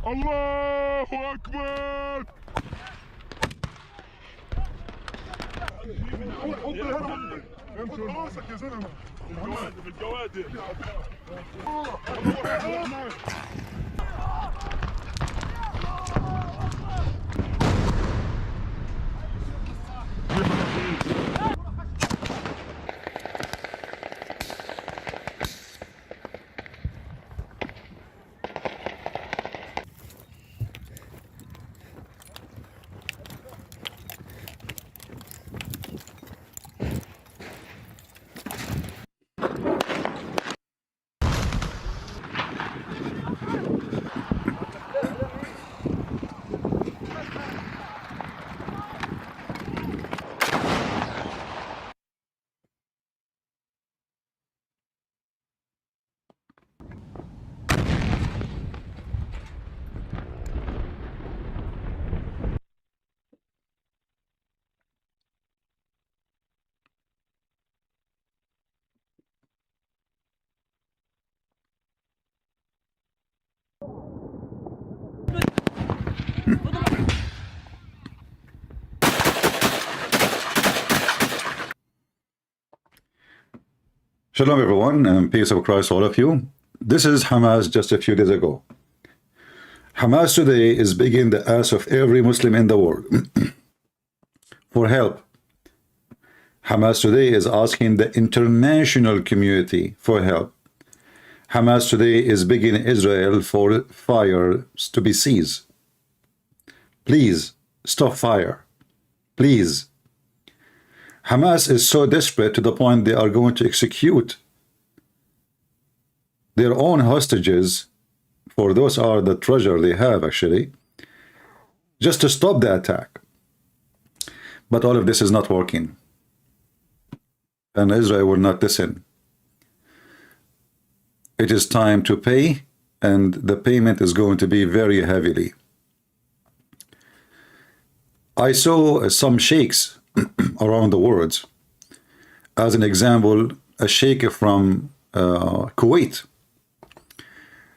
Allahu Akbar! حط الهرم امشي راسك يا زلمه بالجواد Shalom everyone, and peace of Christ all of you. This is Hamas just a few days ago. Hamas today is begging the ass of every Muslim in the world for help. Hamas today is asking the international community for help. Hamas today is begging Israel for fire to be ceased. Please stop fire. Please. Hamas is so desperate to the point they are going to execute their own hostages, for those are the treasure they have actually, just to stop the attack. But all of this is not working, and Israel will not listen. It is time to pay, and the payment is going to be very heavily. I saw some sheikhs around the world. As an example, a sheikh from Kuwait.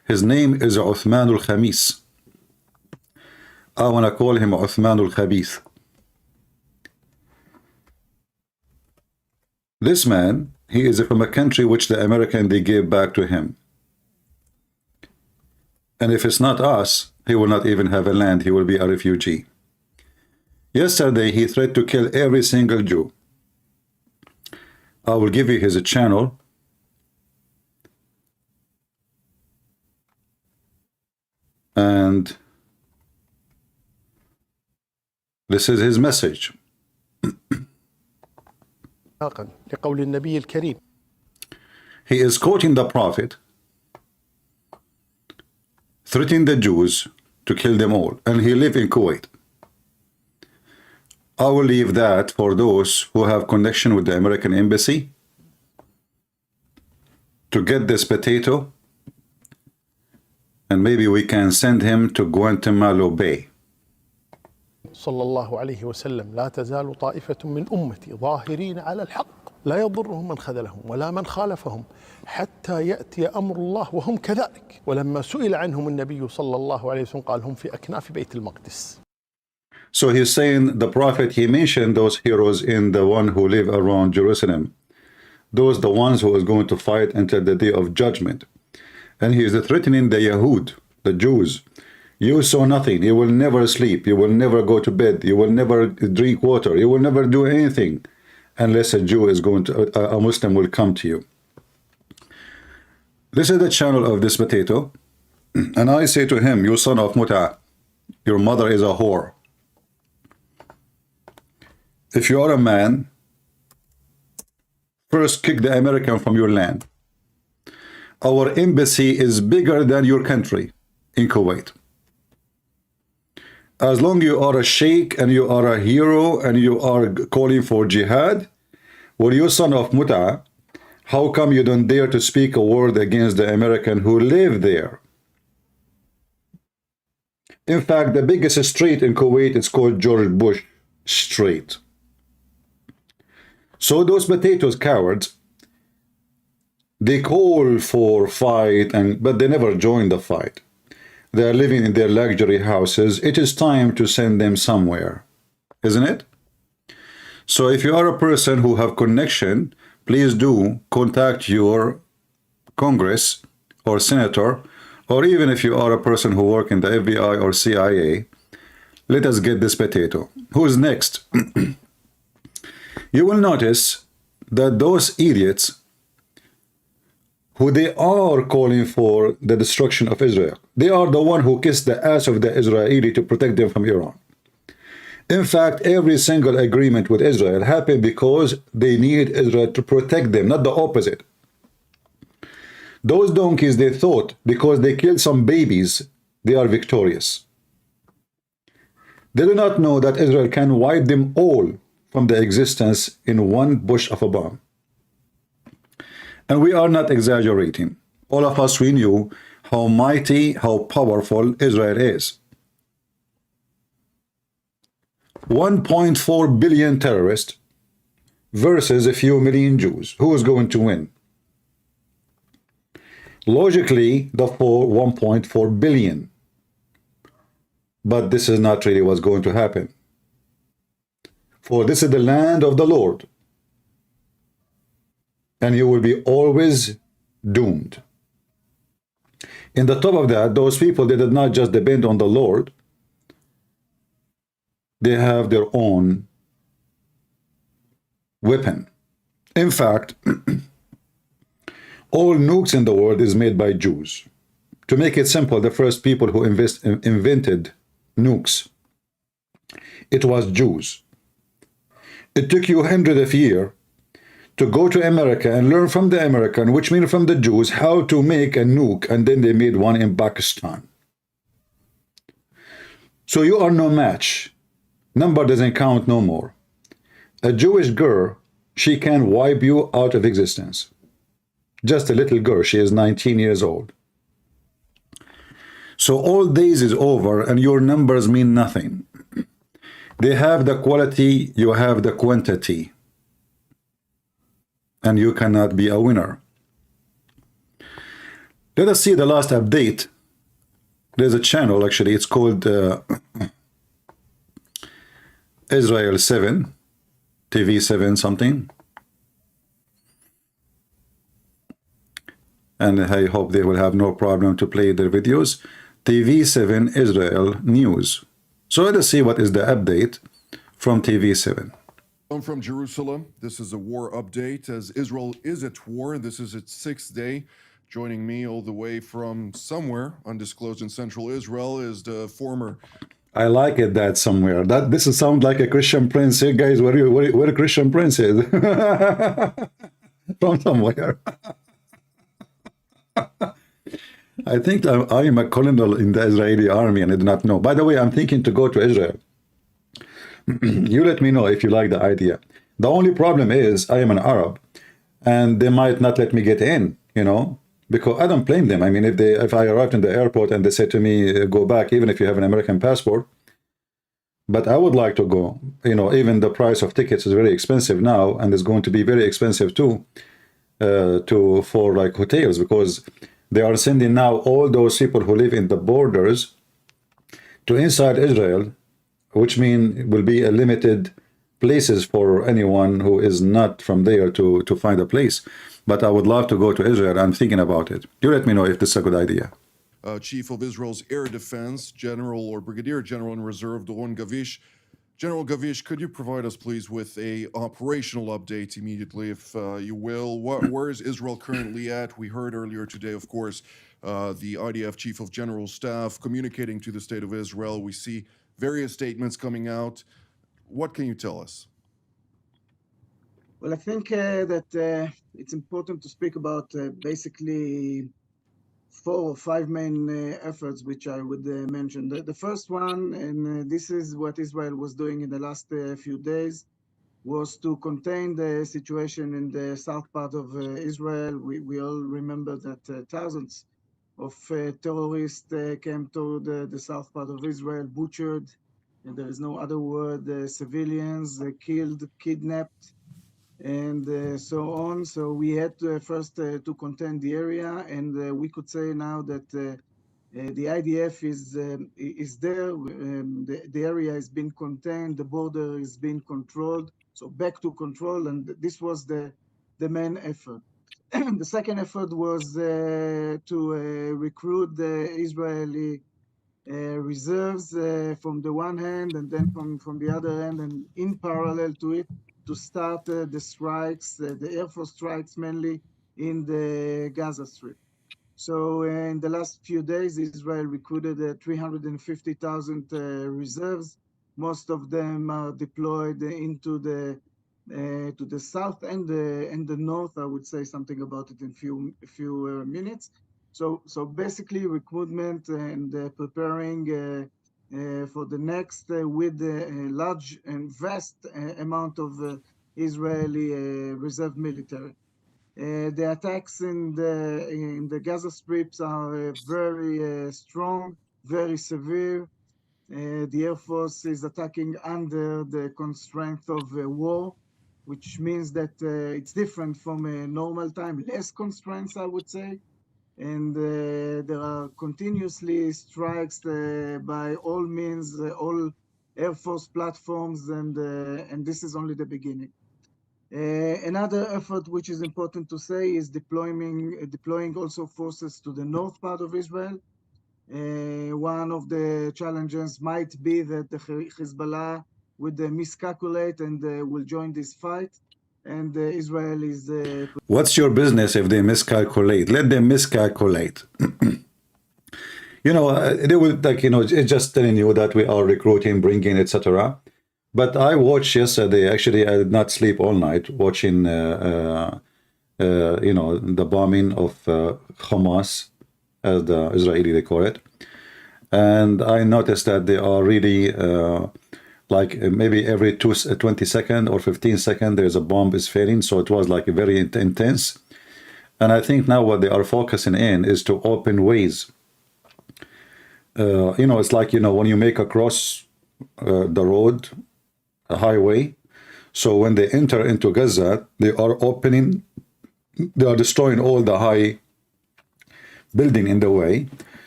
His name is Uthman al-Khamis. I want to call him Uthman al-Khabith. This man, he is from a country which the American they gave back to him. And if it's not us, he will not even have a land. He will be a refugee. Yesterday, he threatened to kill every single Jew. I will give you his channel. And this is his message. He is quoting the Prophet, threatening the Jews to kill them all. And he lives in Kuwait. I will leave that for those who have connection with the American embassy to get this potato, and maybe we can send him to Guantanamo Bay. صلى الله عليه وسلم لا تزال طائفة من أمتي ظاهرين على الحق لا يضرهم من خذلهم ولا من خالفهم حتى يأتي أمر الله وهم كذلك. ولما سئل عنهم النبي صلى الله عليه وسلم قال هم في أكناف بيت المقدس. So he's saying the Prophet, he mentioned those heroes in the one who live around Jerusalem. Those the ones who is going to fight until the day of judgment. And he is threatening the Yahud, the Jews. You saw nothing. You will never sleep. You will never go to bed. You will never drink water. You will never do anything unless a Jew is going to, a Muslim will come to you. This is the channel of this potato. And I say to him, you son of Muta, your mother is a whore. If you are a man, first kick the American from your land. Our embassy is bigger than your country in Kuwait. As long as you are a sheikh and you are a hero and you are calling for jihad, well, you son of Muta, how come you don't dare to speak a word against the American who live there? In fact, the biggest street in Kuwait is called George Bush Street. So those potatoes, cowards, they call for fight, but they never join the fight. they are living in their luxury houses. It is time to send them somewhere, isn't it? So if you are a person who have connection, please do contact your Congress or senator, or even if you are a person who work in the FBI or CIA, let us get this potato. Who's next? You will notice that those idiots who they are calling for the destruction of Israel, they are the one who kissed the ass of the Israeli to protect them from Iran. In fact, every single agreement with Israel happened because they need Israel to protect them, not the opposite. Those donkeys, they thought because they killed some babies, they are victorious. They do not know that Israel can wipe them all from the existence in one bush of a bomb. And we are not exaggerating. All of us, we knew how mighty, how powerful Israel is. 1.4 billion terrorists versus a few million Jews. Who is going to win? Logically, the 1.4 billion. But this is not really what's going to happen. For this is the land of the Lord. And you will be always doomed. In the top of that, those people, they did not just depend on the Lord. They have their own weapon. In fact, all nukes in the world is made by Jews. To make it simple, the first people who invented nukes, it was Jews. It took you hundreds of years to go to America and learn from the American, which means from the Jews, how to make a nuke, and then they made one in Pakistan. So you are no match. Number doesn't count no more. A Jewish girl, she can wipe you out of existence. Just a little girl, she is 19 years old. So all days is over and your numbers mean nothing. They have the quality, you have the quantity. And you cannot be a winner. Let us see the last update. There's a channel, actually, it's called Israel 7, TV 7 something. And I hope they will have no problem to play their videos. TV 7 Israel News. So let us see what is the update from TV 7. I'm from Jerusalem. This is a war update as Israel is at war. This is its 6th day. Joining me all the way from somewhere undisclosed in central Israel is the former... I like it that somewhere. That this sounds like a Christian prince. Hey guys, where a Christian prince is? From somewhere. I think I am a colonel in the Israeli army and I do not know. By the way, I'm thinking to go to Israel. You let me know if you like the idea. The only problem is I am an Arab and they might not let me get in, you know, because I don't blame them. I mean, if I arrived in the airport and they said to me, go back, even if you have an American passport, but I would like to go, you know, even the price of tickets is very expensive now and it's going to be very expensive too, for like hotels, because they are sending now all those people who live in the borders to inside Israel, which mean will be a limited places for anyone who is not from there to find a place. But I would love to go to Israel. I'm thinking about it. You let me know if this is a good idea. Chief of Israel's Air Defense, General or Brigadier General in Reserve, Doron Gavish. General Gavish, could you provide us, please, with a operational update immediately, if you will? Where is Israel currently at? We heard earlier today, of course, the IDF Chief of General Staff communicating to the State of Israel. We see various statements coming out. What can you tell us? Well, I think that it's important to speak about basically 4 or 5 main efforts, which I would mention. The first one, and this is what Israel was doing in the last few days, was to contain the situation in the south part of Israel. We all remember that thousands of terrorists came to the south part of Israel, butchered, and there is no other word, civilians killed, kidnapped, and so on. So we had to first to contain the area, and we could say now that The IDF is there. The area has been contained. The border is being controlled. So back to control, and this was the main effort. The second effort was to recruit the Israeli reserves from the one hand, and then from the other hand, and in parallel to it, to start the strikes, the Air Force strikes mainly in the Gaza Strip. So in the last few days, Israel recruited 350,000 reserves. Most of them are deployed into the to the south and the north. I would say something about it in a few minutes. So basically recruitment and preparing for the next with a large and vast amount of Israeli reserve military. The attacks in the Gaza Strips are very strong, very severe. The Air Force is attacking under the constraint of war, which means that it's different from a normal time, less constraints, I would say. And there are continuously strikes by all means, all Air Force platforms, and this is only the beginning. Another effort which is important to say is deploying also forces to the north part of Israel. One of the challenges might be that the Hezbollah would miscalculate and will join this fight. And Israel is... What's your business if they miscalculate? Let them miscalculate. You know, they will, like, you know, it's just telling you that we are recruiting, bringing, etc. But I watched yesterday, actually, I did not sleep all night, watching, you know, the bombing of Hamas, as the Israeli they call it. And I noticed that they are really, like maybe every 20 seconds or 15 seconds, there's a bomb is failing. So it was like very intense. And I think now what they are focusing in is to open ways. You know, it's like, you know, when you make across the road, a highway. So when they enter into Gaza, they are opening, they are destroying all the high building in the way.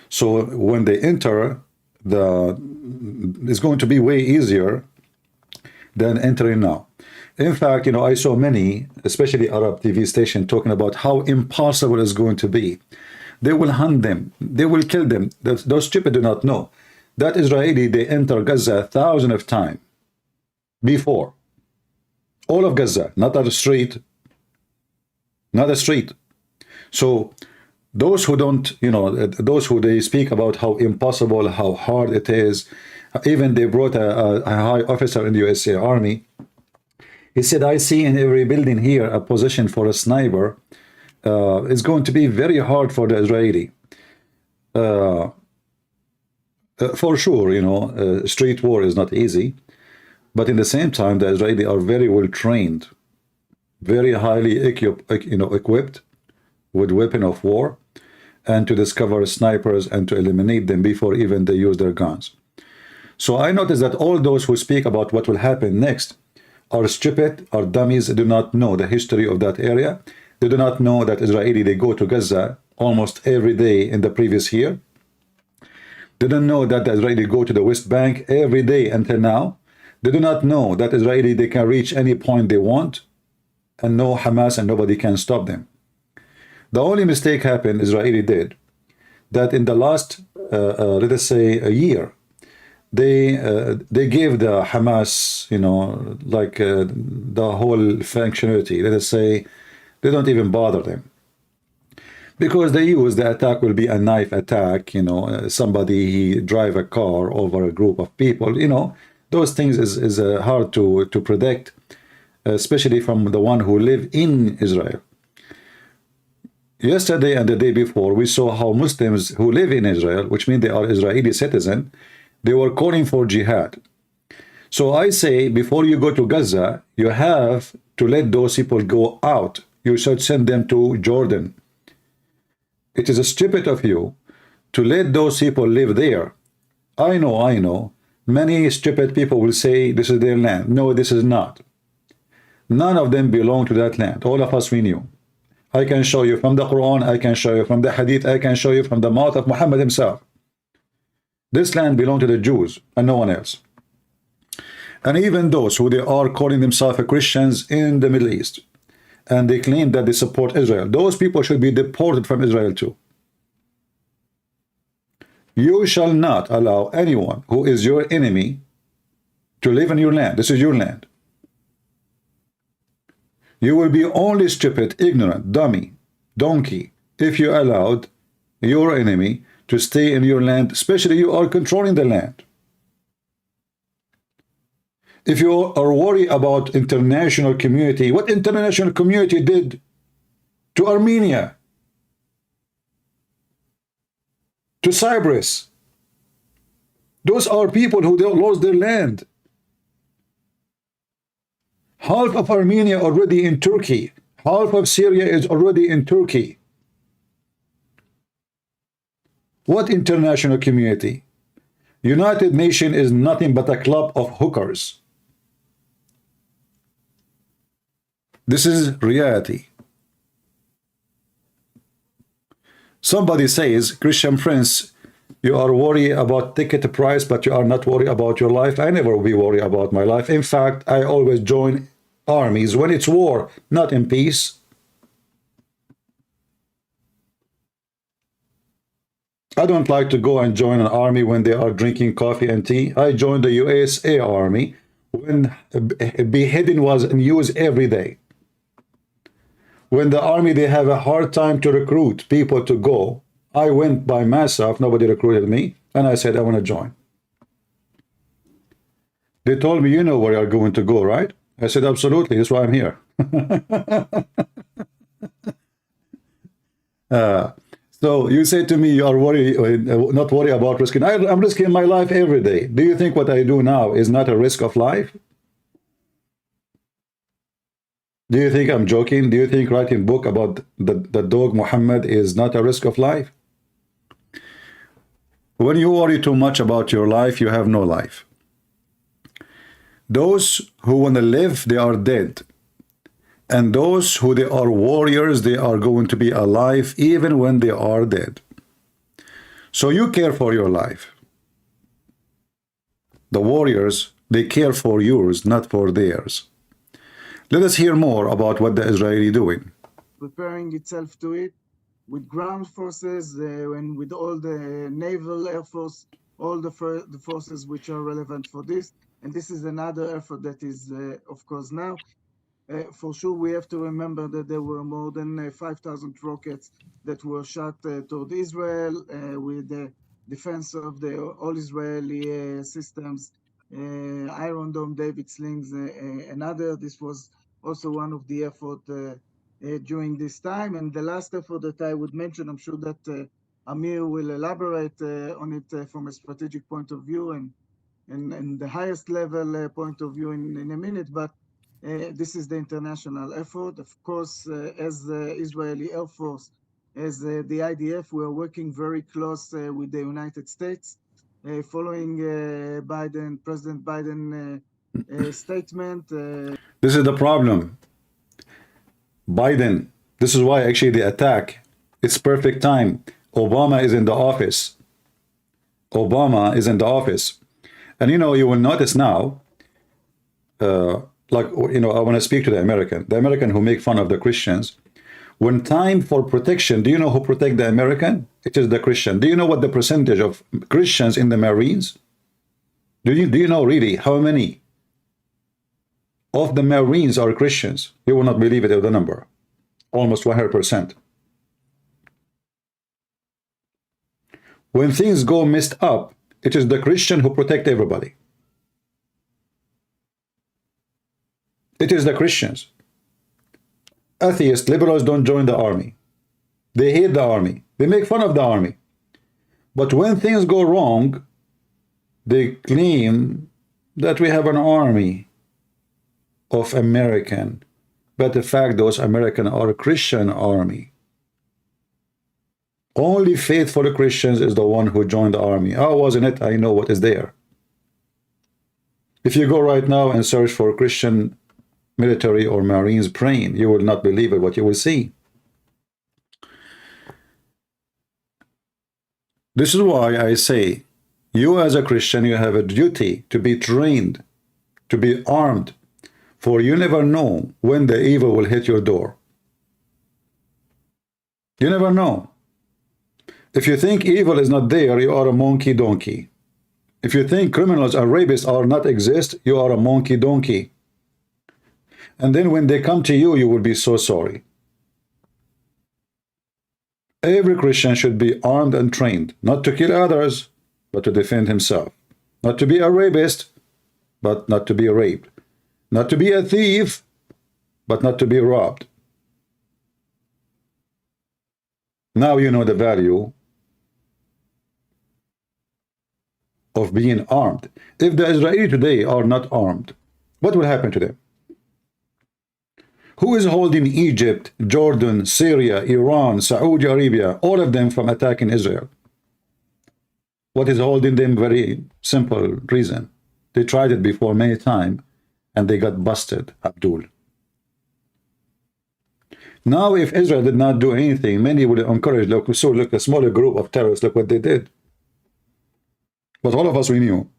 So when they enter, it's going to be way easier than entering now. In fact, you know, I saw many, especially Arab TV station, talking about how impossible it's going to be. They will hunt them. They will kill them. Those stupid do not know that Israeli, they enter Gaza thousands of times before. All of Gaza, not a street. Not a street. So those who don't, you know, those who they speak about how impossible, how hard it is, even they brought a high officer in the USA Army. He said, I see in every building here a position for a sniper. It's going to be very hard for the Israeli. For sure, you know, street war is not easy. But in the same time, the Israeli are very well trained, very highly equipped with weapon of war, and to discover snipers and to eliminate them before even they use their guns. So I noticed that all those who speak about what will happen next are stupid, are dummies, do not know the history of that area. They do not know that Israeli, they go to Gaza almost every day in the previous year. They don't know that the Israeli go to the West Bank every day until now. They do not know that Israeli, they can reach any point they want, and no Hamas and nobody can stop them. The only mistake happened, Israeli did, that in the last, let us say, a year, they gave the Hamas, you know, like the whole functionality. Let us say, they don't even bother them. Because they use the attack will be a knife attack, you know, somebody, he drive a car over a group of people, you know, those things is hard to predict, especially from the one who live in Israel. Yesterday and the day before, we saw how Muslims who live in Israel, which means they are Israeli citizens, they were calling for jihad. So I say, before you go to Gaza, you have to let those people go out. You should send them to Jordan. It is stupid of you to let those people live there. I know. Many stupid people will say this is their land. No, this is not. None of them belong to that land. All of us we knew. I can show you from the Quran, I can show you from the Hadith, I can show you from the mouth of Muhammad himself. This land belongs to the Jews and no one else. And even those who they are calling themselves Christians in the Middle East, and they claim that they support Israel, those people should be deported from Israel too. You shall not allow anyone who is your enemy to live in your land. This is your land. You will be only stupid, ignorant, dummy, donkey, if you allowed your enemy to stay in your land, especially you are controlling the land. If you are worried about international community, what international community did to Armenia, to Cyprus? Those are people who lost their land. Half of Armenia already in Turkey. Half of Syria is already in Turkey. What international community? United Nations is nothing but a club of hookers. This is reality. Somebody says, Christian Prince, you are worried about ticket price, but you are not worried about your life. I never will be worried about my life. In fact, I always join armies when it's war, not in peace. I don't like to go and join an army when they are drinking coffee and tea. I joined the USA Army when beheading was news every day. When the army, they have a hard time to recruit people to go, I went by myself, nobody recruited me, and I said, I want to join. They told me, you know where you're going to go, right? I said, absolutely, that's why I'm here. So you say to me, you are worried, not worried about risking. I'm risking my life every day. Do you think what I do now is not a risk of life? Do you think I'm joking? Do you think writing a book about the dog Muhammad is not a risk of life? When you worry too much about your life, you have no life. Those who want to live, they are dead. And those who they are warriors, they are going to be alive even when they are dead. So you care for your life. The warriors, they care for yours, not for theirs. Let us hear more about what the Israeli doing. Preparing itself to it with ground forces and with all the naval, air force, all the forces which are relevant for this. And this is another effort that is, of course, now. For sure, we have to remember that there were more than 5,000 rockets that were shot toward Israel with the defense of the all Israeli systems, Iron Dome, David Slings, and other. This was also one of the effort during this time. And the last effort that I would mention, I'm sure that Amir will elaborate on it from a strategic point of view and the highest level point of view in a minute, but this is the international effort. Of course, as the Israeli Air Force, as the IDF, we are working very close with the United States, following President Biden statement. This is the problem. Biden, this is why actually the attack, it's perfect time. Obama is in the office. Obama is in the office. And you know, you will notice now, like, you know, I want to speak to the American who make fun of the Christians. When time for protection, do you know who protect the American? It is the Christian. Do you know what the percentage of Christians in the Marines? Do you know really how many of the Marines are Christians? You will not believe it of the number. Almost 100%. When things go messed up, it is the Christian who protect everybody. It is the Christians. Atheists, liberals don't join the army. They hate the army. They make fun of the army. But when things go wrong, they claim that we have an army of American. But in fact, those American are a Christian army. Only faithful Christians is the one who joined the army. I was in it. I know what is there. If you go right now and search for Christian military or Marines praying, you will not believe it, what you will see. This is why I say You as a Christian, you have a duty to be trained, to be armed, for you never know when the evil will hit your door. You never know. If you think evil is not there, you are a monkey donkey. If you think criminals and rapists are not exist, you are a monkey donkey. And then when they come to you, you will be so sorry. Every Christian should be armed and trained, not to kill others, but to defend himself. Not to be a rapist, but not to be raped. Not to be a thief, but not to be robbed. Now you know the value of being armed. If the Israelis today are not armed, what will happen to them? Who is holding Egypt, Jordan, Syria, Iran, Saudi Arabia, all of them from attacking Israel? What is holding them? Very simple reason. They tried it before many times and they got busted, Abdul. Now if Israel did not do anything, many would encourage, look, so look, a smaller group of terrorists, look what they did. But all of us, we knew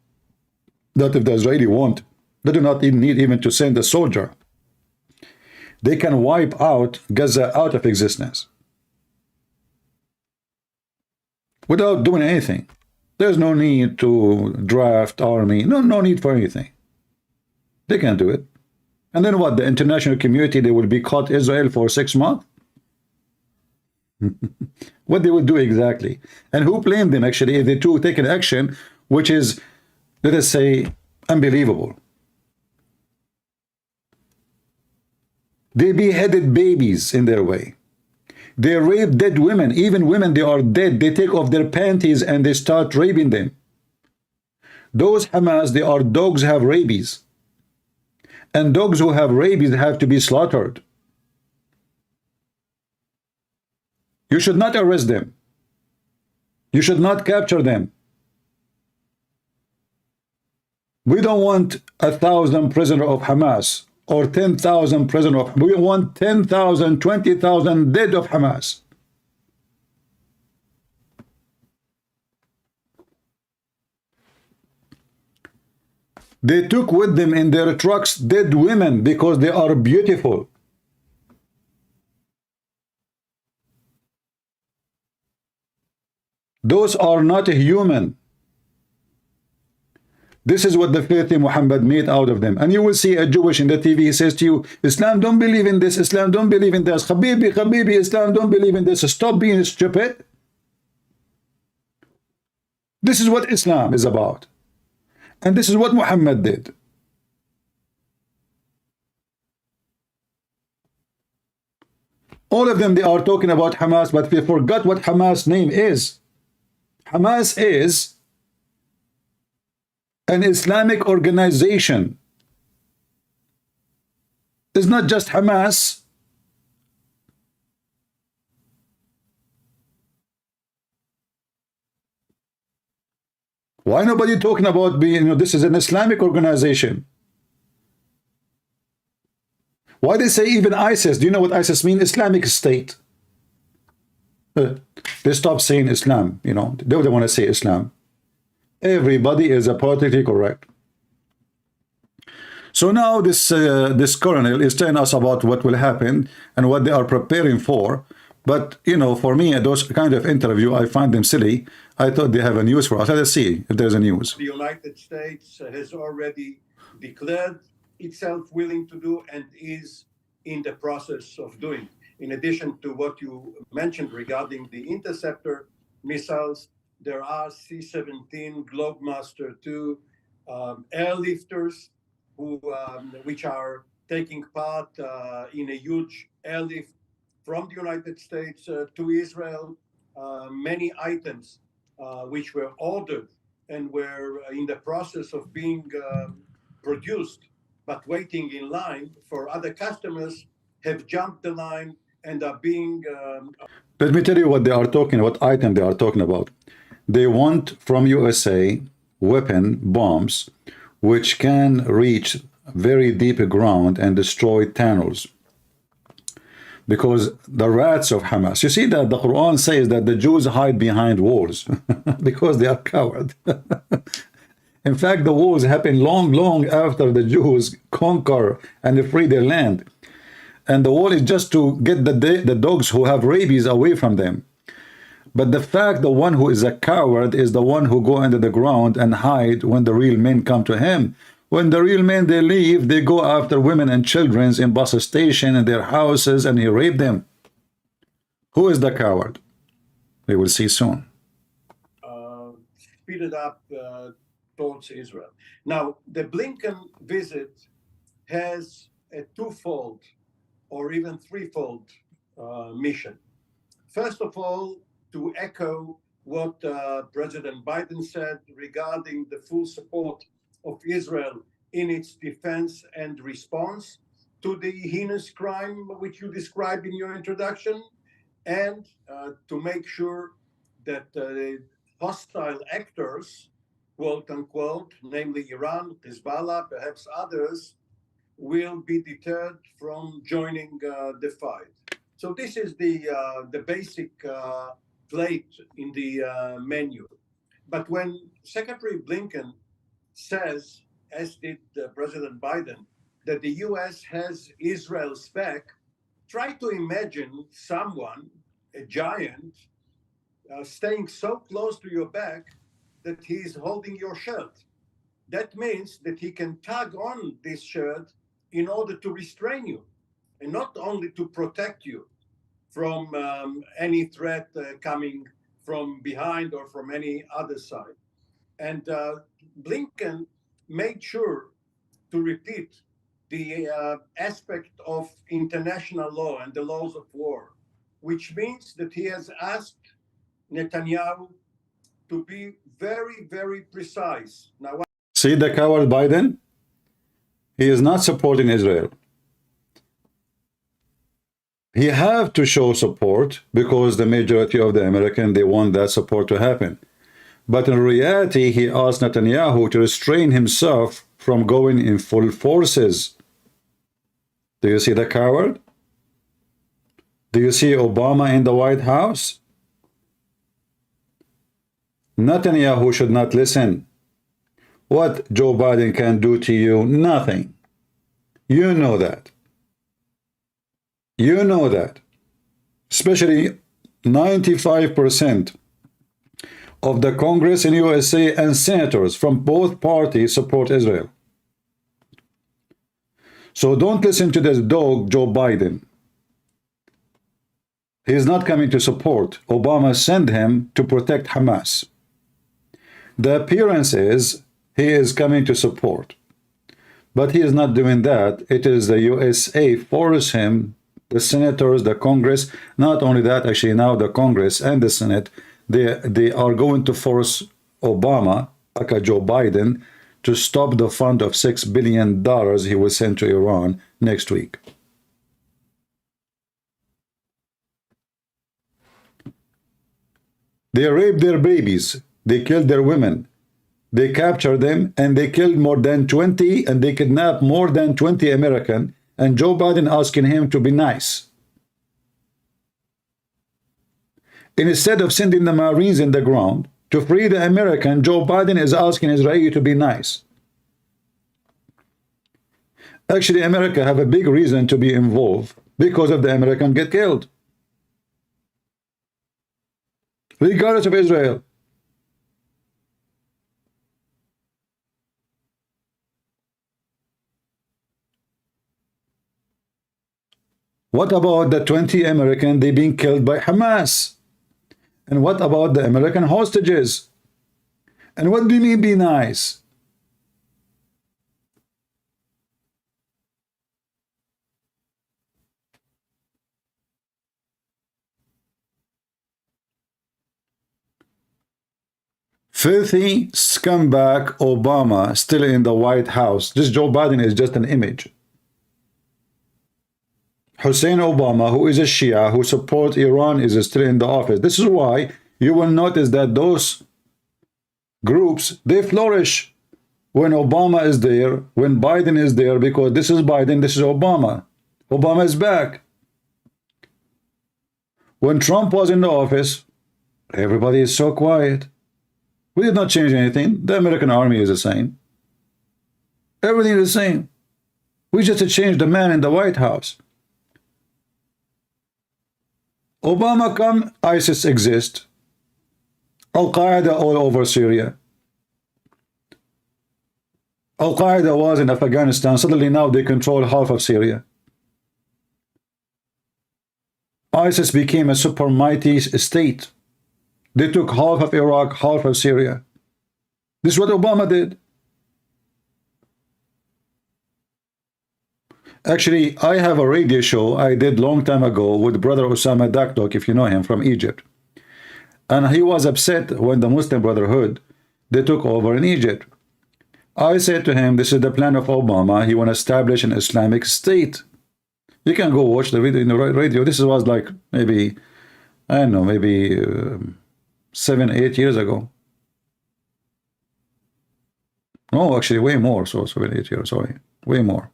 that if the Israeli want, they do not even need even to send a soldier. They can wipe out Gaza out of existence without doing anything. There's no need to draft army, no need for anything. They can do it. And then what? The international community, they will be caught Israel for 6 months? What they will do exactly? And who blamed them actually if they take an action which is, let us say, unbelievable? They beheaded babies in their way. They rape dead women. Even women, they are dead. They take off their panties and they start raping them. Those Hamas, they are dogs have rabies. And dogs who have rabies have to be slaughtered. You should not arrest them. You should not capture them. We don't want 1,000 prisoners of Hamas or 10,000 prisoners of, we want 10,000, 20,000 dead of Hamas. They took with them in their trucks dead women because they are beautiful. Those are not human. This is what the filthy Muhammad made out of them. And you will see a Jewish in the TV, he says to you, Islam don't believe in this, Islam don't believe in this, Habibi, Habibi, Islam don't believe in this, stop being stupid. This is what Islam is about. And this is what Muhammad did. All of them, they are talking about Hamas, but they forgot what Hamas' name is. Hamas is an Islamic organization. It's not just Hamas. Why nobody talking about being, this is an Islamic organization? Why they say even ISIS? Do you know what ISIS means? Islamic State. They stop saying Islam, they don't want to say Islam. Everybody is politically correct. So now this colonel is telling us about what will happen and what they are preparing for. But, for me, those kind of interview, I find them silly. I thought they have a news for us. Let us see if there's a news. The United States has already declared itself willing to do and is in the process of doing. In addition to what you mentioned regarding the interceptor missiles, there are C-17 Globemaster II airlifters which are taking part in a huge airlift from the United States to Israel. Many items which were ordered and were in the process of being produced, but waiting in line for other customers, have jumped the line and are being... Let me tell you what they are talking, what item they are talking about. They want from USA weapon bombs which can reach very deep ground and destroy tunnels. because the rats of Hamas. You see that the Quran says that the Jews hide behind walls because they are coward. In fact, the wars happen long after the Jews conquer and free their land. And the wall is just to get the dogs who have rabies away from them. But the fact the one who is a coward is the one who go under the ground and hide when the real men come to him. When the real men, they leave, they go after women and children in bus station and their houses, and he rape them. Who is the coward? We will see soon. Speed it up towards Israel. Now, the Blinken visit has a twofold or even threefold mission. First of all, to echo what President Biden said regarding the full support of Israel in its defense and response to the heinous crime which you described in your introduction, and to make sure that hostile actors, quote unquote, namely Iran, Hezbollah, perhaps others, will be deterred from joining the fight. So this is the basic plate in the menu. But when Secretary Blinken says, as did President Biden, that the US has Israel's back, try to imagine someone, a giant, staying so close to your back that he's holding your shirt. That means that he can tug on this shirt in order to restrain you, and not only to protect you from any threat coming from behind or from any other side. And Blinken made sure to repeat the aspect of international law and the laws of war, which means that he has asked Netanyahu to be very, very precise. Now, see the coward Biden? He is not supporting Israel. He have to show support because the majority of the Americans, they want that support to happen. But in reality, he asked Netanyahu to restrain himself from going in full forces. Do you see the coward? Do you see Obama in the White House? Netanyahu should not listen. What Joe Biden can do to you? Nothing. You know that. You know that. Especially 95% of the Congress in USA and senators from both parties support Israel. So don't listen to this dog, Joe Biden. He is not coming to support. Obama sent him to protect Hamas. The appearance is he is coming to support. But he is not doing that. It is the USA force him, the senators, the Congress. Not only that, actually now the Congress and the Senate, they are going to force Obama, aka Joe Biden, to stop the fund of $6 billion he will send to Iran next week. They raped their babies. They killed their women. They captured them, and they killed more than 20, and they kidnapped more than 20 Americans, and Joe Biden asking him to be nice. Instead of sending the Marines in the ground to free the American, Joe Biden is asking Israel to be nice. Actually, America have a big reason to be involved because of the American get killed. Regardless of Israel. What about the 20 Americans they being killed by Hamas? And what about the American hostages? And what do you mean be nice? Filthy scumbag Obama still in the White House. This Joe Biden is just an image. Hussein Obama, who is a Shia, who supports Iran, is still in the office. This is why you will notice that those groups, they flourish when Obama is there, when Biden is there, because this is Biden, this is Obama. Obama is back. When Trump was in the office, everybody is so quiet. We did not change anything. The American army is the same. Everything is the same. We just changed the man in the White House. Obama come, ISIS exist. Al-Qaeda all over Syria. Al-Qaeda was in Afghanistan. Suddenly now they control half of Syria. ISIS became a super mighty state. They took half of Iraq, half of Syria. This is what Obama did. Actually, I have a radio show I did long time ago with brother Osama Dakdok, if you know him, from Egypt. And he was upset when the Muslim Brotherhood, they took over in Egypt. I said to him, this is the plan of Obama. He want to establish an Islamic state. You can go watch the video in the radio. This was like maybe, I don't know, maybe 7, 8 years ago. No, actually way more. So 7, 8 years, sorry. Way more.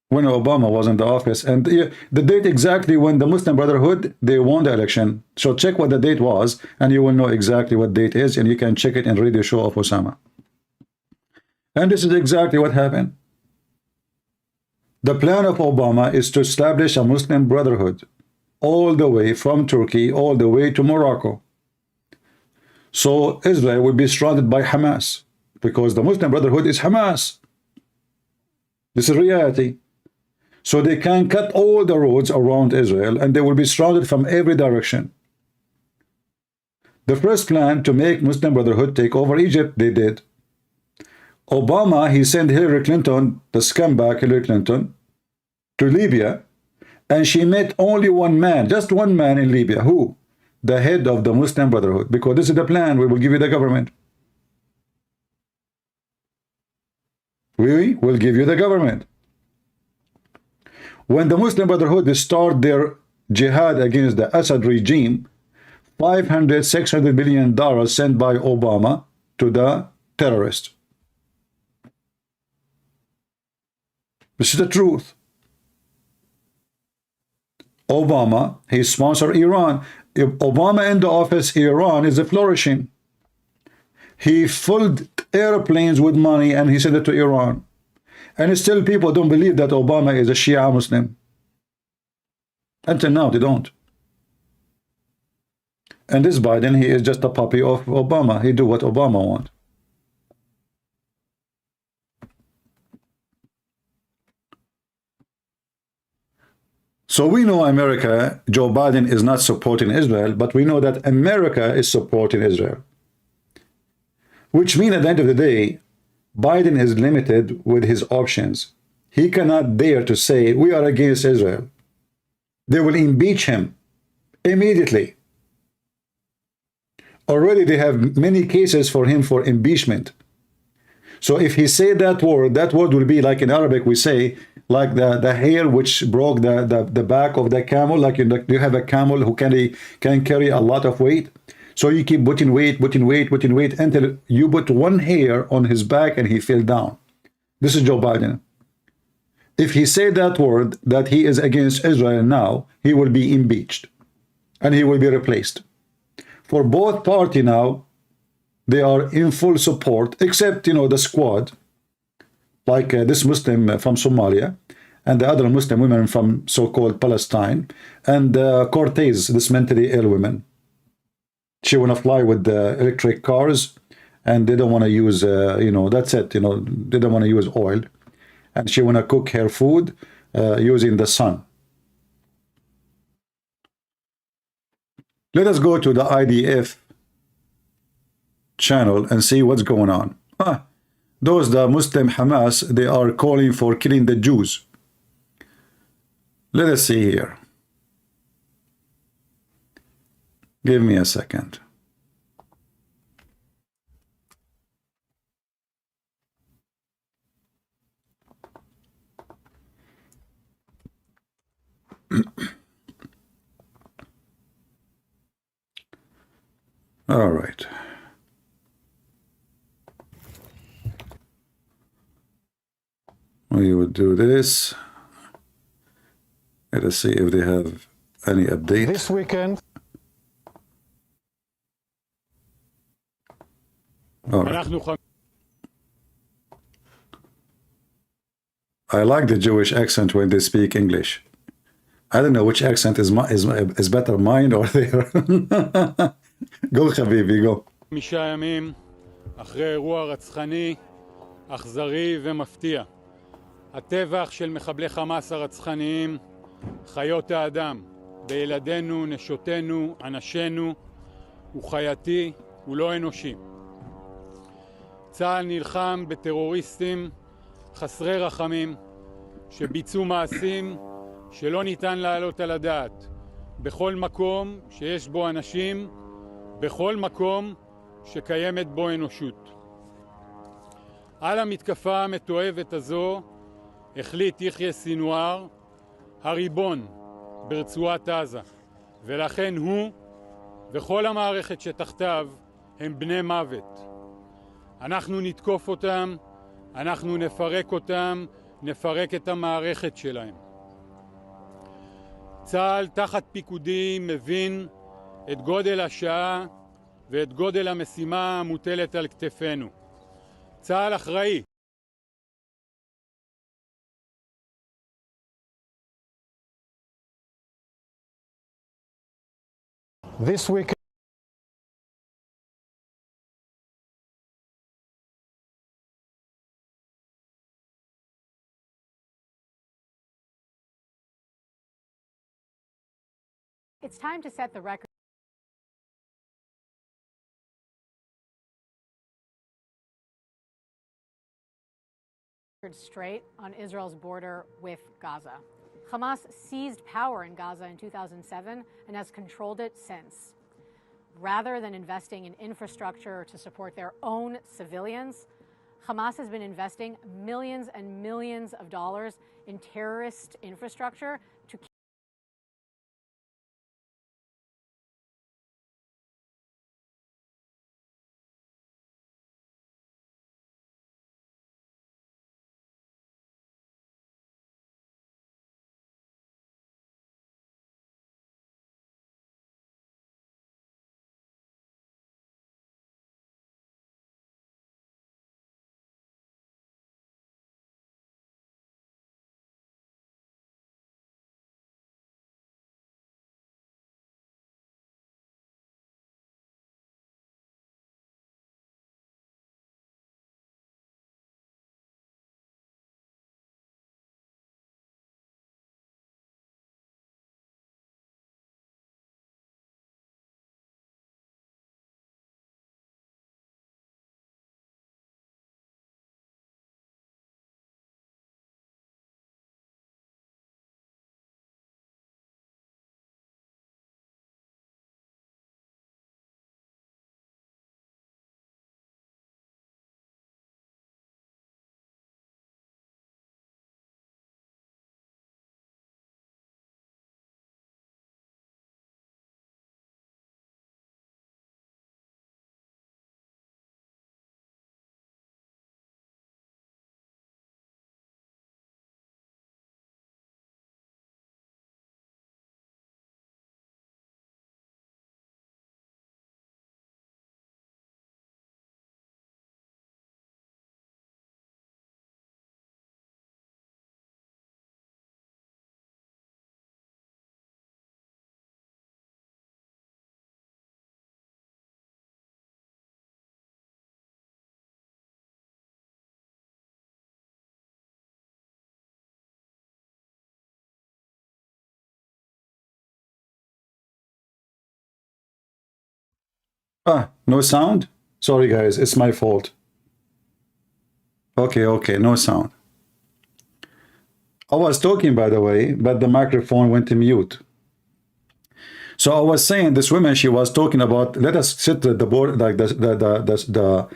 When Obama was in the office, and the date exactly when the Muslim Brotherhood, they won the election. So check what the date was, and you will know exactly what date is, and you can check it in radio show of Osama. And this is exactly what happened. The plan of Obama is to establish a Muslim Brotherhood all the way from Turkey, all the way to Morocco. So Israel will be surrounded by Hamas, because the Muslim Brotherhood is Hamas. This is reality. So they can cut all the roads around Israel, and they will be surrounded from every direction. The first plan to make Muslim Brotherhood take over Egypt, they did. Obama, he sent Hillary Clinton, the scumbag Hillary Clinton, to Libya, and she met only one man, just one man in Libya. Who? The head of the Muslim Brotherhood, because this is the plan. We will give you the government. We will give you the government. When the Muslim Brotherhood start their jihad against the Assad regime, $500–600 million sent by Obama to the terrorists. This is the truth. Obama, he sponsored Iran. If Obama in the office, Iran is flourishing. He filled airplanes with money and he sent it to Iran. And still people don't believe that Obama is a Shia Muslim. Until now, they don't. And this Biden, he is just a puppy of Obama. He do what Obama wants. So we know America, Joe Biden is not supporting Israel, but we know that America is supporting Israel. Which means at the end of the day, Biden is limited with his options. He cannot dare to say, we are against Israel. They will impeach him immediately. Already they have many cases for him for impeachment. So if he say that word will be like in Arabic we say, like the hair which broke the back of the camel, like you have a camel who can carry a lot of weight. So you keep putting weight until you put one hair on his back and he fell down. This is Joe Biden. If he said that word, that he is against Israel now, he will be impeached and he will be replaced. For both parties now, they are in full support, except, the squad, like this Muslim from Somalia, and the other Muslim women from so-called Palestine, and Cortez, this mentally ill woman. She want to fly with the electric cars, and they don't want to use, that's it, they don't want to use oil. And she want to cook her food using the sun. Let us go to the IDF channel and see what's going on. The Muslim Hamas, they are calling for killing the Jews. Let us see here. Give me a second. All right. We would do this. Let us see if they have any update. This weekend, All right. I like the Jewish accent when they speak English. I don't know which accent is better, mine or their. Go, Habibi, go. 5 ימים אחרי אירוע רצחני, אכזרי ומפתיע. הטבח של מחבלי חמאס הרצחניים, חיות האדם, בילדינו, נשותינו, אנשינו, הוא חייתי, הוא לא אנושי. צה"ל נלחם בטרוריסטים חסרי רחמים, שביצעו מעשים שלא ניתן להעלות על הדעת. בכל מקום שיש בו אנשים, בכל מקום שקיימת בו אנושות. על המתקפה המתועבת הזו החליט יחיא סינואר, הריבון ברצועת עזה, ולכן הוא וכל המערכת שתחתיו הם בני מוות. אנחנו נתקוף אותם, אנחנו נפרק אותם, נפרק את המערכת שלהם. צה"ל תחת פיקודי מבין את גודל השעה ואת גודל המשימה המוטלת על כתפינו. צה"ל אחראי. this weekend, It's time to set the record straight on Israel's border with Gaza. Hamas seized power in Gaza in 2007 and has controlled it since. Rather than investing in infrastructure to support their own civilians, Hamas has been investing millions and millions of dollars in terrorist infrastructure to No sound? Sorry guys, it's my fault. Okay, no sound. I was talking, by the way, but the microphone went to mute. So I was saying, this woman, she was talking about, let us sit at the board, like the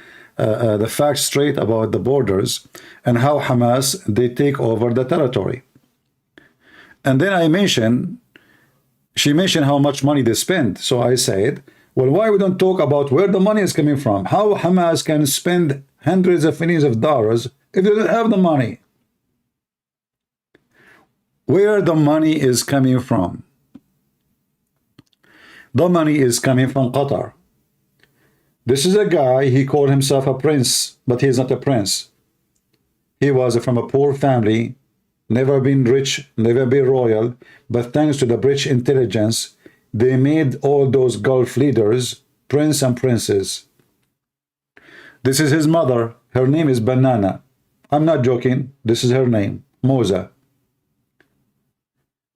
facts straight about the borders and how Hamas, they take over the territory. And then I mentioned, she mentioned how much money they spend. So I said, well, why we don't talk about where the money is coming from? How Hamas can spend hundreds of millions of dollars if they don't have the money? where the money is coming from. The money is coming from Qatar. This is a guy, he called himself a prince, but he's not a prince. He was from a poor family, never been rich, never been royal, but thanks to the British intelligence, they made all those Gulf leaders prince and princess. This is his mother. Her name is Banana. I'm not joking. This is her name, Moza.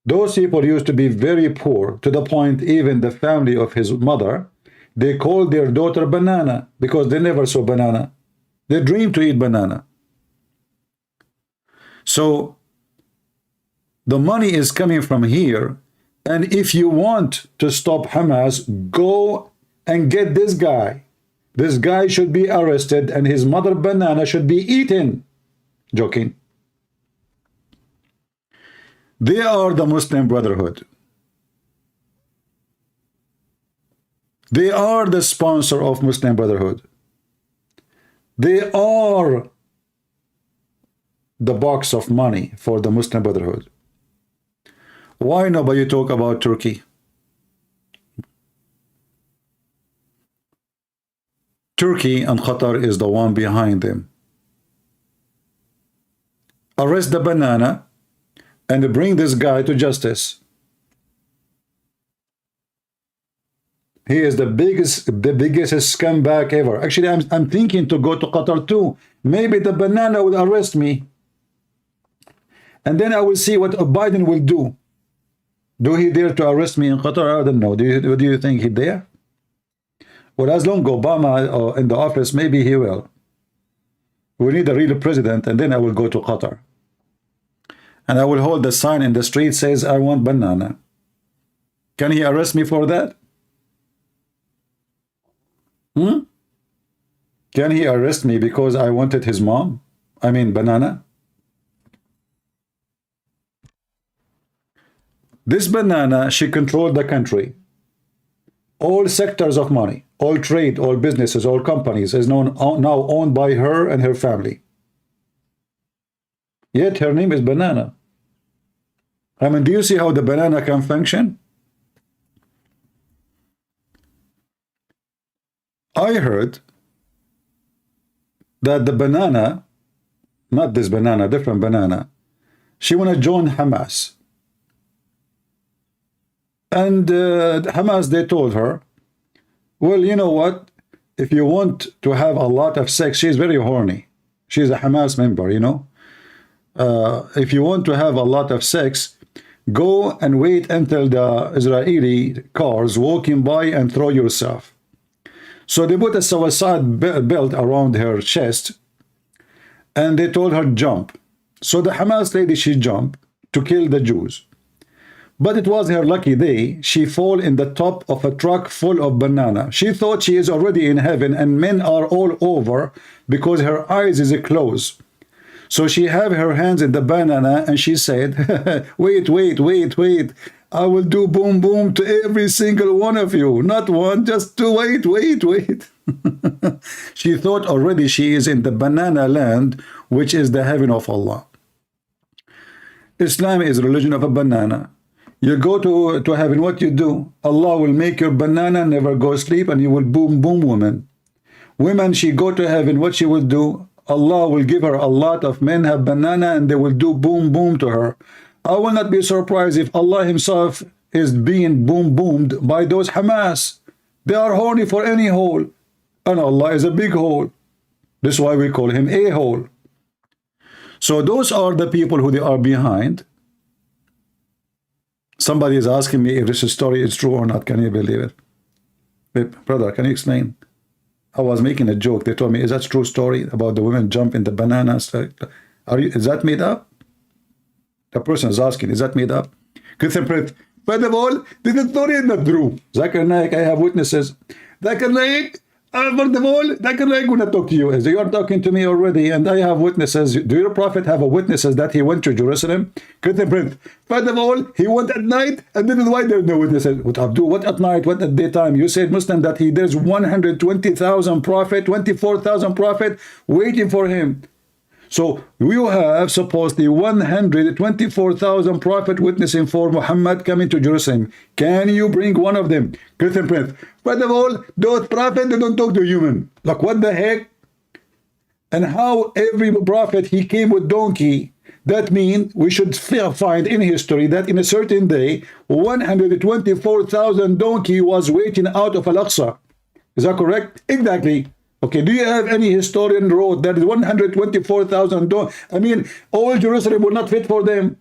Those people used to be very poor, to the point even the family of his mother, they called their daughter Banana because they never saw banana. They dreamed to eat banana. So the money is coming from here, and if you want to stop Hamas, go and get this guy. This guy should be arrested and his mother Banana should be eaten. Joking. They are the Muslim Brotherhood. They are the sponsor of Muslim Brotherhood. They are the box of money for the Muslim Brotherhood. Why nobody talk about Turkey? Turkey and Qatar is the one behind them. Arrest the Banana and bring this guy to justice. He is the biggest scumbag ever. Actually, I'm thinking to go to Qatar too. Maybe the Banana will arrest me. And then I will see what Biden will do. Do he dare to arrest me in Qatar? I don't know. Do you think he dare? Well, as long as Obama in the office, maybe he will. We need a real president, and then I will go to Qatar. And I will hold the sign in the street says, I want Banana. Can he arrest me for that? Can he arrest me because I wanted his mom? I mean, Banana? This Banana, she controlled the country. All sectors of money, all trade, all businesses, all companies is now owned by her and her family. Yet her name is Banana. I mean, do you see how the Banana can function? I heard that the Banana, not this Banana, different Banana, she want to join Hamas. And Hamas, they told her, well, you know what? If you want to have a lot of sex, she's very horny. She's a Hamas member, you know. If you want to have a lot of sex, go and wait until the Israeli cars walking by and throw yourself. So they put a suicide belt around her chest and they told her jump. So the Hamas lady, she jumped to kill the Jews. But it was her lucky day. She fell in the top of a truck full of banana. She thought she is already in heaven and men are all over because her eyes is closed. So she have her hands in the banana and she said, wait, I will do boom boom to every single one of you. Not one, just two. Wait. She thought already she is in the banana land, which is the heaven of Allah. Islam is religion of a banana. You go to heaven, what you do? Allah will make your banana never go sleep and you will boom boom women. Women, she go to heaven, what she will do? Allah will give her a lot of men have banana and they will do boom boom to her. I will not be surprised if Allah himself is being boom boomed by those Hamas. They are horny for any hole. And Allah is a big hole. This is why we call him a hole. So those are the people who they are behind. Somebody is asking me if this story is true or not. Can you believe it? Hey, brother, can you explain? I was making a joke. They told me, is that a true story about the women jump in the banana? Is that made up? The person is asking, is that made up? First of all, this story is not true. Zakir Naik, I have witnesses. Zakir Naik, first of all, Zakir Naik will not talk to you. As you are talking to me already, and I have witnesses. Do your prophet have a witnesses that he went to Jerusalem? First of all, he went at night, and this is why there are no witnesses. What Abdu? What at night? What at daytime? You said, Muslim, that there's 120,000 prophet, 24,000 prophet waiting for him. So you have supposedly 124,000 prophet witnessing for Muhammad coming to Jerusalem. Can you bring one of them? Christian Prince. First of all, those prophets, they don't talk to human. Like what the heck? And how every prophet he came with donkey. That means we should find in history that in a certain day 124,000 donkey was waiting out of Al-Aqsa. Is that correct? Exactly. Okay, do you have any historian wrote that 124,000 donkey? I mean, all Jerusalem will not fit for them.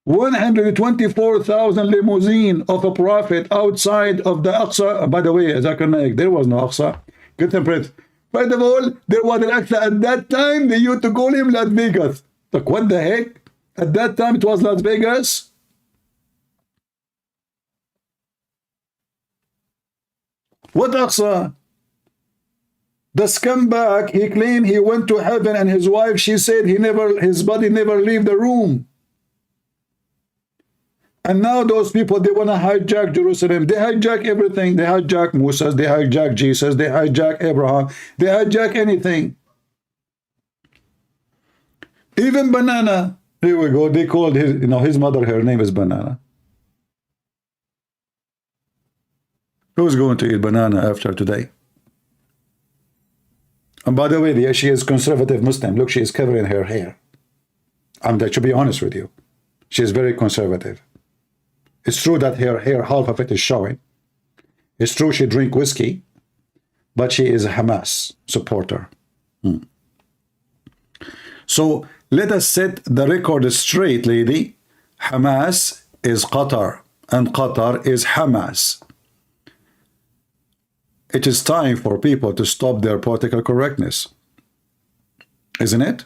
124,000 limousine of a prophet outside of the Aqsa. By the way, Zakir Naik, there was no Aqsa. Get them Prince. First of all, there was an Aqsa at that time. They used to call him Las Vegas. Like what the heck? At that time it was Las Vegas. What Aqsa? The scumbag, he claimed he went to heaven, and his wife, she said his body never leave the room. And now those people, they want to hijack Jerusalem. They hijack everything. They hijack Moses, they hijack Jesus, they hijack Abraham, they hijack anything. Even Banana. Here we go. They called his mother, her name is Banana. Who's going to eat banana after today? And by the way, she is conservative Muslim. Look, she is covering her hair. To be honest with you, she is very conservative. It's true that her hair, half of it is showing. It's true she drinks whiskey, but she is a Hamas supporter. So let us set the record straight, lady. Hamas is Qatar, and Qatar is Hamas. It is time for people to stop their political correctness, isn't it?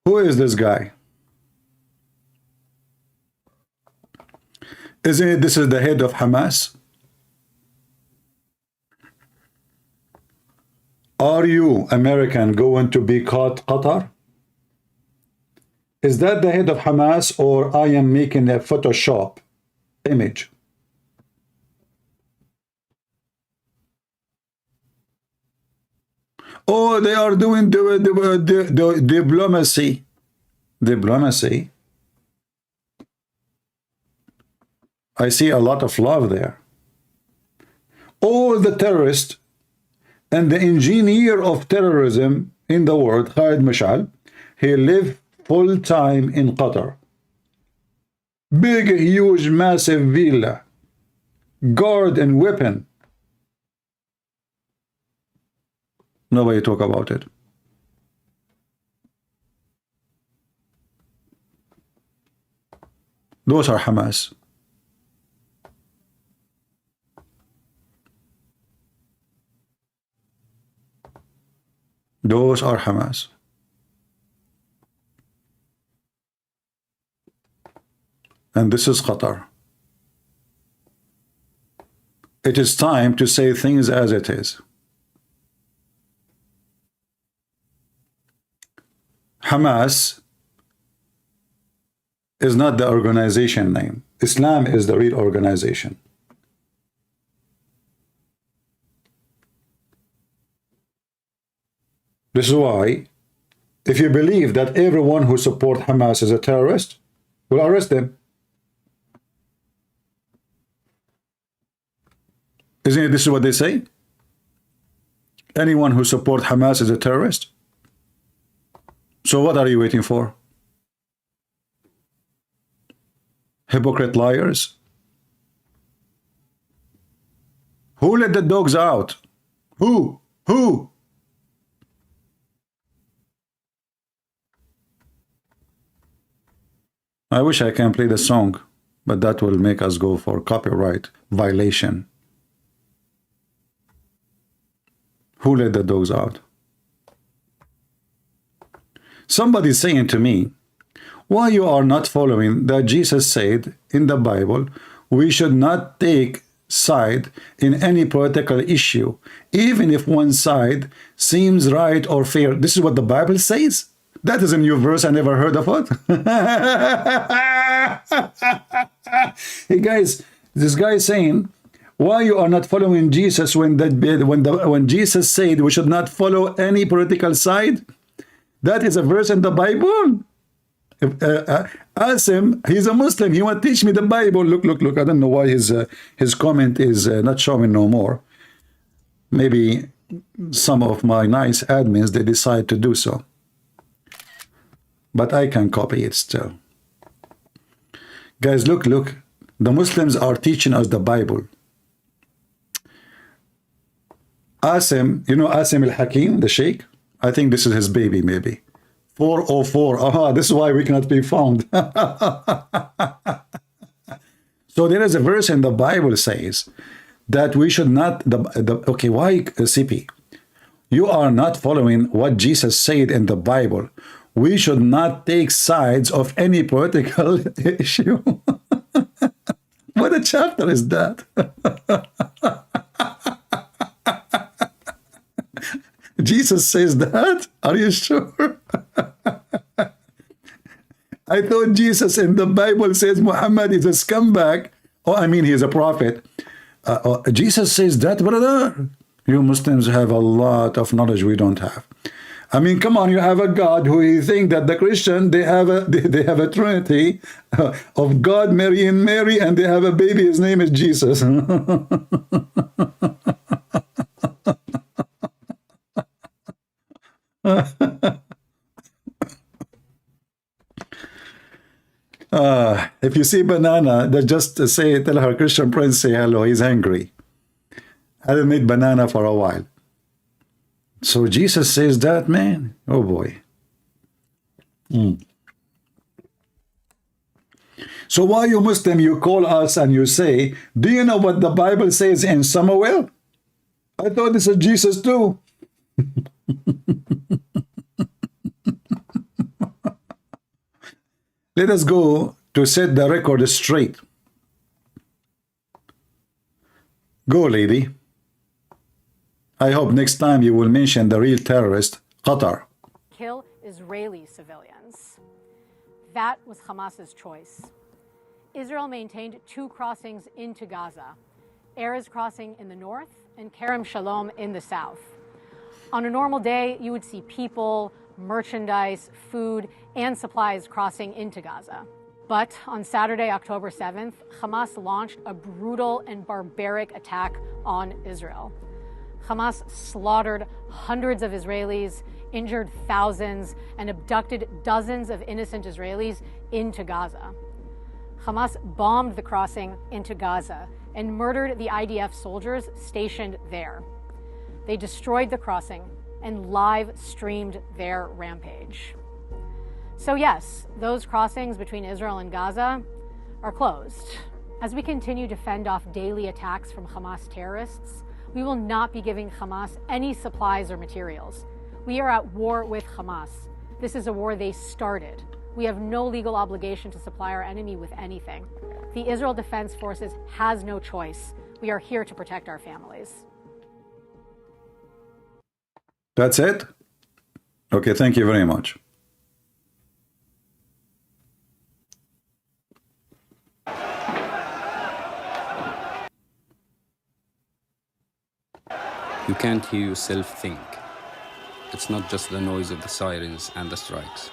Who is this guy? Isn't it this is the head of Hamas? Are you, American, going to be caught Qatar? Is that the head of Hamas, or I am making a Photoshop image? Oh, they are doing the diplomacy. Diplomacy. I see a lot of love there. All the terrorists and the engineer of terrorism in the world, Khalid Mashal, he lived full-time in Qatar. Big, huge, massive villa, guard and weapon. Nobody talk about it. Those are Hamas. Those are Hamas. And this is Qatar. It is time to say things as it is. Hamas is not the organization name. Islam is the real organization. This is why, if you believe that everyone who supports Hamas is a terrorist, we'll arrest them. Isn't it this is what they say? Anyone who supports Hamas is a terrorist. So what are you waiting for? Hypocrite liars. Who let the dogs out? Who? Who? I wish I can play the song, but that will make us go for copyright violation. Who let the dogs out? Somebody saying to me, why you are not following that Jesus said in the Bible, we should not take side in any political issue, even if one side seems right or fair. This is what the Bible says. That is a new verse. I never heard of it. Hey guys, this guy is saying, why you are not following Jesus when Jesus said we should not follow any political side? That is a verse in the Bible. Ask him, he's a Muslim, he want to teach me the Bible. Look. I don't know why his comment is not showing no more. Maybe some of my nice admins, they decide to do so. But I can copy it still. Guys, look. The Muslims are teaching us the Bible. Asim, you know Asim al-Hakim, the Sheikh? I think this is his baby, maybe. 404. Aha, this is why we cannot be found. So there is a verse in the Bible says that we should not, okay, why CP? You are not following what Jesus said in the Bible. We should not take sides of any political issue. What a chapter is that? Jesus says that? Are you sure? I thought Jesus in the Bible says Muhammad is a scumbag. Oh, I mean, he's a prophet. Jesus says that, brother. You Muslims have a lot of knowledge we don't have. I mean, come on, you have a God who you think that the Christian, they have a trinity of God, Mary and Mary, and they have a baby, his name is Jesus. If you see banana, just say, tell her Christian friend, say hello, he's angry. I haven't made banana for a while. So Jesus says that, man. Oh boy. So why you Muslim, you call us and you say, do you know what the Bible says in Samuel? I thought this is Jesus too. Let us go to set the record straight. Go, lady. I hope next time you will mention the real terrorist, Qatar. Kill Israeli civilians. That was Hamas's choice. Israel maintained two crossings into Gaza, Erez crossing in the north and Kerem Shalom in the south. On a normal day, you would see people, merchandise, food, and supplies crossing into Gaza. But on Saturday, October 7th, Hamas launched a brutal and barbaric attack on Israel. Hamas slaughtered hundreds of Israelis, injured thousands, and abducted dozens of innocent Israelis into Gaza. Hamas bombed the crossing into Gaza and murdered the IDF soldiers stationed there. They destroyed the crossing and live streamed their rampage. So yes, those crossings between Israel and Gaza are closed. As we continue to fend off daily attacks from Hamas terrorists, we will not be giving Hamas any supplies or materials. We are at war with Hamas. This is a war they started. We have no legal obligation to supply our enemy with anything. The Israel Defense Forces has no choice. We are here to protect our families. That's it? Okay, thank you very much. You can't hear yourself think. It's not just the noise of the sirens and the strikes.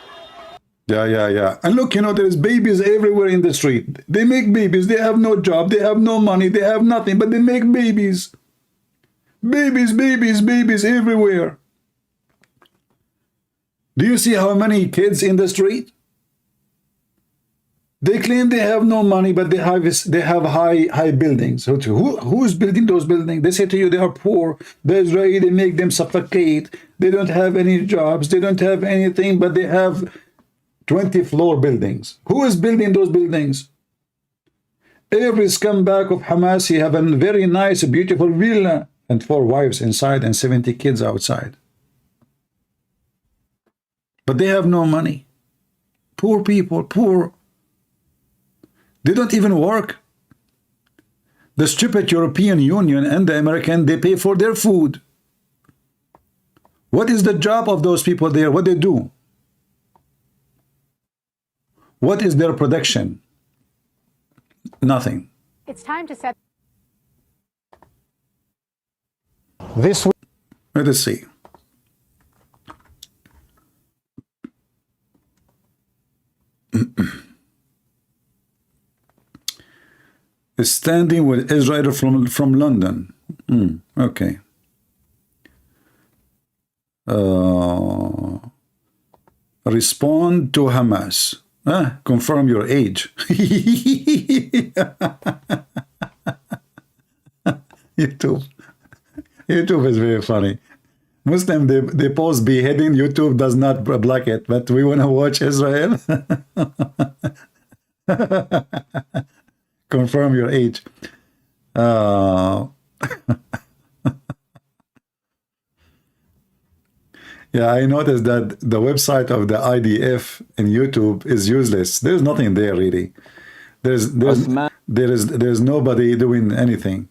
Yeah. And look, you know, there's babies everywhere in the street. They make babies. They have no job. They have no money. They have nothing, but they make babies. Babies everywhere. Do you see how many kids in the street? They claim they have no money, but they have high buildings. So who's building those buildings? They say to you they are poor. The Israeli, they make them suffocate. They don't have any jobs. They don't have anything, but they have 20-floor buildings. Who is building those buildings? Every scumbag of Hamas, he have a very nice, beautiful villa and 4 wives inside and 70 kids outside. But they have no money. Poor people, poor. They don't even work. The stupid European Union and the American, they pay for their food. What is the job of those people there? What they do? What is their production? Nothing. It's time to set This week, Let us see. Standing with Israel from London. Okay. Respond to Hamas. Confirm your age. YouTube is very funny. Muslim, they post beheading. YouTube does not block it, but we want to watch Israel. Confirm your age. Yeah, I noticed that the website of the IDF in YouTube is useless. There's nothing there really. There's nobody doing anything.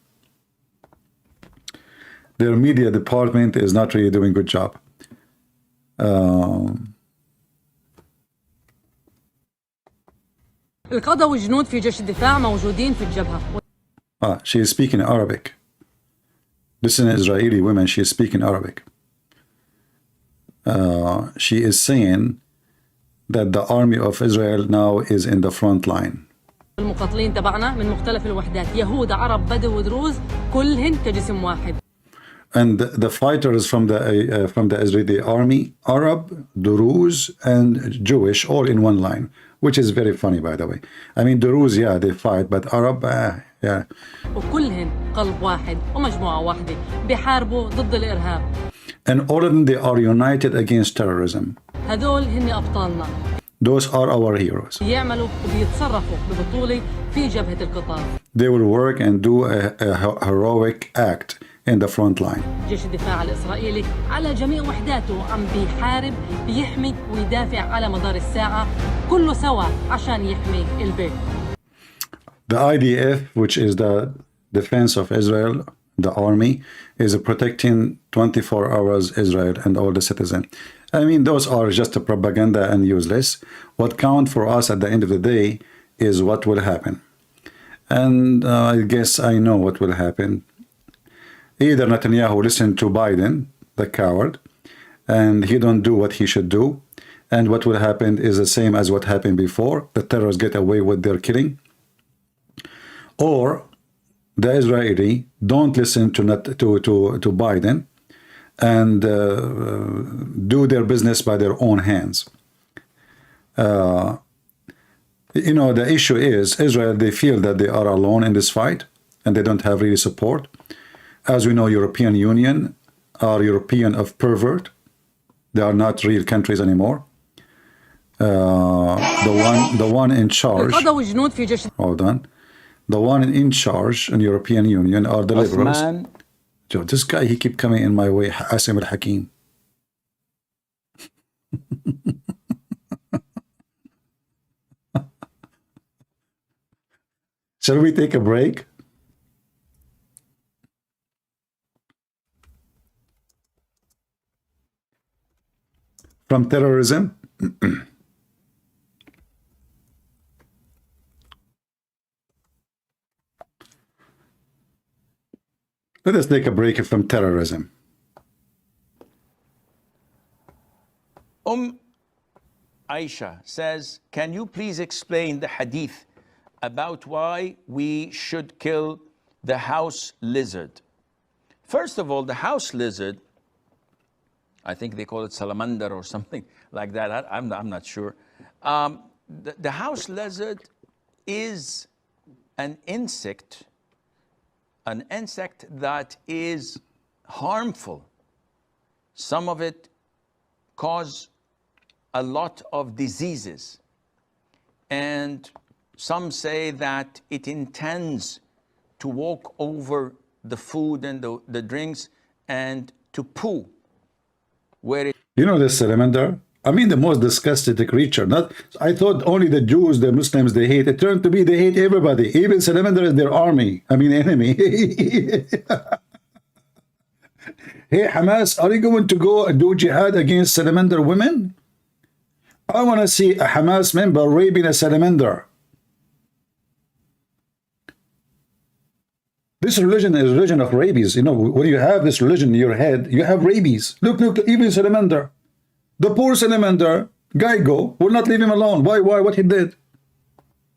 Their media department is not really doing a good job. القادة والجنود في جيش الدفاع موجودين في الجبهة. She is speaking Arabic. This is an Israeli woman. She is speaking Arabic. She is saying that the army of Israel now is in the front line. المقاتلين تبعنا من مختلف الوحدات، يهود، عرب، بدو ودروز، كلهن كجسم واحد. And the fighters from the Israeli army, Arab, Druze, and Jewish, all in one line, which is very funny, by the way. I mean, Druze, yeah, they fight, but Arab, yeah. وكلهن قلب واحد ومجموعة واحدة بيحاربوا ضد الإرهاب. And all of them, they are united against terrorism. هذول هن أبطالنا. Those are our heroes. يعملوا وبيتصرفوا ببطولة في جبهة القطار. They will work and do a heroic act in the front line. جيش الدفاع الإسرائيلي على جميع وحداته عم بيحارب بيحمي ويدافع على مدار الساعة كله سوا عشان يحمي البيت. The IDF, which is the defense of Israel, the army, is protecting 24 hours Israel and all the citizens. I mean, those are just a propaganda and useless. What counts for us at the end of the day is what will happen. And I guess I know what will happen. Either Netanyahu listened to Biden, the coward, and he don't do what he should do. And what will happen is the same as what happened before. The terrorists get away with their killing. Or the Israeli don't listen to Biden and do their business by their own hands. You know, the issue is Israel, they feel that they are alone in this fight and they don't have really support. As we know, European Union are European of pervert. They are not real countries anymore. The one in charge, hold on. The one in charge in European Union are the liberals. Joe, this guy, he keep coming in my way. Asim al-Hakim. Shall we take a break? From terrorism? Let us take a break from terrorism. Aisha says, can you please explain the hadith about why we should kill the house lizard? First of all, the house lizard, I think they call it salamander or something like that. I'm not sure. The house lizard is an insect that is harmful. Some of it cause a lot of diseases. And some say that it intends to walk over the food and the drinks and to poo where it... You know this salamander? I mean, the most disgusting creature. Not, I thought only the Jews, the Muslims, they hate. It turned to be they hate everybody. Even salamander is their army. I mean, enemy. Hey, Hamas, are you going to go and do jihad against salamander women? I want to see a Hamas member raping a salamander. This religion is a religion of rabies. You know, when you have this religion in your head, you have rabies. Look, even Salamander. The poor Salamander, Geigo, will not leave him alone. Why? What he did?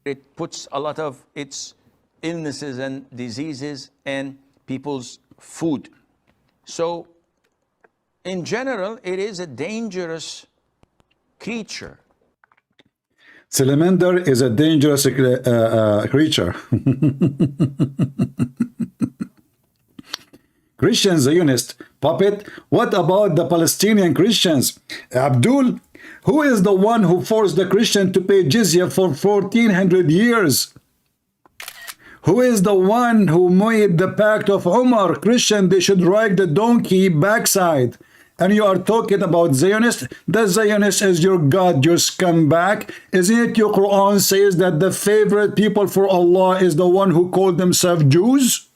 It puts a lot of its illnesses and diseases in people's food. So, in general, it is a dangerous creature. Salamander is a dangerous creature. Christian Zionist puppet. What about the Palestinian Christians? Abdul, who is the one who forced the Christian to pay jizya for 1400 years? Who is the one who made the pact of Umar? Christian, they should ride the donkey backside. And you are talking about Zionist? The Zionist is your God, your scumbag. Isn't it your Quran says that the favorite people for Allah is the one who called themselves Jews?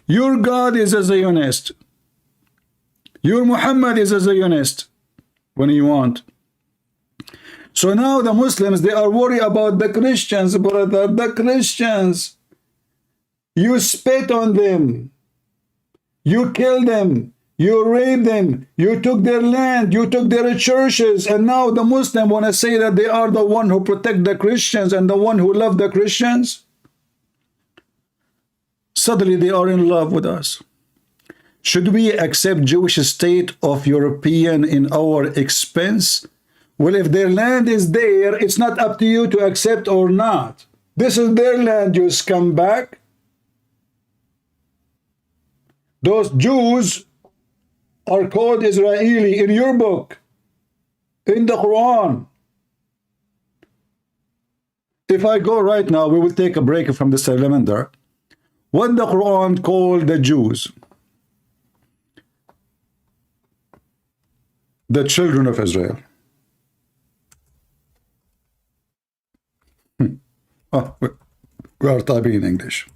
Your God is a Zionist. Your Muhammad is a Zionist when you want. So now the Muslims, they are worried about the Christians, brother. The Christians. You spit on them. You killed them. You raped them. You took their land. You took their churches. And now the Muslims want to say that they are the one who protect the Christians and the one who love the Christians. Suddenly they are in love with us. Should we accept Jewish state of European in our expense? Well, if their land is there, it's not up to you to accept or not. This is their land, you scumbag. Those Jews are called Israeli in your book, in the Quran. If I go right now, we will take a break from the Salamander. What the Quran called the Jews? The children of Israel. Oh, we are typing in English.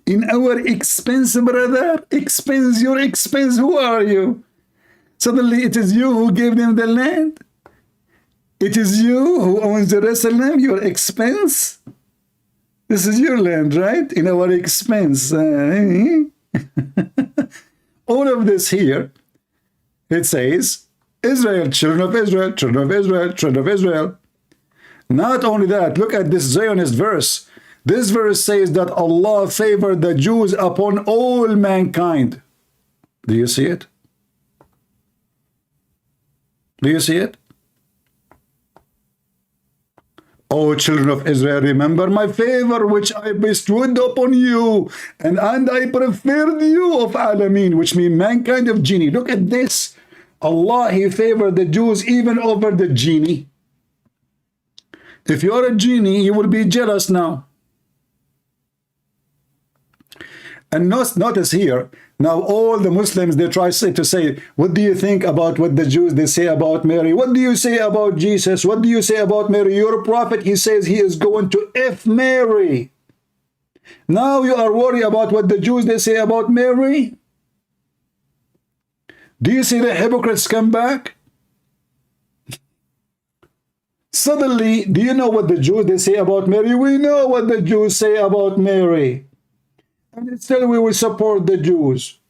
In our expense, brother, expense, your expense, who are you? Suddenly it is you who gave them the land. It is you who owns Jerusalem, your expense. This is your land, right? In our expense. All of this here, it says, Israel, children of Israel, children of Israel, children of Israel. Not only that, look at this Zionist verse. This verse says that Allah favored the Jews upon all mankind. Do you see it? Do you see it? O children of Israel, remember my favor which I bestowed upon you, and I preferred you of Alameen, which means mankind of genie. Look at this. Allah, He favored the Jews even over the genie. If you are a genie, you will be jealous now. And notice here, now all the Muslims, they try to say, what do you think about what the Jews, they say about Mary? What do you say about Jesus? What do you say about Mary? Your prophet, he says he is going to F Mary. Now you are worried about what the Jews, they say about Mary? Do you see the hypocrites come back? Suddenly, do you know what the Jews, they say about Mary? We know what the Jews say about Mary. And still we will support the Jews.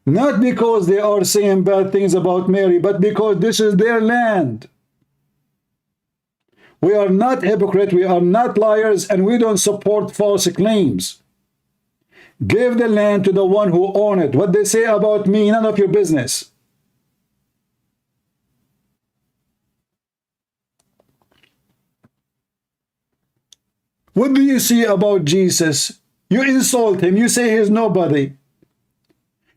Not because they are saying bad things about Mary, but because this is their land. We are not hypocrites, we are not liars, and we don't support false claims. Give the land to the one who owns it. What they say about me, none of your business. What do you see about Jesus? You insult him. You say he is nobody.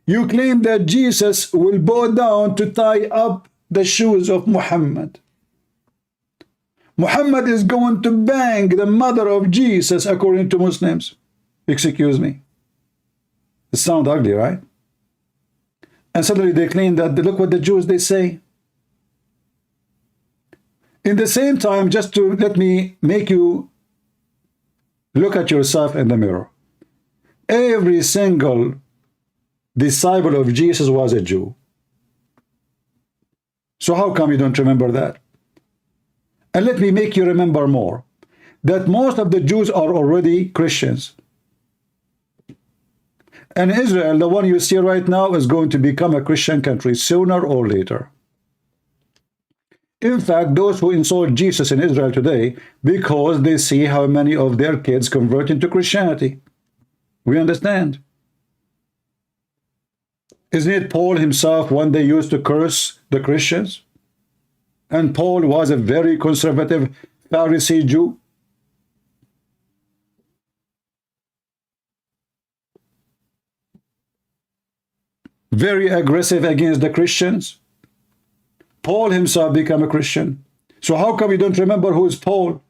You claim that Jesus will bow down to tie up the shoes of Muhammad. Muhammad is going to bang the mother of Jesus, according to Muslims. Excuse me. It sounds ugly, right? And suddenly they claim that, look what the Jews, they say. In the same time, just to let me make you look at yourself in the mirror. Every single disciple of Jesus was a Jew. So how come you don't remember that? And let me make you remember more. that most of the Jews are already Christians. And Israel, the one you see right now, is going to become a Christian country sooner or later. In fact, those who insult Jesus in Israel today, because they see how many of their kids convert into Christianity. We understand. Isn't it Paul himself one day used to curse the Christians? And Paul was a very conservative Pharisee Jew. Very aggressive against the Christians. Paul himself became a Christian. So how come you don't remember who is Paul?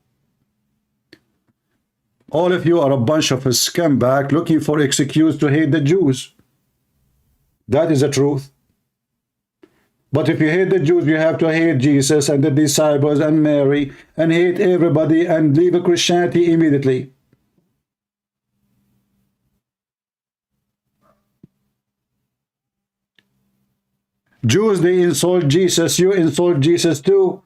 All of you are a bunch of scumbags looking for excuse to hate the Jews. That is the truth. But if you hate the Jews, you have to hate Jesus and the disciples and Mary and hate everybody and leave Christianity immediately. Jews, they insult Jesus. You insult Jesus too.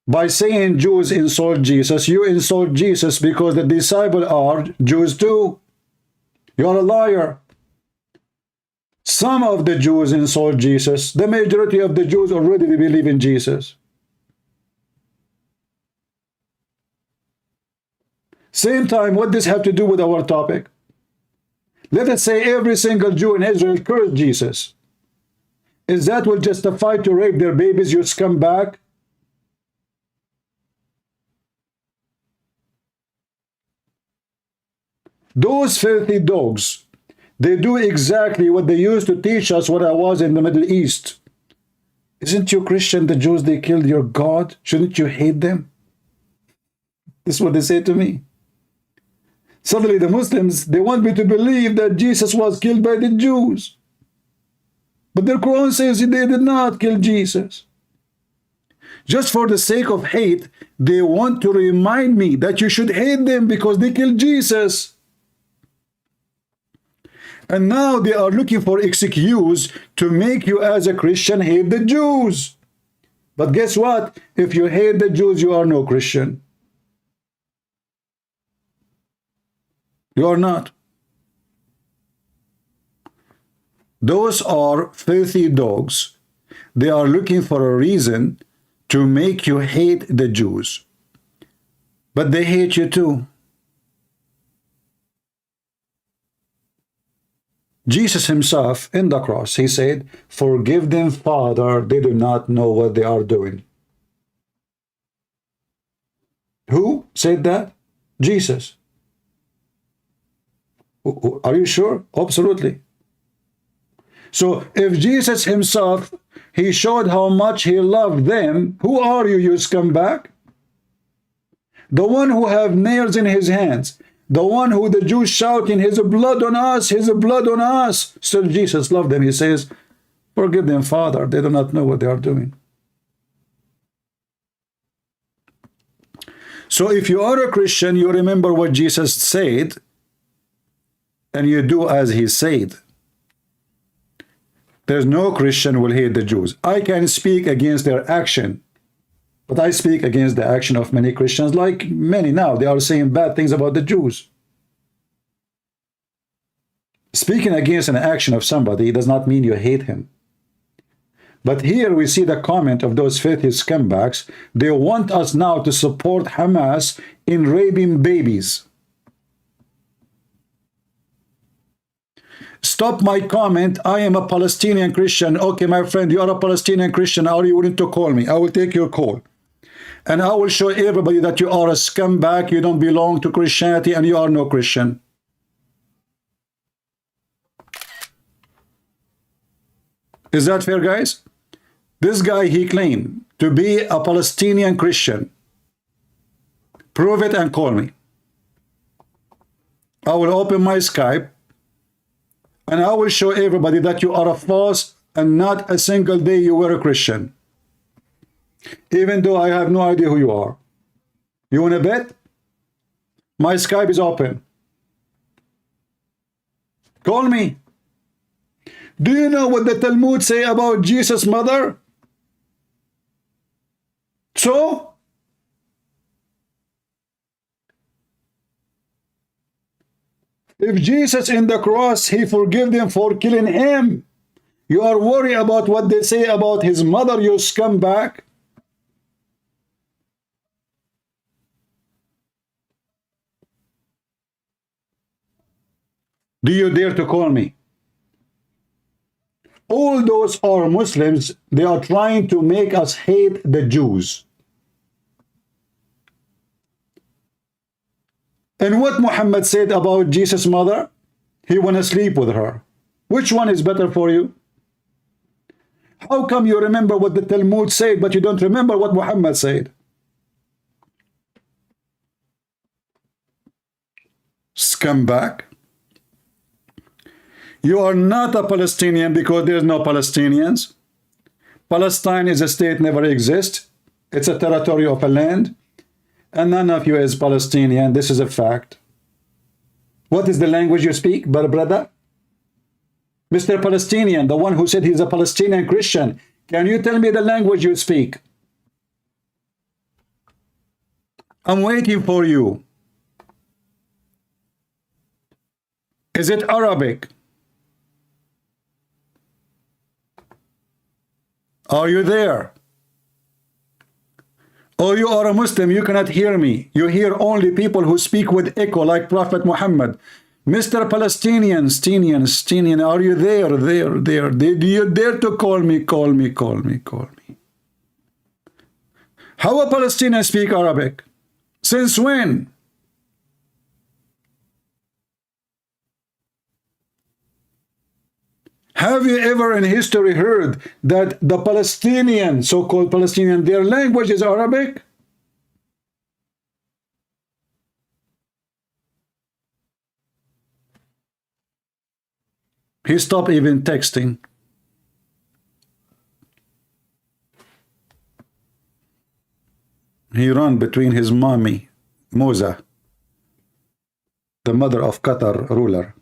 By saying Jews insult Jesus, you insult Jesus because the disciples are Jews too. You are a liar. Some of the Jews insult Jesus. The majority of the Jews already believe in Jesus. Same time, what does this have to do with our topic? Let us say every single Jew in Israel cursed Jesus. Is that will justify to rape their babies, you scumbag? Those filthy dogs, they do exactly what they used to teach us when I was in the Middle East. Isn't you Christian, the Jews, they killed your God? Shouldn't you hate them? This is what they say to me. Suddenly the Muslims, they want me to believe that Jesus was killed by the Jews. But their Quran says they did not kill Jesus. Just for the sake of hate, they want to remind me that you should hate them because they killed Jesus. And now they are looking for excuse to make you as a Christian hate the Jews. But guess what? If you hate the Jews, you are no Christian. You are not. Those are filthy dogs. They are looking for a reason to make you hate the Jews. But they hate you too. Jesus himself in the cross, he said, "Forgive them, Father, they do not know what they are doing." Who said that? Jesus. Are you sure? Absolutely. So if Jesus himself, he showed how much he loved them, who are you, you scumbag? The one who have nails in his hands, the one who the Jews shouting, his blood on us, his blood on us. Still Jesus loved them. He says, "Forgive them, Father, they do not know what they are doing." So if you are a Christian, you remember what Jesus said, and you do as he said. There's no Christian will hate the Jews. I can speak against their action, but I speak against the action of many Christians, like many now. They are saying bad things about the Jews. Speaking against an action of somebody does not mean you hate him. But here we see the comment of those filthy scumbags. They want us now to support Hamas in raping babies. Stop my comment. I am a Palestinian Christian. Okay, my friend, you are a Palestinian Christian. Are you willing to call me? I will take your call. And I will show everybody that you are a scumbag. You don't belong to Christianity and you are no Christian. Is that fair, guys? This guy, he claimed to be a Palestinian Christian. Prove it and call me. I will open my Skype and I will show everybody that you are a false and not a single day you were a Christian. Even though I have no idea who you are. You want to bet? My Skype is open. Call me. Do you know what the Talmud say about Jesus' mother? So if Jesus in the cross, he forgave them for killing him, you are worried about what they say about his mother, you scumbag. Do you dare to call me? All those are Muslims. They are trying to make us hate the Jews. And what Muhammad said about Jesus' mother? He want to sleep with her. Which one is better for you? How come you remember what the Talmud said, but you don't remember what Muhammad said? Scumbag. You are not a Palestinian because there's no Palestinians. Palestine is a state, never exists. It's a territory of a land. And none of you is Palestinian. This is a fact. What is the language you speak, brother? Mr. Palestinian, the one who said he's a Palestinian Christian, can you tell me the language you speak? I'm waiting for you. Is it Arabic? Are you there? Oh, you are a Muslim, you cannot hear me. You hear only people who speak with echo like Prophet Muhammad. Mr. Palestinians, are you there? Did you dare to call me? How a Palestinian speak Arabic? Since when? Have you ever in history heard that the Palestinian, so-called Palestinian, their language is Arabic? He stopped even texting. He ran between his mommy, Moza, the mother of Qatar ruler.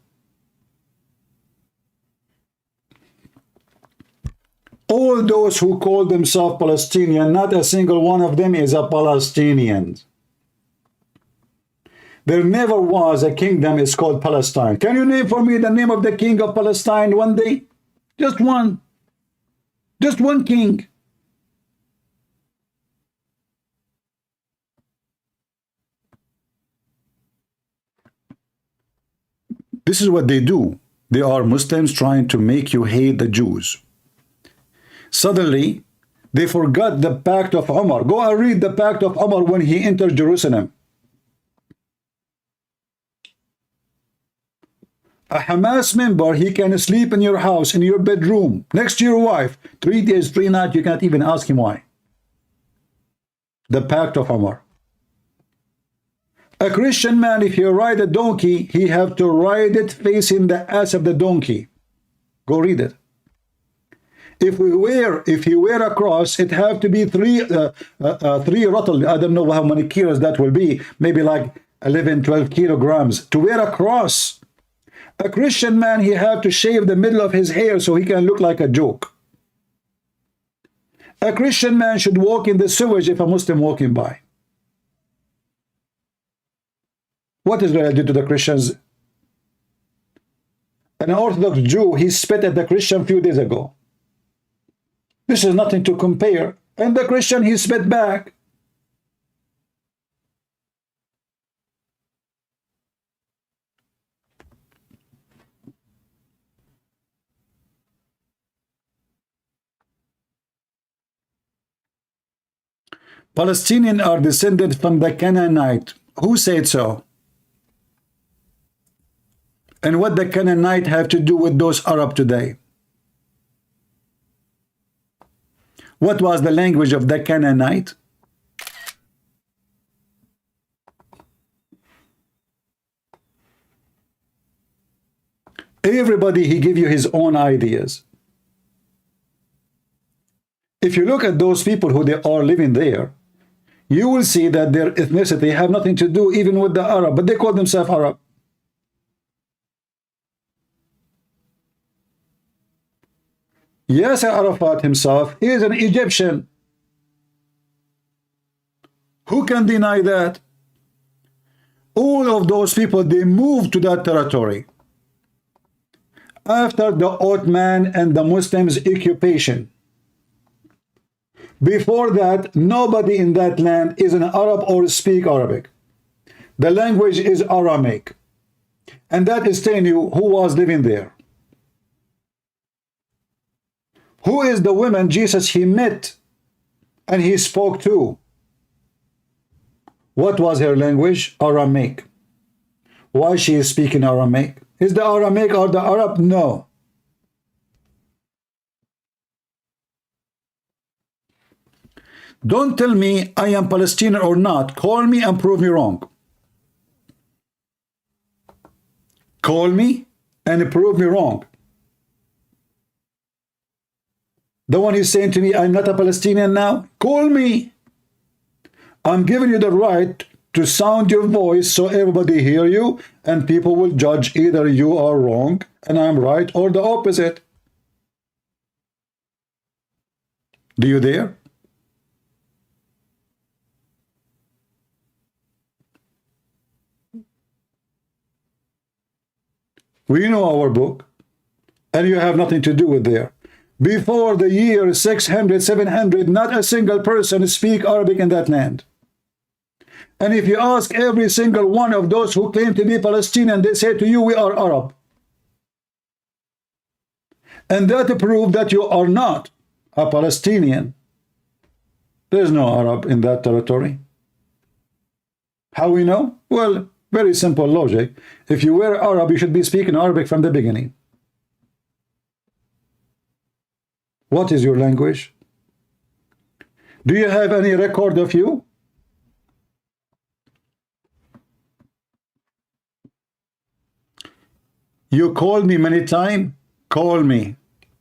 All those who call themselves Palestinian, not a single one of them is a Palestinian. There never was a kingdom is called Palestine. Can you name for me the name of the king of Palestine one day? Just one. Just one king. This is what they do. They are Muslims trying to make you hate the Jews. Suddenly, they forgot the Pact of Umar. Go and read the Pact of Umar when he entered Jerusalem. A Hamas member, he can sleep in your house, in your bedroom, next to your wife. 3 days, 3 nights, you can't even ask him why. The Pact of Umar. A Christian man, if he ride a donkey, he have to ride it facing the ass of the donkey. Go read it. If he wear a cross, it have to be three rattle. I don't know how many kilos that will be. Maybe like 11, 12 kilograms to wear a cross. A Christian man, he have to shave the middle of his hair so he can look like a joke. A Christian man should walk in the sewage if a Muslim walking by. What is related to the Christians? An Orthodox Jew, he spit at the Christian a few days ago. This is nothing to compare. And the Christian, he spit back. Palestinians are descended from the Canaanite. Who said so? And what the Canaanite have to do with those Arab today? What was the language of the Canaanite? Everybody, he give you his own ideas. If you look at those people who they are living there, you will see that their ethnicity have nothing to do even with the Arab, but they call themselves Arab. Yasser Arafat himself, he is an Egyptian. Who can deny that? All of those people, they moved to that territory after the Ottoman and the Muslims occupation. Before that, nobody in that land is an Arab or speak Arabic. The language is Aramaic. And that is telling you who was living there. Who is the woman Jesus he met and he spoke to? What was her language? Aramaic. Why she is speaking Aramaic? Is the Aramaic or the Arab? No. Don't tell me I am Palestinian or not. Call me and prove me wrong. Call me and prove me wrong. The one who's saying to me, I'm not a Palestinian now, call me. I'm giving you the right to sound your voice so everybody hear you and people will judge either you are wrong and I'm right or the opposite. Do you dare? We know our book and you have nothing to do with there. Before the year 600, 700, not a single person speak Arabic in that land. And if you ask every single one of those who claim to be Palestinian, they say to you, we are Arab. And that proves that you are not a Palestinian. There's no Arab in that territory. How we know? Well, very simple logic. If you were Arab, you should be speaking Arabic from the beginning. What is your language? Do you have any record of you? You called me many times. Call me.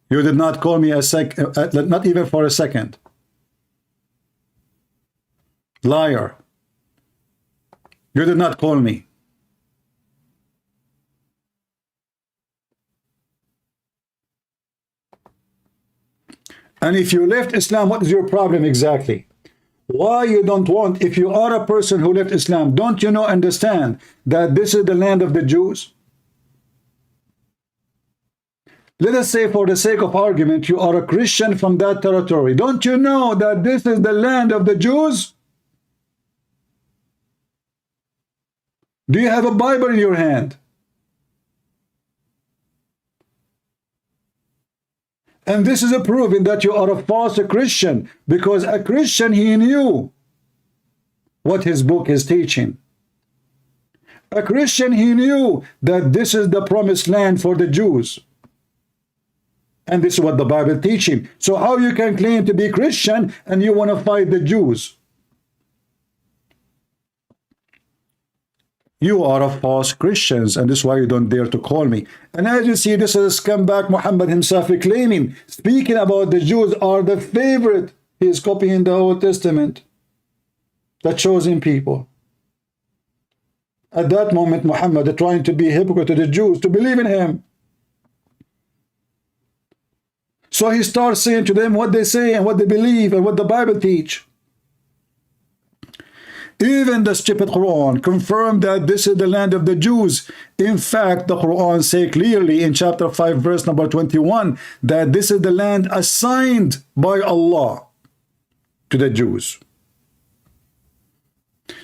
You did not call me not even for a second. Liar. You did not call me. And if you left Islam, what is your problem exactly? Why you don't want, if you are a person who left Islam, don't you know, understand that this is the land of the Jews? Let us say, for the sake of argument, you are a Christian from that territory. Don't you know that this is the land of the Jews? Do you have a Bible in your hand? And this is a proving that you are a false Christian, because a Christian, he knew what his book is teaching. A Christian, he knew that this is the promised land for the Jews. And this is what the Bible teaching. So how you can claim to be Christian and you want to fight the Jews? You are a false Christians, and this is why you don't dare to call me. And as you see, this is a scumbag Muhammad himself claiming, speaking about the Jews are the favorite. He is copying the Old Testament, the chosen people. At that moment, Muhammad trying to be a hypocrite to the Jews, to believe in him. So he starts saying to them what they say and what they believe and what the Bible teach. Even the stupid Quran confirmed that this is the land of the Jews. In fact, the Quran say clearly in chapter 5, verse number 21, that this is the land assigned by Allah to the Jews.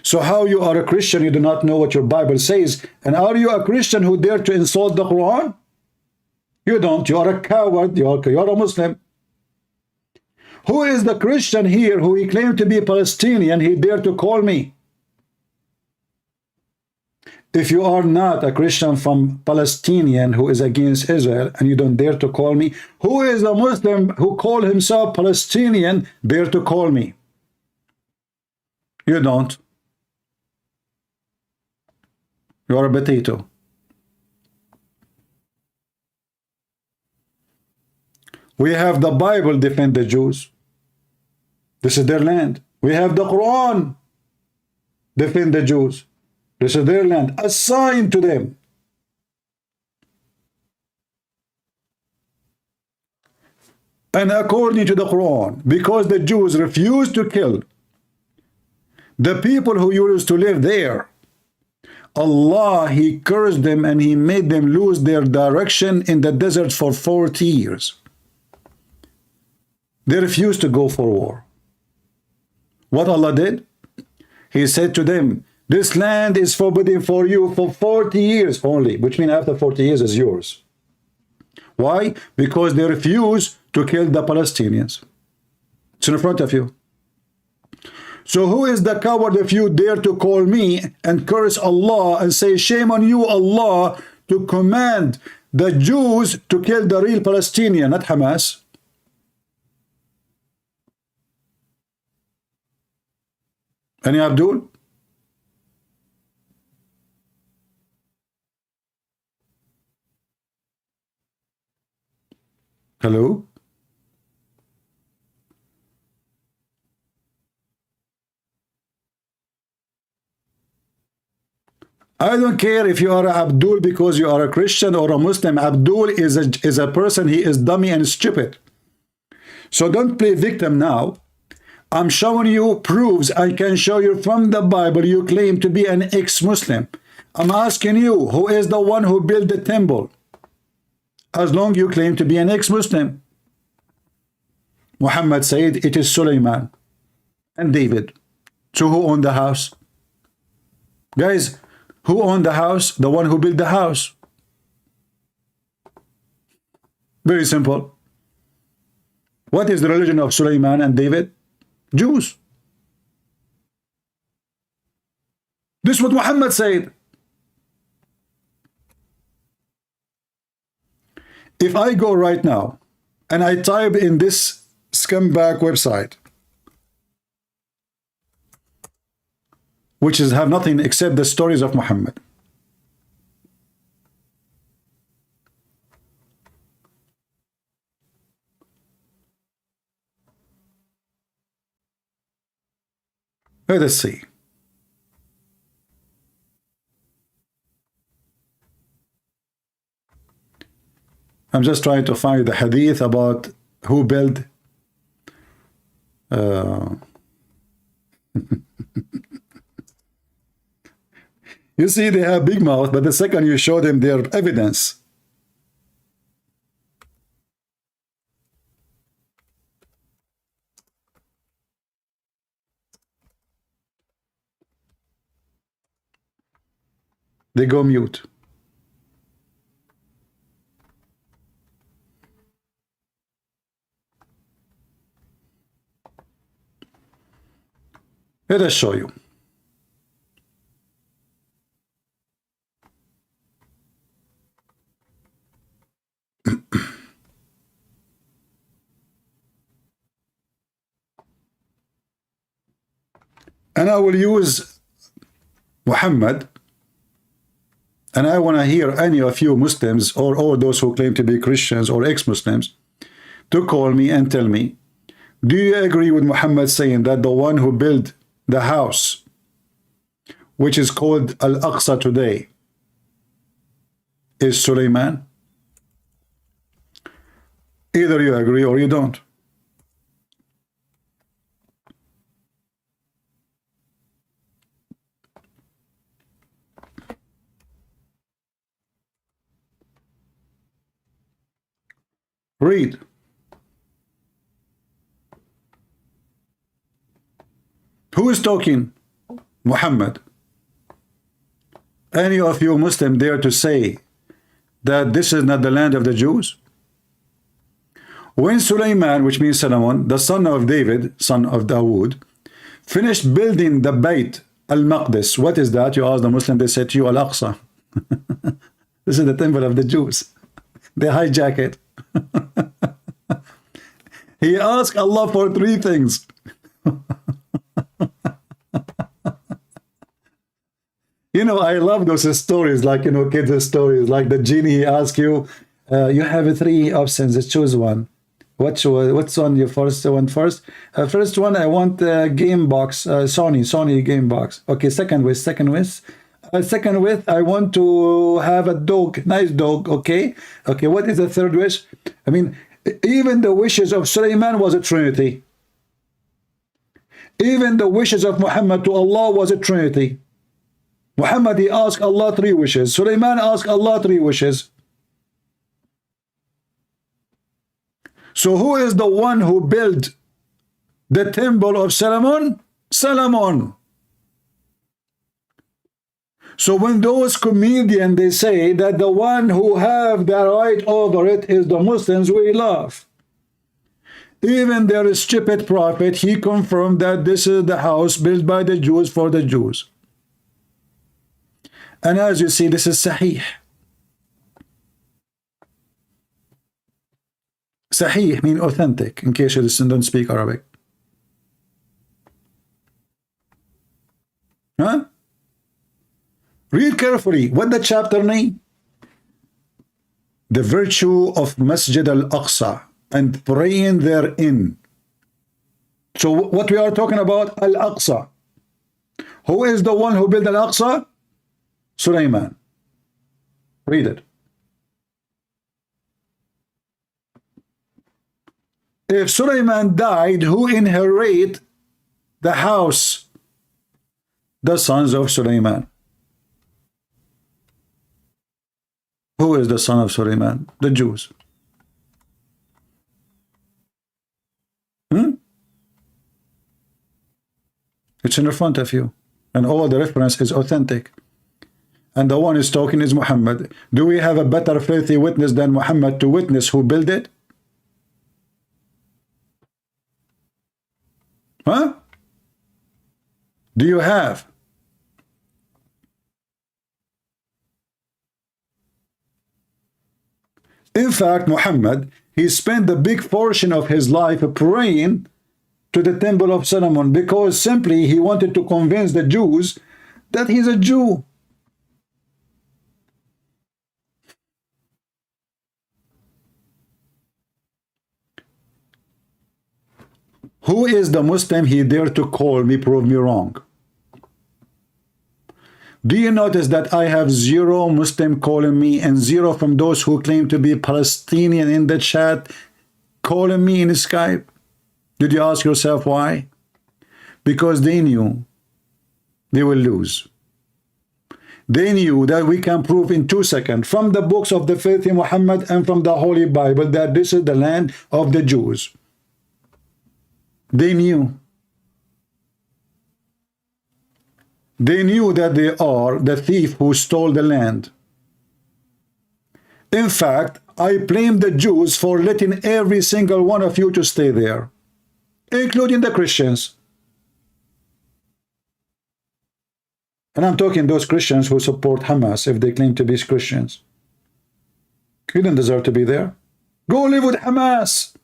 So how you are a Christian, you do not know what your Bible says, and are you a Christian who dare to insult the Quran? You don't. You are a coward. You are a Muslim. Who is the Christian here who he claimed to be Palestinian? He dared to call me. If you are not a Christian from Palestinian who is against Israel and you don't dare to call me, who is a Muslim who call himself Palestinian dare to call me? You don't. You are a potato. We have the Bible defend the Jews. This is their land. We have the Quran defend the Jews. This is their land, assigned to them. And according to the Quran, because the Jews refused to kill The people who used to live there, Allah, He cursed them and He made them lose their direction in the desert for 40 years. They refused to go for war. What Allah did? He said to them, this land is forbidden for you for 40 years only, which means after 40 years is yours. Why? Because they refuse to kill the Palestinians. It's in front of you. So who is the coward if you dare to call me and curse Allah and say, shame on you, Allah, to command the Jews to kill the real Palestinian, not Hamas? Any Abdul? Hello? I don't care if you are Abdul because you are a Christian or a Muslim. Abdul is a person, he is dummy and stupid. So don't play victim now. I'm showing you proofs. I can show you from the Bible you claim to be an ex-Muslim. I'm asking you, who is the one who built the temple? As long you claim to be an ex-Muslim. Muhammad said it is Sulaiman and David. So who owned the house? Guys, who owned the house? The one who built the house. Very simple. What is the religion of Sulaiman and David? Jews. This is what Muhammad said. If I go right now and I type in this scumbag website, which is have nothing except the stories of Muhammad, let us see. I'm just trying to find the hadith about who built you see, they have big mouth, but the second you show them their evidence, they go mute. Let us show you. And I will use Muhammad, and I want to hear any of you Muslims or all those who claim to be Christians or ex-Muslims to call me and tell me, do you agree with Muhammad saying that the one who built the house, which is called Al-Aqsa today, is Sulaiman? Either you agree or you don't. Read. Who is talking? Muhammad. Any of you Muslim dare to say that this is not the land of the Jews? When Sulaiman, which means Solomon, the son of David, son of Dawood, finished building the Bayt al-Maqdis, what is that? You ask the Muslim, they say to you, Al-Aqsa. This is the temple of the Jews. They hijack it. He asked Allah for three things. You know, I love those stories, like, you know, kids' stories, like the genie, he asks you, you have three options, choose one. What's on your first one first? First one, I want game box, Sony game box. Okay, second wish. Second, I want to have a dog, nice dog. Okay, what is the third wish? I mean, even the wishes of Sulaiman was a trinity. Even the wishes of Muhammad to Allah was a trinity. Muhammad, he asked Allah 3 wishes. Sulaiman asked Allah 3 wishes. So who is the one who built the temple of Solomon? Solomon. So when those comedians, they say that the one who have the right over it is the Muslims, we laugh. Even their stupid prophet, he confirmed that this is the house built by the Jews for the Jews. And as you see, this is Sahih. Sahih means authentic, in case you don't speak Arabic. Huh? Read carefully. What the chapter name? The virtue of Masjid al-Aqsa and praying therein. So what we are talking about, Al-Aqsa. Who is the one who built Al-Aqsa? Sulaiman. Read it. If Sulaiman died, who inherit the house? The sons of Sulaiman. Who is the son of Sulaiman? The Jews. It's in front of you. And all the reference is authentic. And the one is talking is Muhammad. Do we have a better faithful witness than Muhammad to witness who built it? Huh? Do you have? In fact, Muhammad, he spent a big portion of his life praying to the Temple of Solomon because simply he wanted to convince the Jews that he's a Jew. Who is the Muslim he dared to call me, prove me wrong? Do you notice that I have 0 Muslim calling me and 0 from those who claim to be Palestinian in the chat calling me in Skype? Did you ask yourself why? Because they knew they will lose. They knew that we can prove in 2 seconds from the books of the faith in Muhammad and from the Holy Bible that this is the land of the Jews. They knew. They knew that they are the thief who stole the land. In fact, I blame the Jews for letting every single one of you to stay there, including the Christians. And I'm talking those Christians who support Hamas if they claim to be Christians. You don't deserve to be there. Go live with Hamas.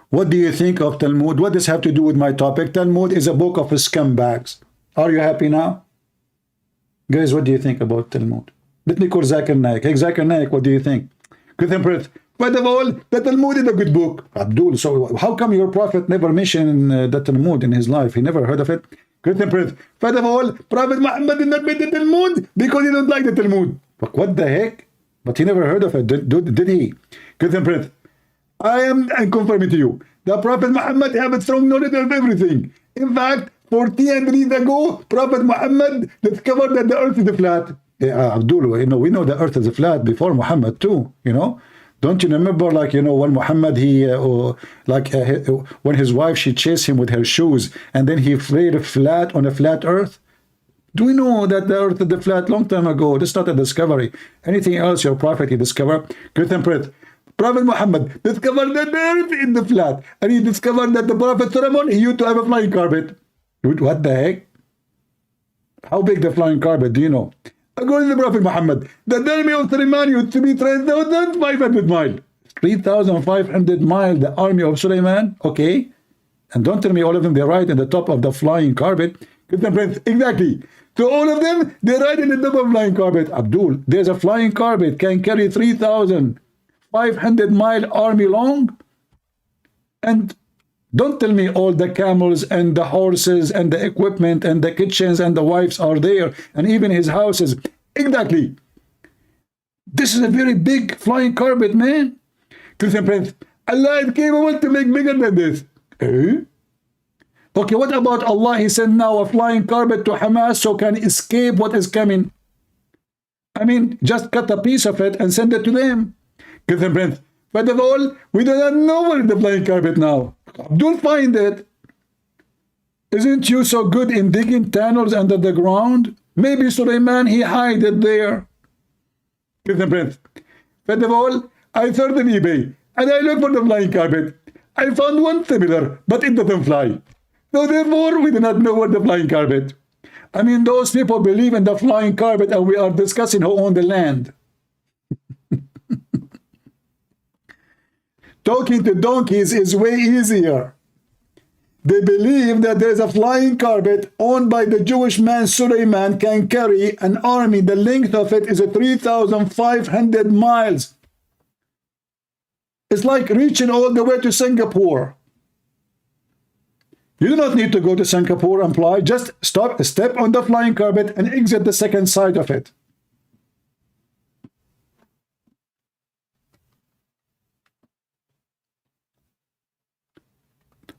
What do you think of Talmud? What does this have to do with my topic? Talmud is a book of scumbags. Are you happy now? Guys, what do you think about Talmud? Let me call Zakir Naik. Hey, Zakir Naik, what do you think? First of all, the Talmud is a good book. Abdul, so how come your prophet never mentioned the Talmud in his life? He never heard of it? First of all, Prophet Muhammad did not make the Talmud because he don't like the Talmud. But what the heck? But he never heard of it, did he? I am confirming to you, the Prophet Muhammad have a strong knowledge of everything. In fact, 1400 years ago, Prophet Muhammad discovered that the earth is flat. Abdul, you know, we know the earth is flat before Muhammad too, you know. Don't you remember, like, you know, when Muhammad, when his wife, she chased him with her shoes, and then he laid flat on a flat earth? Do we know that the earth is flat long time ago? This is not a discovery. Anything else your prophet he discovered? Prophet Muhammad discovered that the earth is the flat, and he discovered that the Prophet Solomon, he used to have a flying carpet. What the heck? How big the flying carpet, do you know? According to the Prophet Muhammad, the army of Sulaiman used to be 3,500 miles. 3,500 miles, the army of Sulaiman, okay? And don't tell me all of them, they ride in the top of the flying carpet. Exactly. So all of them, they ride in the top of the flying carpet. Abdul, there's a flying carpet, can carry 3,500-mile army long? And don't tell me all the camels and the horses and the equipment and the kitchens and the wives are there, and even his houses. Exactly. This is a very big flying carpet, man. Christian Prince, Allah is capable to make bigger than this. Eh? Okay, what about Allah? He sent now a flying carpet to Hamas so can escape what is coming. I mean, just cut a piece of it and send it to them. Christian Prince, first of all, we do not know where is the flying carpet now. Don't find it. Isn't you so good in digging tunnels under the ground? Maybe Suleiman, he hide it there. Christian Prince, first of all, I searched on eBay and I looked for the flying carpet. I found one similar, but it doesn't fly. So therefore, we do not know where the flying carpet. I mean, those people believe in the flying carpet and we are discussing who owns the land. Talking to donkeys is way easier. They believe that there is a flying carpet owned by the Jewish man Suleiman can carry an army. The length of it is 3,500 miles. It's like reaching all the way to Singapore. You do not need to go to Singapore and fly. Just step on the flying carpet and exit the second side of it.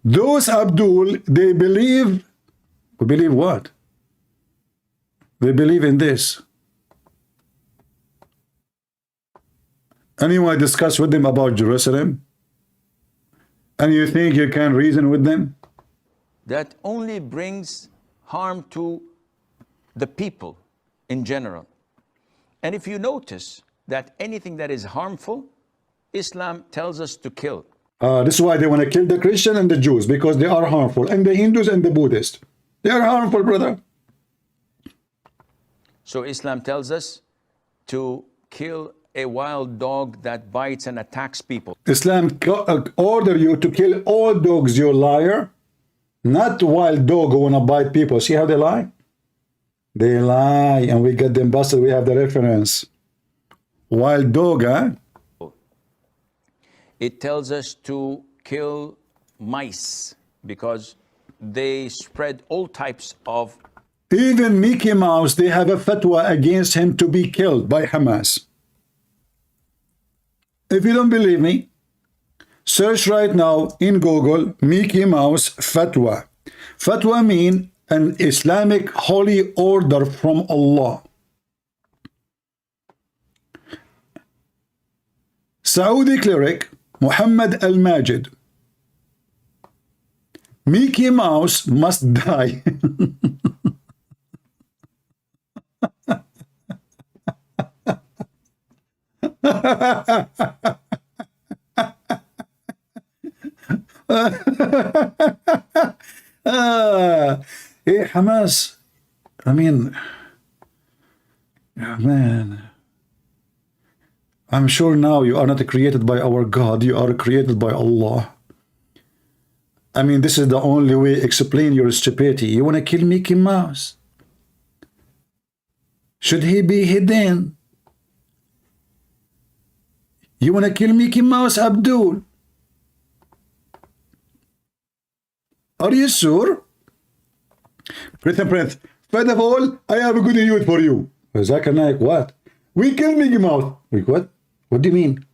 Those Abdul, they believe what? They believe in this. Anyone discuss with them about Jerusalem? And you think you can reason with them? That only brings harm to the people in general. And if you notice that anything that is harmful, Islam tells us to kill. This is why they want to kill the Christian and the Jews, because they are harmful, and the Hindus and the Buddhists. They are harmful, brother. So Islam tells us to kill a wild dog that bites and attacks people. Islam order you to kill all dogs, you liar. Not wild dog who want to bite people. See how they lie? They lie, and we get them busted. We have the reference. Wild dog, huh? It tells us to kill mice because they spread all types of... Even Mickey Mouse, they have a fatwa against him to be killed by Hamas. If you don't believe me, search right now in Google Mickey Mouse fatwa. Fatwa means an Islamic holy order from Allah. Saudi cleric Muhammad al-Majid. Mickey Mouse must die. Hey, Hamas. I mean, man. I'm sure now you are not created by our God, you are created by Allah. I mean, this is the only way to explain your stupidity. You want to kill Mickey Mouse? Should he be hidden? You want to kill Mickey Mouse, Abdul? Are you sure? Christian Prince, first of all, I have a good news for you. Zakir Naik, what? We killed Mickey Mouse. Wait, what? What do you mean?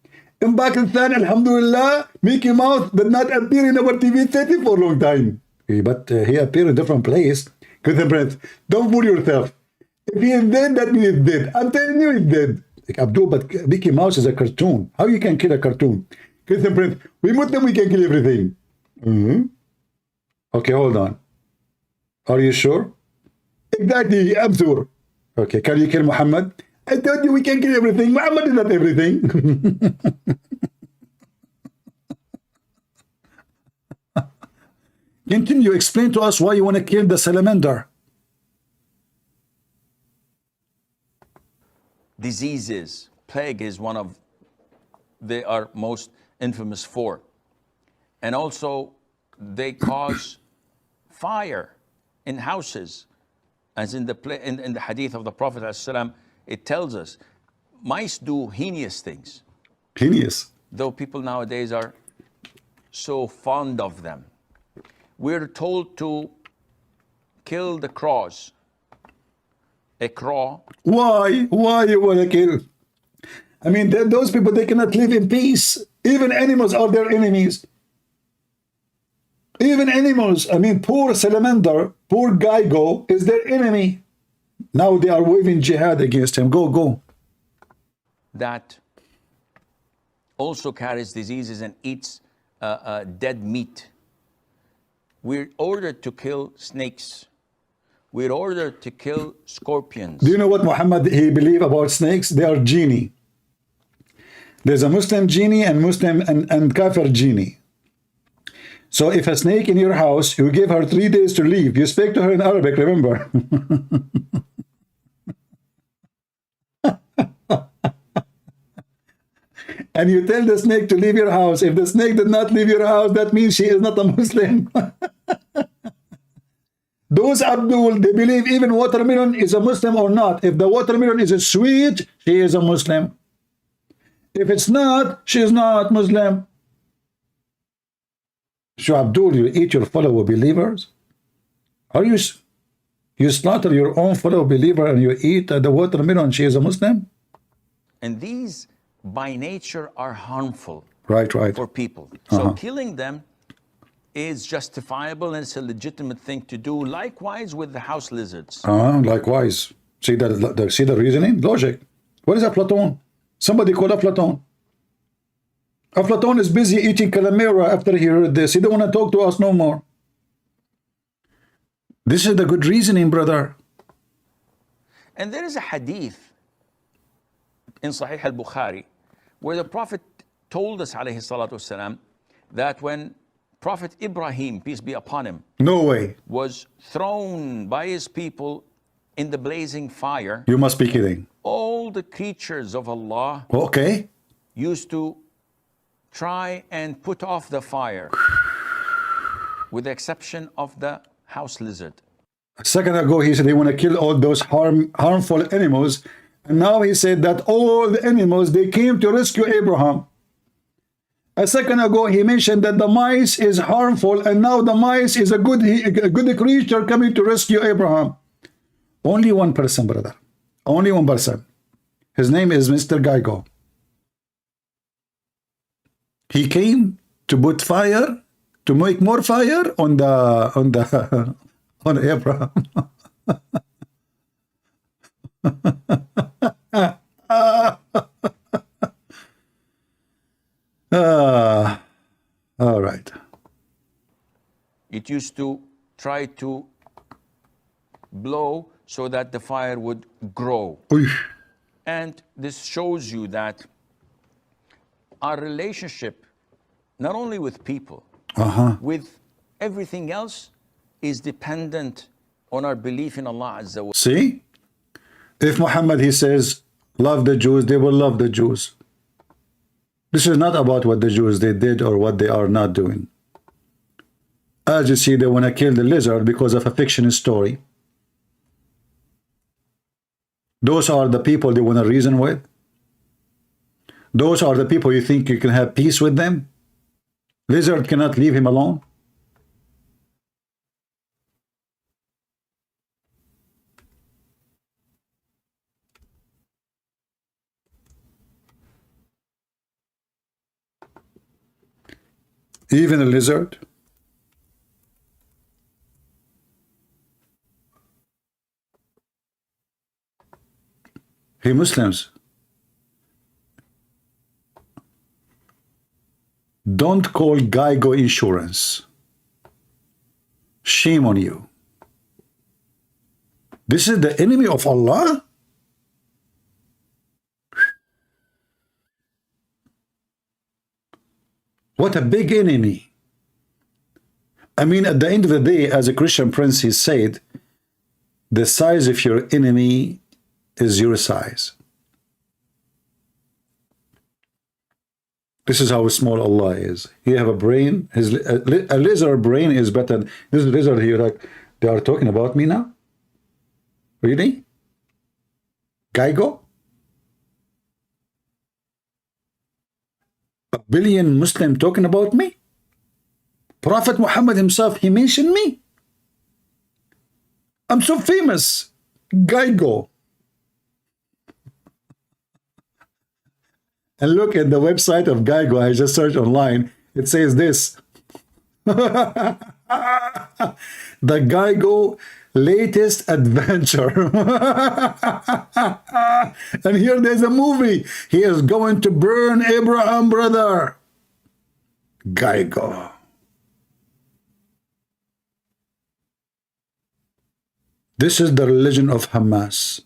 In Pakistan, Alhamdulillah, Mickey Mouse did not appear in our TV setting for a long time. But he appeared in a different place. Christian Prince, don't fool yourself. If he is dead, that means he's dead. I'm telling you he's dead. Like, Abdul, but Mickey Mouse is a cartoon. How you can kill a cartoon? Christian Prince, we Muslim, we can kill everything. Okay, hold on. Are you sure? Exactly, I'm sure. Okay, can you kill Muhammad? I told you we can kill everything. Muhammad is not everything. Can you explain to us why you want to kill the salamander? Diseases. Plague is one of they are most infamous for. And also they cause fire in houses. As in the hadith of the Prophet ﷺ, it tells us mice do heinous things. Heinous. Though people nowadays are so fond of them. We're told to kill the crows. A crow. Why? Why you want to kill? I mean, those people, they cannot live in peace. Even animals are their enemies. Even animals, I mean, poor salamander, poor Geigo is their enemy. Now they are waving jihad against him. Go. That also carries diseases and eats dead meat. We're ordered to kill snakes. We're ordered to kill scorpions. Do you know what Muhammad, he believe about snakes? They are genie. There's a Muslim genie and Muslim and Kafir genie. So if a snake in your house, you give her 3 days to leave. You speak to her in Arabic, remember? And you tell the snake to leave your house. If the snake did not leave your house, that means she is not a Muslim. Those Abdul, they believe even watermelon is a Muslim or not. If the watermelon is sweet, she is a Muslim. If it's not, she is not Muslim. So Abdul, you eat your fellow believers? Are you slaughter your own fellow believer and you eat the watermelon, she is a Muslim? And these by nature are harmful right for people. So killing them is justifiable and it's a legitimate thing to do. Likewise with the house lizards. Likewise. See the reasoning? Logic. What is Platon? Somebody call Platon. Platon is busy eating calamera after he heard this. He don't want to talk to us no more. This is the good reasoning, brother. And there is a hadith in Sahih al-Bukhari where the Prophet told us, alayhi salatu wasalam, that when Prophet Ibrahim, peace be upon him, no way, was thrown by his people in the blazing fire. You must be kidding. All the creatures of Allah used to try and put off the fire, with the exception of the house lizard. A second ago, he said they want to kill all those harmful animals. And now he said that all the animals, they came to rescue Abraham. A second ago, he mentioned that the mice is harmful, and now the mice is a good creature coming to rescue Abraham. Only one person, brother. Only one person. His name is Mr. Geigo. He came to put fire, to make more fire on Abraham. All right. It used to try to blow so that the fire would grow. And this shows you that our relationship, not only with people, with everything else, is dependent on our belief in Allah Azza wa. See? If Muhammad, he says, love the Jews, they will love the Jews. This is not about what the Jews they did or what they are not doing. As you see, they want to kill the lizard because of a fiction story. Those are the people they want to reason with. Those are the people you think you can have peace with them. Lizard cannot leave him alone. Even a lizard. Hey, Muslims, don't call Geigo insurance. Shame on you. This is the enemy of Allah? What a big enemy. I mean, at the end of the day, as a Christian prince, he said, the size of your enemy is your size. This is how small Allah is. He have a brain. A lizard brain is better. This lizard here, like, they are talking about me now? Really? Geigo? A billion Muslim talking about me? Prophet Muhammad himself, he mentioned me? I'm so famous. Geigo. and look at the website of Geico. I just searched online. It says this. The Geico latest adventure. And here there's a movie. He is going to burn Abraham, brother. Geico. This is the religion of Hamas.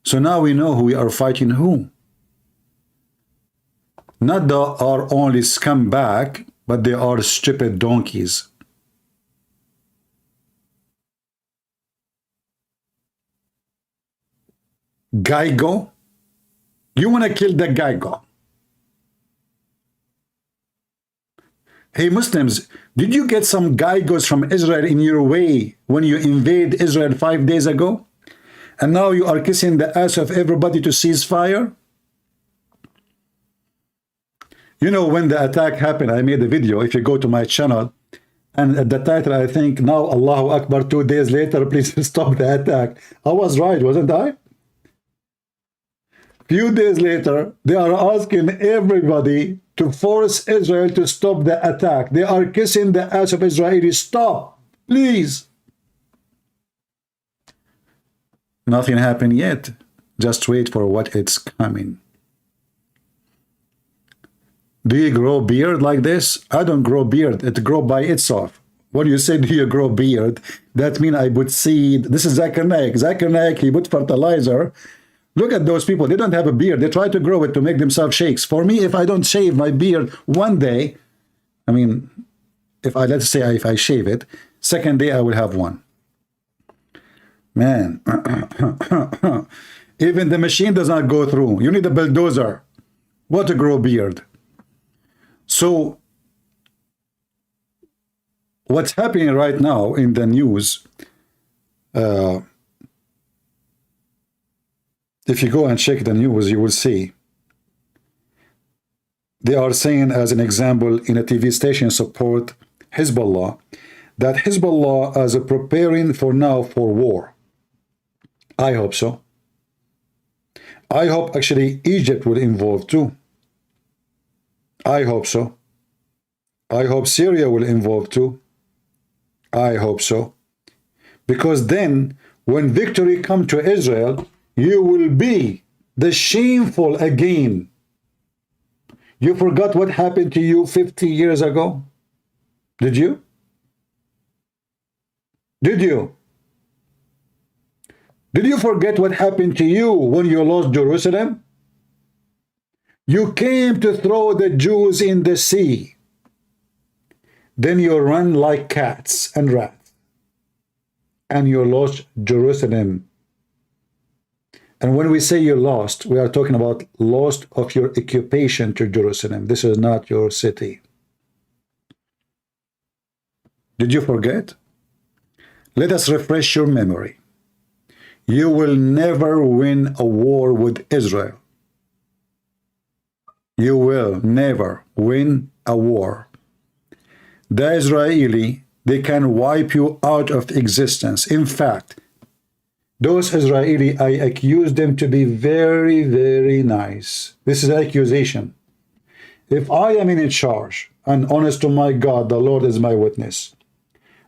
So now we know who we are fighting who. Not the are only scumbag, but they are stupid donkeys. Geico? You want to kill the Geico? Hey Muslims, did you get some Geigos from Israel in your way when you invade Israel 5 days ago? And now you are kissing the ass of everybody to cease fire? You know, when the attack happened, I made a video. If you go to my channel, and at the title, I think, now Allahu Akbar, 2 days later, please stop the attack. I was right, wasn't I? Few days later, they are asking everybody to force Israel to stop the attack. They are kissing the ass of Israelis. Stop, please. Nothing happened yet. Just wait for what it's coming. Do you grow beard like this? I don't grow beard. It grows by itself. When you say, do you grow beard? That means I put seed. This is Zakir Naik. Zakir Naik, he put fertilizer. Look at those people. They don't have a beard. They try to grow it to make themselves sheikhs. For me, if I don't shave my beard one day, I mean, let's say if I shave it, second day I will have one. Man, even the machine does not go through. You need a bulldozer. What to grow beard? So, what's happening right now in the news, if you go and check the news, you will see they are saying, as an example, in a TV station support Hezbollah, that Hezbollah is preparing for now for war. I hope so. I hope actually Egypt will involve too. I hope so. I hope Syria will involve too. I hope so. Because then, when victory comes to Israel, you will be the shameful again. You forgot what happened to you 50 years ago? Did you? Did you? Did you forget what happened to you when you lost Jerusalem? You came to throw the Jews in the sea. Then you run like cats and rats. And you lost Jerusalem. And when we say you lost, we are talking about lost of your occupation to Jerusalem. This is not your city. Did you forget? Let us refresh your memory. You will never win a war with Israel. You will never win a war. The Israeli, they can wipe you out of existence. In fact, those Israeli, I accuse them to be very, very nice. This is an accusation. If I am in charge, and honest to my God, the Lord is my witness,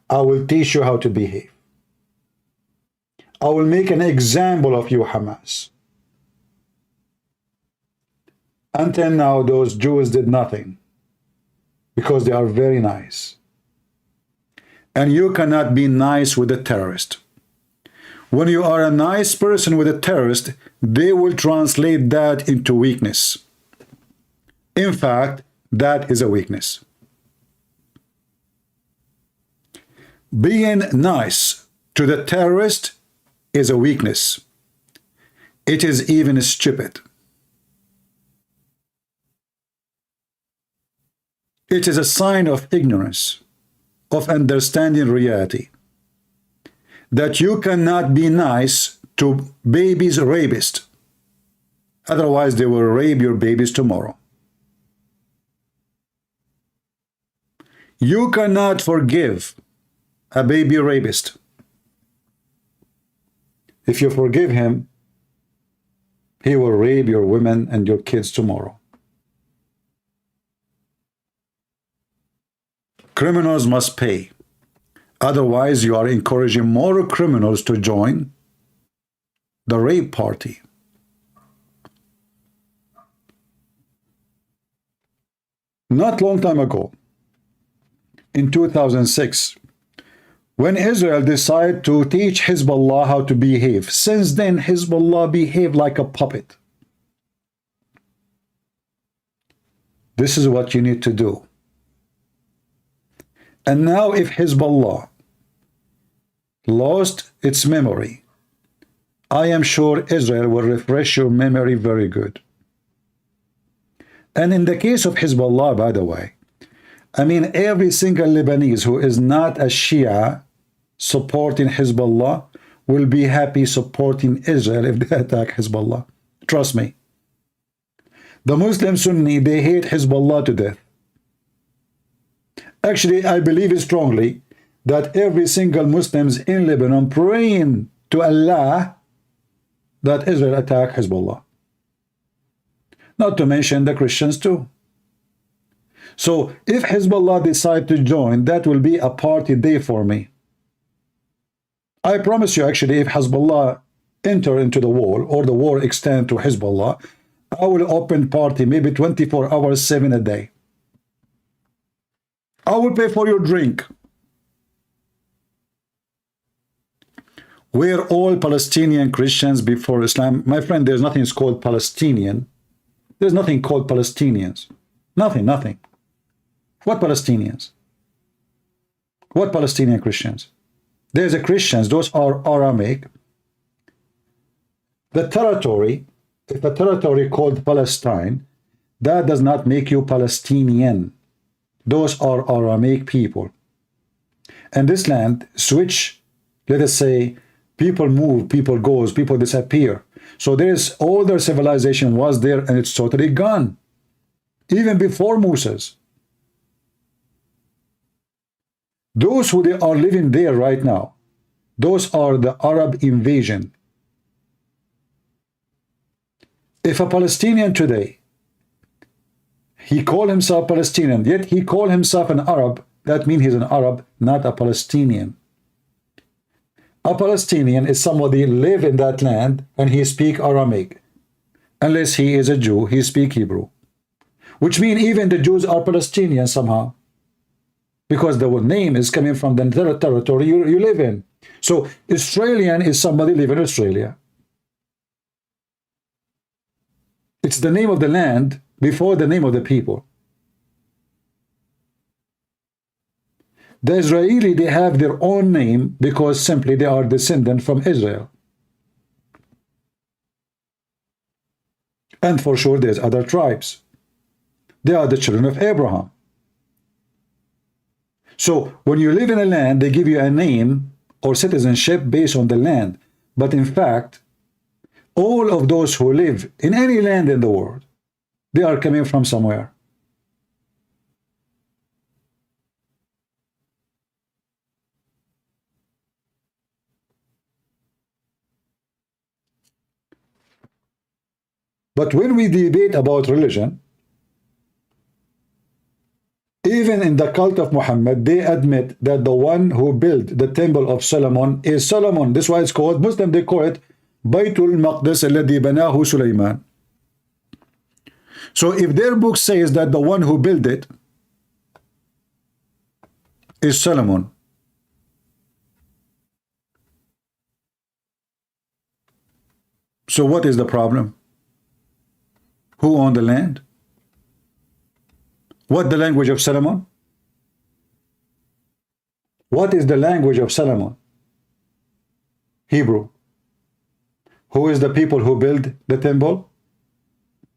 I will teach you how to behave. I will make an example of you, Hamas. Until now, those Jews did nothing because they are very nice. And you cannot be nice with a terrorist. When you are a nice person with a terrorist, they will translate that into weakness. In fact, that is a weakness. Being nice to the terrorist is a weakness. It is even stupid. It is a sign of ignorance, of understanding reality, that you cannot be nice to babies' rapists. Otherwise, they will rape your babies tomorrow. You cannot forgive a baby rapist. If you forgive him, He will rape your women and your kids tomorrow. Criminals must pay. Otherwise, you are encouraging more criminals to join the rape party. Not long time ago, in 2006, when Israel decided to teach Hezbollah how to behave, since then Hezbollah behaved like a puppet. This is what you need to do. And now if Hezbollah lost its memory, I am sure Israel will refresh your memory very good. And in the case of Hezbollah, by the way, I mean every single Lebanese who is not a Shia supporting Hezbollah will be happy supporting Israel if they attack Hezbollah. Trust me. The Muslim Sunni, they hate Hezbollah to death. Actually, I believe strongly that every single Muslims in Lebanon praying to Allah that Israel attack Hezbollah. Not to mention the Christians too. So if Hezbollah decide to join, that will be a party day for me. I promise you, actually, if Hezbollah enter into the war or the war extend to Hezbollah, I will open party maybe 24 hours, 7 a day. I will pay for your drink. We're all Palestinian Christians before Islam. My friend, there's nothing called Palestinian. There's nothing called Palestinians. Nothing, nothing. What Palestinians? What Palestinian Christians? There's a Christians, those are Aramaic. The territory, if a territory called Palestine, that does not make you Palestinian. Those are Aramaic people. And this land switch, let us say, people move, people goes, people disappear. So there's all their civilization was there and it's totally gone. Even before Moses. Those who they are living there right now, those are the Arab invasion. If a Palestinian today, he call himself Palestinian, yet he call himself an Arab, that means he's an Arab, not a Palestinian. A Palestinian is somebody live in that land and he speak Aramaic. Unless he is a Jew, he speak Hebrew. Which means even the Jews are Palestinian somehow. Because the name is coming from the territory you live in. So Australian is somebody live in Australia. It's the name of the land before the name of the people. The Israeli, they have their own name because simply they are descendant from Israel. And for sure there's other tribes. They are the children of Abraham. So when you live in a land, they give you a name or citizenship based on the land. But in fact, all of those who live in any land in the world, they are coming from somewhere. But when we debate about religion, even in the cult of Muhammad, they admit that the one who built the temple of Solomon is Solomon. That's why it's called, Muslim, they call it Baytul Maqdis alladhi banahu Sulaiman. So if their book says that the one who built it is Solomon, so what is the problem? Who owned the land? What the language of Solomon? What is the language of Solomon? Hebrew. Who is the people who build the temple?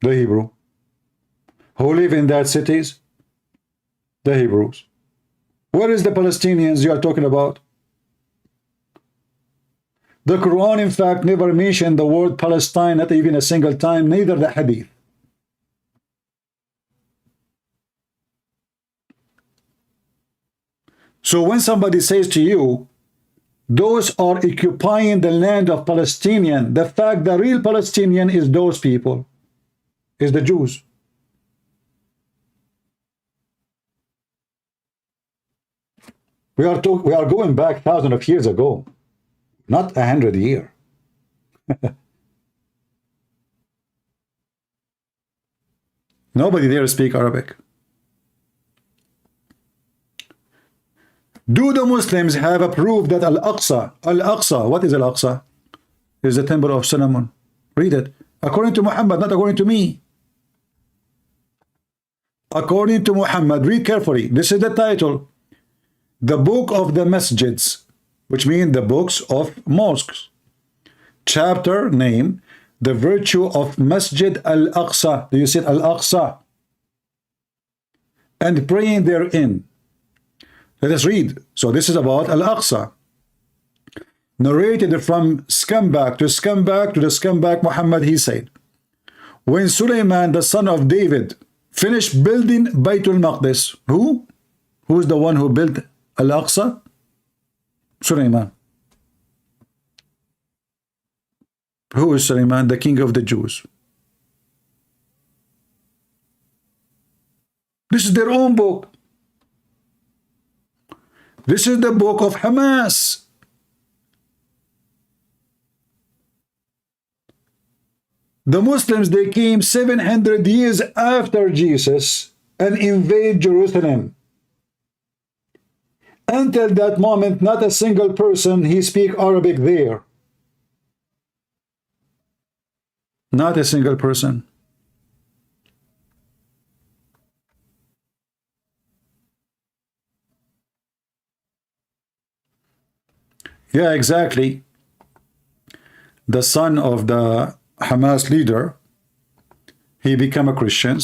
The Hebrew. Who live in that cities? The Hebrews. Where is the Palestinians you are talking about? The Quran, in fact, never mentioned the word Palestine, not even a single time, neither the Hadith. So when somebody says to you Those are occupying the land of Palestinian. The fact the real Palestinian is those people, is the Jews. We are going back thousands of years ago, not 100 years. Nobody there speak Arabic. Do the Muslims have a proof that Al-Aqsa, what is Al-Aqsa? Is the temple of Solomon. Read it. According to Muhammad, not according to me. According to Muhammad, read carefully. This is the title. The Book of the Masjids, which means the books of mosques. Chapter name, the virtue of Masjid Al-Aqsa. Do you see Al-Aqsa? And praying therein. Let us read. So this is about Al-Aqsa. Narrated from scumbag to scumbag to the scumbag Muhammad, he said, when Sulaiman, the son of David, finished building Baytul Maqdis, who? Who is the one who built Al-Aqsa? Sulaiman. Who is Sulaiman? The king of the Jews. This is their own book. This is the book of Hamas. The Muslims, they came 700 years after Jesus and invade Jerusalem. Until that moment, not a single person, he speak Arabic there. Not a single person. Yeah, exactly. The son of the Hamas leader, he became a Christian.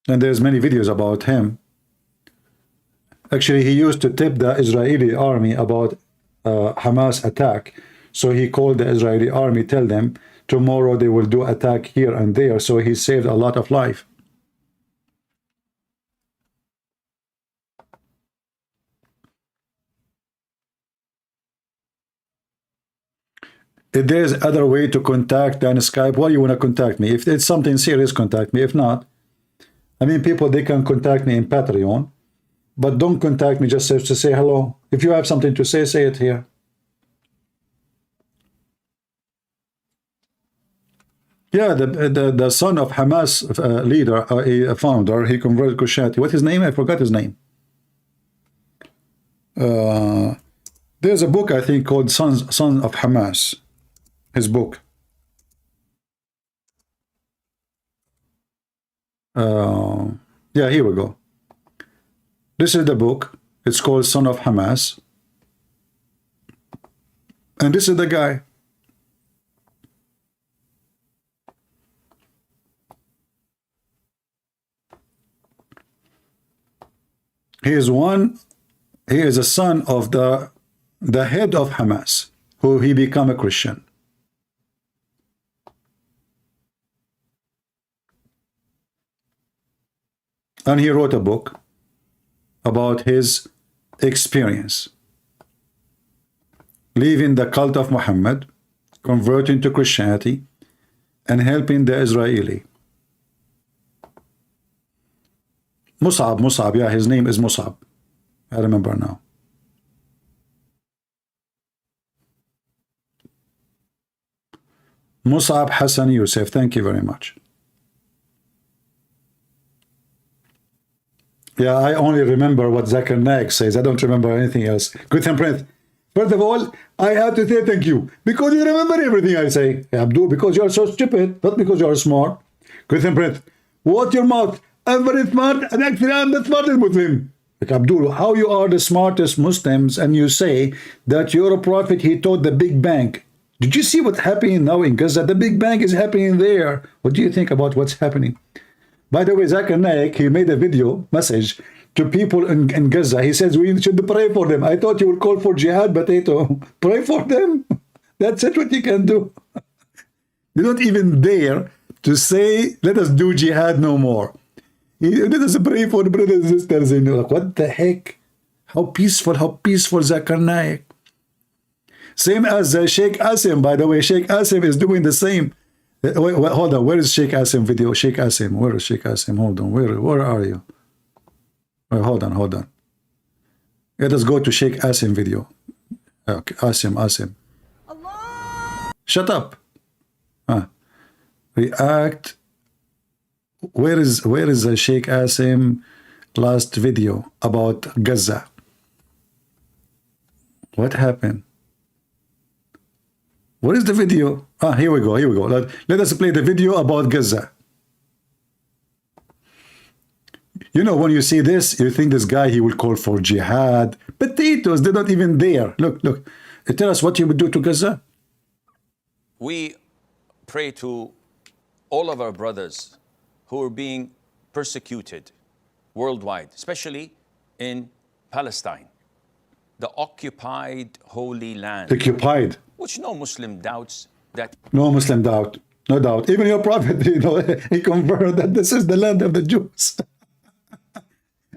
And there's many videos about him. Actually, he used to tip the Israeli army about Hamas attack. So he called the Israeli army, tell them tomorrow they will do attack here and there. So he saved a lot of life. If there's other way to contact than Skype, why you want to contact me? If it's something serious, contact me. If not, I mean, people, they can contact me in Patreon, but don't contact me just to say hello. If you have something to say it here. Yeah, the son of Hamas leader, a founder, he converted Christianity. What's his name? I forgot his name. There's a book, I think, called Son of Hamas. His book. Yeah, here we go. This is the book. It's called Son of Hamas. And this is the guy. He is a son of the head of Hamas, who he became a Christian. And he wrote a book about his experience leaving the cult of Muhammad, converting to Christianity, and helping the Israeli. Musab, yeah, his name is Musab. I remember now. Musab Hassan Youssef, thank you very much. Yeah, I only remember what Zakir Naik says. I don't remember anything else. Good and Prince. First of all, I have to say thank you because you remember everything I say. Yeah, Abdul, because you are so stupid, not because you are smart. Good and Prince. Watch your mouth. I'm very smart, and actually I'm the smartest Muslim. Like Abdul, how you are the smartest Muslims, and you say that your prophet, he taught the Big Bang. Did you see what's happening now in Gaza? The Big Bang is happening there. What do you think about what's happening? By the way, Zakir Naik, he made a video message to people in Gaza. He says we should pray for them. I thought you would call for jihad, potato. Pray for them. That's it, what you can do. You don't even dare to say, let us do jihad no more. Let us pray for brothers and sisters. And you're like, what the heck? How peaceful Zakir Naik. Same as Sheikh Asim, by the way. Sheikh Asim is doing the same. Wait, hold on. Where is Sheikh Asim video? Sheikh Asim. Where is Sheikh Asim? Hold on. Where are you? Wait, hold on. Let us go to Sheikh Asim video. Okay, Asim. Allah. Shut up. React. Where is Sheikh Asim last video about Gaza? What happened? What is the video? Here we go. Let us play the video about Gaza. You know, when you see this, you think this guy, he will call for jihad. Potatoes, they're not even there. Look. Tell us what you would do to Gaza. We pray to all of our brothers who are being persecuted worldwide, especially in Palestine, the occupied Holy Land. Occupied. Which no Muslim doubts that. No Muslim doubt. No doubt. Even your prophet, he confirmed that this is the land of the Jews.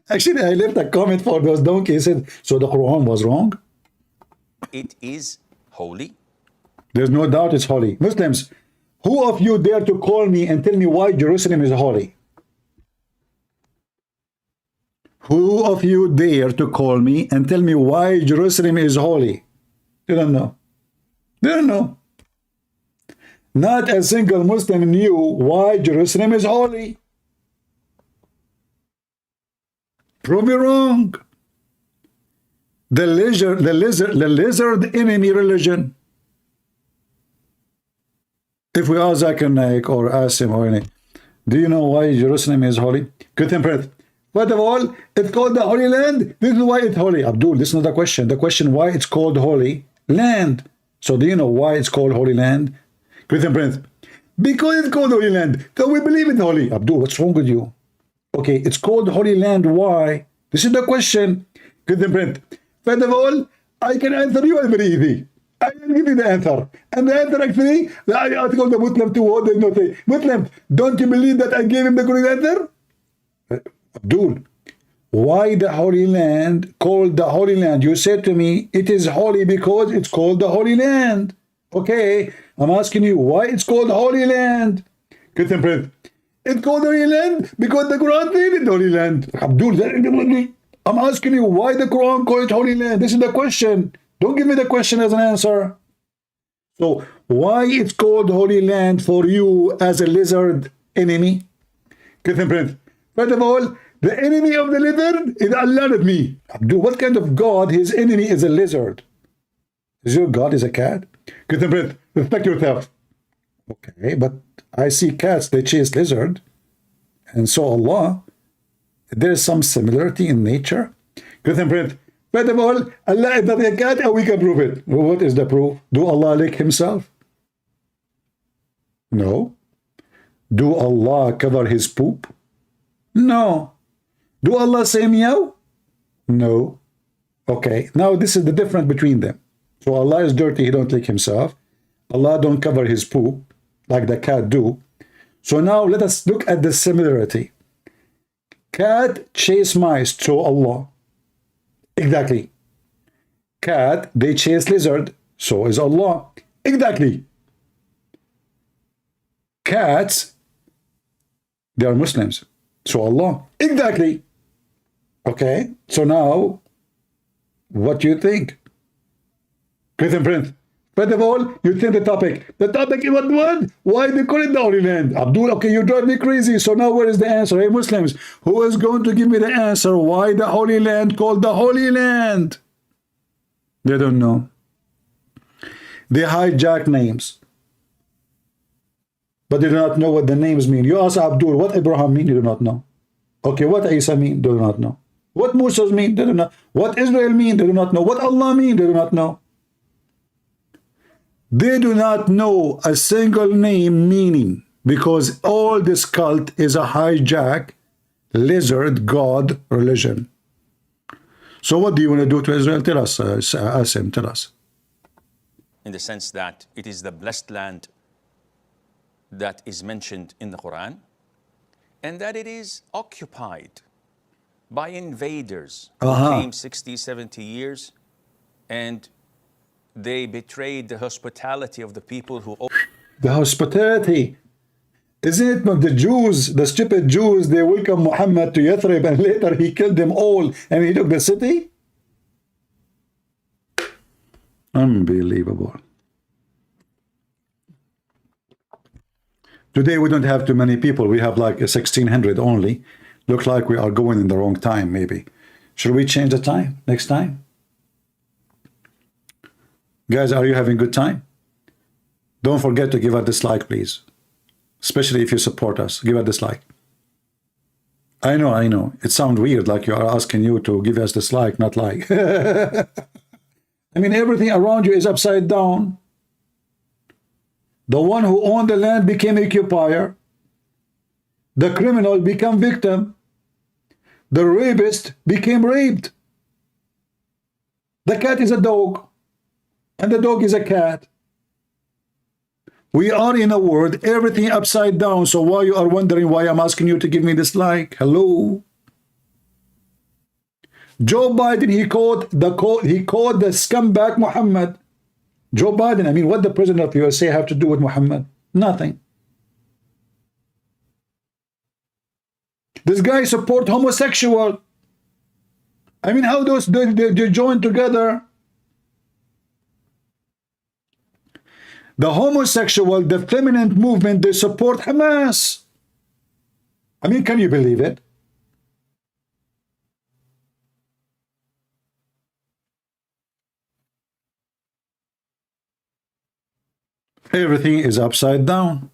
Actually, I left a comment for those donkeys. Said, so the Quran was wrong? It is holy. There's no doubt it's holy. Muslims, who of you dare to call me and tell me why Jerusalem is holy? Who of you dare to call me and tell me why Jerusalem is holy? You don't know. They don't know. Not a single Muslim knew why Jerusalem is holy. Prove me wrong. The lizard enemy religion. If we ask Zakir Naik or Asim or any, do you know why Jerusalem is holy? Good temperate. First of all, it's called the Holy Land. This is why it's holy. Abdul, this is not the question. The question why it's called Holy Land. So do you know why it's called Holy Land? Christian Prince. Because it's called Holy Land. So we believe it's holy. Abdul, what's wrong with you? Okay, it's called Holy Land. Why? This is the question. Christian Prince. First of all, I can answer you very easy. I can give you the answer. And the answer actually, I asked the Muslim to what they not say. Muslim, don't you believe that I gave him the correct answer? Abdul, why the Holy Land called the Holy Land? You said to me, it is holy because it's called the Holy Land. Okay, I'm asking you, why it's called Holy Land? Christian Prince, it's called Holy Land because the Quran said it Holy Land. Abdul, I'm asking you, why the Quran called it Holy Land? This is the question. Don't give me the question as an answer. So, why it's called Holy Land for you as a lizard enemy? Christian Prince, first of all, the enemy of the lizard is Allah, not me. Abdul, what kind of God, his enemy is a lizard? Is your God is a cat? Christian Prince, respect yourself. Okay, but I see cats, they chase lizard. And so Allah, there is some similarity in nature. Christian Prince, first of all, Allah is not a cat and we can prove it. Well, what is the proof? Do Allah lick himself? No. Do Allah cover his poop? No. Do Allah say meow? No. Okay, now this is the difference between them. So Allah is dirty, he don't lick himself. Allah don't cover his poop like the cat do. So now let us look at the similarity. Cat chase mice to Allah. Exactly. Cat, they chase lizard. So is Allah. Exactly. Cats, they are Muslims. So Allah. Exactly. Okay. So now, what do you think? Christian Prince. First of all, you think the topic. The topic is what? Why they call it the Holy Land? Abdul, okay, you drive me crazy. So now where is the answer? Hey, Muslims, who is going to give me the answer? Why the Holy Land called the Holy Land? They don't know. They hijack names. But they do not know what the names mean. You ask Abdul, what Abraham mean? You do not know. Okay, what Isa mean? They do not know. What Musa mean? They do not know. What Israel mean? They do not know. What Allah mean? They do not know. They do not know a single name meaning because all this cult is a hijack, lizard, God religion. So what do you want to do to Israel? Tell us, Asim, tell us. In the sense that it is the blessed land that is mentioned in the Quran. and that it is occupied by invaders who came 60, 70 years, and they betrayed the hospitality of the people who... The hospitality. Isn't it but the Jews, the stupid Jews, they welcome Muhammad to Yathrib and later he killed them all and he took the city? Unbelievable. Today we don't have too many people. We have like 1,600 only. Look like we are going in the wrong time maybe. Should we change the time next time? Guys, are you having good time? Don't forget to give us a dislike, please. Especially if you support us. Give us a dislike. I know. It sounds weird, like you are asking you to give us dislike, not like. I mean, everything around you is upside down. The one who owned the land became occupier. The criminal became victim. The rapist became raped. The cat is a dog. And the dog is a cat. We are in a world, everything upside down. So why you are wondering why I'm asking you to give me dislike? Hello? Joe Biden, he called the scumbag Muhammad. Joe Biden, I mean, what the president of the USA have to do with Muhammad? Nothing. This guy support homosexual. I mean, how those they join together? The homosexual, the feminine movement, they support Hamas. I mean, can you believe it? Everything is upside down.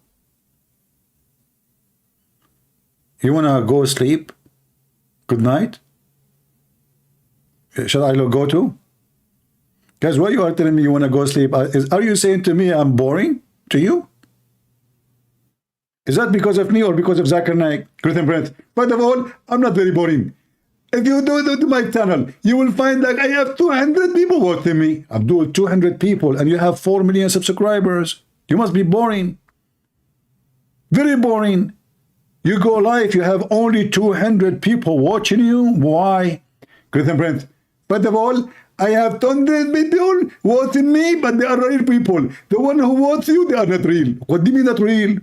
You want to go sleep? Good night? Shall I go too? Guys, why you are telling me you want to go sleep? Are you saying to me I'm boring to you? Is that because of me or because of Zakir Naik? Christian Prince. First of all, I'm not very boring. If you go to my channel, you will find that I have 200 people watching me. I'm doing 200 people and you have 4 million subscribers. You must be boring. Very boring. You go live, you have only 200 people watching you. Why? Christian Prince. First of all, I have 200 people watching me, but they are real people. The one who watch you, they are not real. What do you mean not real?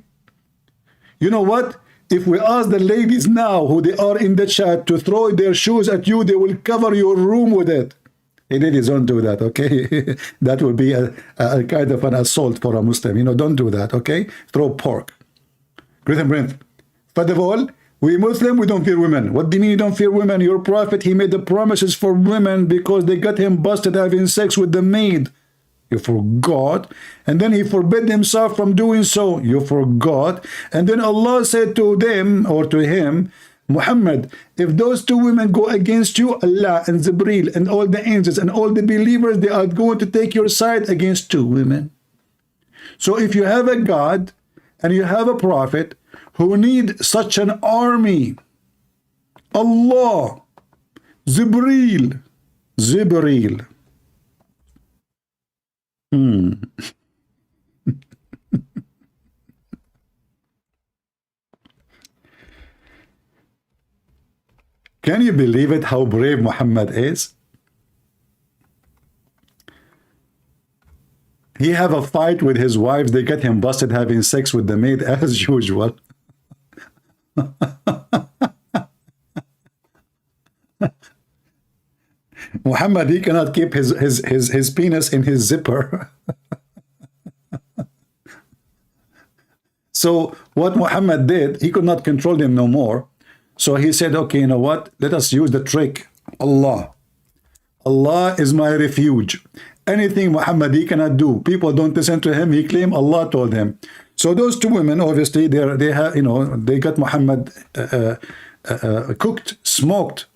You know what? If we ask the ladies now who they are in the chat to throw their shoes at you, they will cover your room with it. Hey, ladies, don't do that, okay? That would be a kind of an assault for a Muslim. You know, don't do that, okay? Throw pork. Christian Prince. First of all, we Muslim, we don't fear women. What do you mean you don't fear women? Your prophet, he made the promises for women because they got him busted having sex with the maid. You forgot. And then he forbid himself from doing so. You forgot. And then Allah said to them, or to him, Muhammad, if those 2 women go against you, Allah and Jibreel and all the angels and all the believers, they are going to take your side against 2 women. So if you have a God and you have a prophet who need such an army, Allah, Jibreel. Can you believe it, how brave Muhammad is? He have a fight with his wives, they get him busted having sex with the maid as usual. Muhammad, he cannot keep his penis in his zipper. So what Muhammad did, he could not control them no more. So he said, okay, you know what? Let us use the trick. Allah. Allah is my refuge. Anything Muhammad he cannot do. People don't listen to him. He claimed Allah told him. So those 2 women, obviously, they have, you know, they got Muhammad cooked, smoked.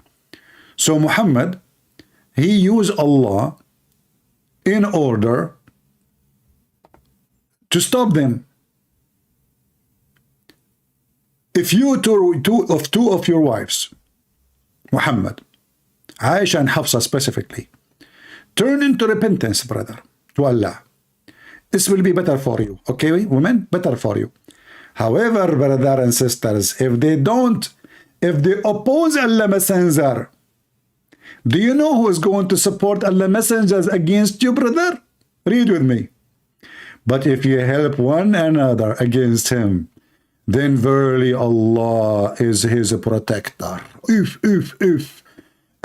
So Muhammad, he used Allah in order to stop them. If you two of your wives, Muhammad, Aisha and Hafsa specifically, turn into repentance, brother, to Allah, this will be better for you. Okay, women, better for you. However, brother and sisters, if they oppose Allah Messenger, do you know who is going to support Allah Messengers against you, brother? Read with me. But if you help one another against him, then verily Allah is his protector. If.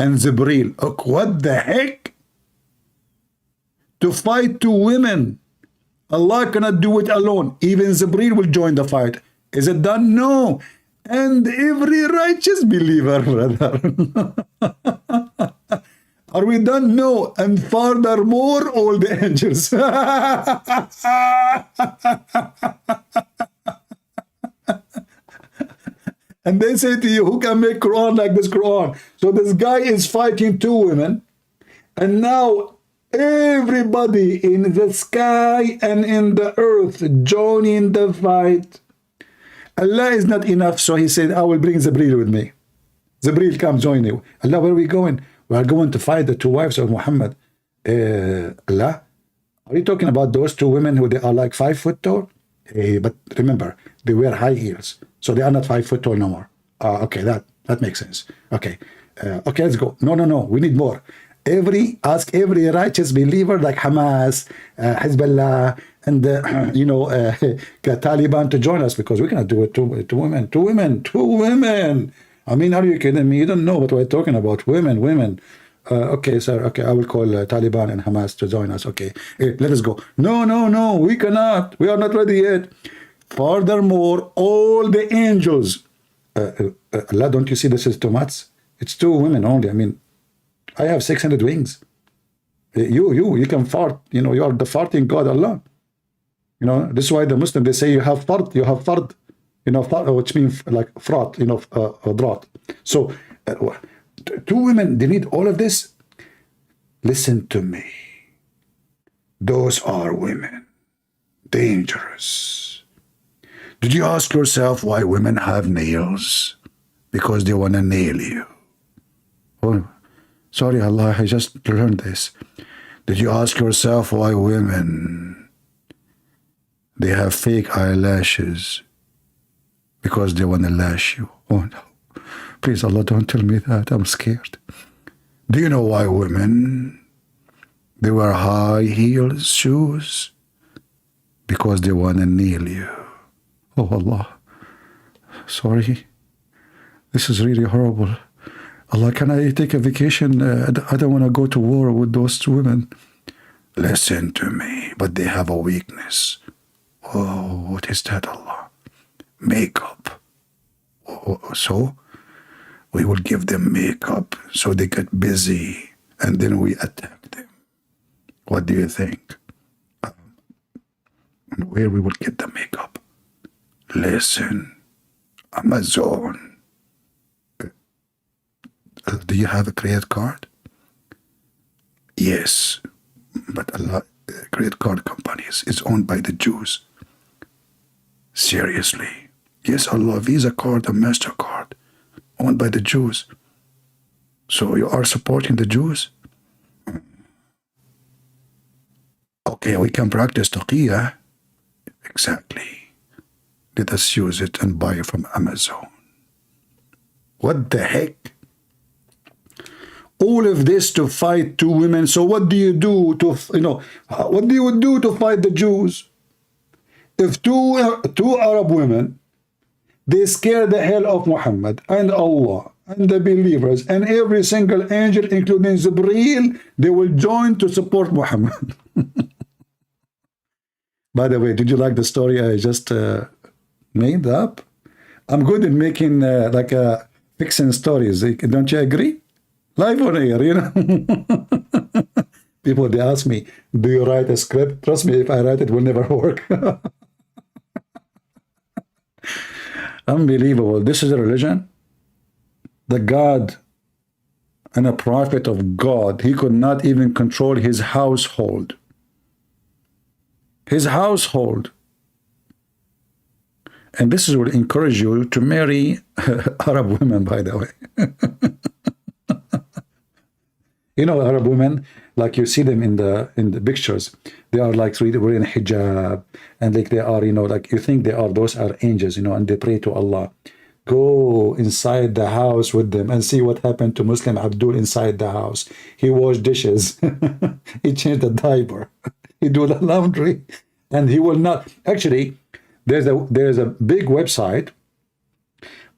And Jibreel, what the heck? To fight two women. Allah cannot do it alone. Even Jibreel will join the fight. Is it done? No. And every righteous believer, brother. Are we done? No. And furthermore, all the angels. And they say to you, who can make Quran like this Quran? So this guy is fighting two women. And now everybody in the sky and in the earth joining the fight. Allah is not enough. So he said, I will bring Jibreel with me. Jibreel, come join you. Allah, where are we going? We are going to fight the two wives of Muhammad. Allah, are you talking about those two women who they are like 5 foot tall? But remember, they wear high heels. So they are not 5 foot tall no more. Okay, that makes sense. Okay, okay, let's go. No, we need more. Ask every righteous believer like Hamas, Hezbollah, and Taliban to join us, because we cannot do it. Two women. I mean, are you kidding me? You don't know what we're talking about. Women. Okay, sir. Okay, I will call Taliban and Hamas to join us. Okay, let us go. No, we cannot. We are not ready yet. Furthermore, all the angels. Allah, don't you see this is too much? It's two women only. I mean, I have 600 wings. You can fart. You know, you are the farting God, Allah. You know, this is why the Muslim, they say you have fart. You know, fart, which means like frat, drought. So, two women, they need all of this. Listen to me. Those are women. Dangerous. Did you ask yourself why women have nails? Because they want to nail you. Oh, sorry, Allah, I just learned this. Did you ask yourself why women, they have fake eyelashes? Because they want to lash you. Oh no. Please, Allah, don't tell me that. I'm scared. Do you know why women, they wear high heels shoes? Because they want to nail you. Oh Allah. Sorry. This is really horrible. Allah, can I take a vacation? I don't want to go to war with those two women. Listen to me. But they have a weakness. Oh, what is that, Allah? Makeup. Oh, so we will give them makeup so they get busy, and then we attack them. What do you think? Where we will get the makeup? Listen, Amazon. Do you have a credit card? Yes, but a lot credit card companies is owned by the Jews. Seriously? Yes, Allah, Visa card and MasterCard owned by the Jews. So you are supporting the Jews? Okay, we can practice taqiyya. Exactly. Let us use it and buy it from Amazon. What the heck? All of this to fight two women. So what do you do to, what do you do to fight the Jews? If two Arab women, they scare the hell of Muhammad and Allah and the believers and every single angel, including Jibreel, they will join to support Muhammad. By the way, did you like the story I just made up? I'm good at making fiction stories. Don't you agree? Live on air, People, they ask me, do you write a script? Trust me, if I write it will never work. Unbelievable. This is a religion? The God and a prophet of God, he could not even control his household. His household. And this will encourage you to marry Arab women, by the way. Arab women, like you see them in the pictures. They are like really wearing hijab, and like they are, you know, like you think those are angels, you know, and they pray to Allah. Go inside the house with them and see what happened to Muslim Abdul inside the house. He washed dishes. He changed the diaper. He do the laundry, and he will not. Actually, there's a big website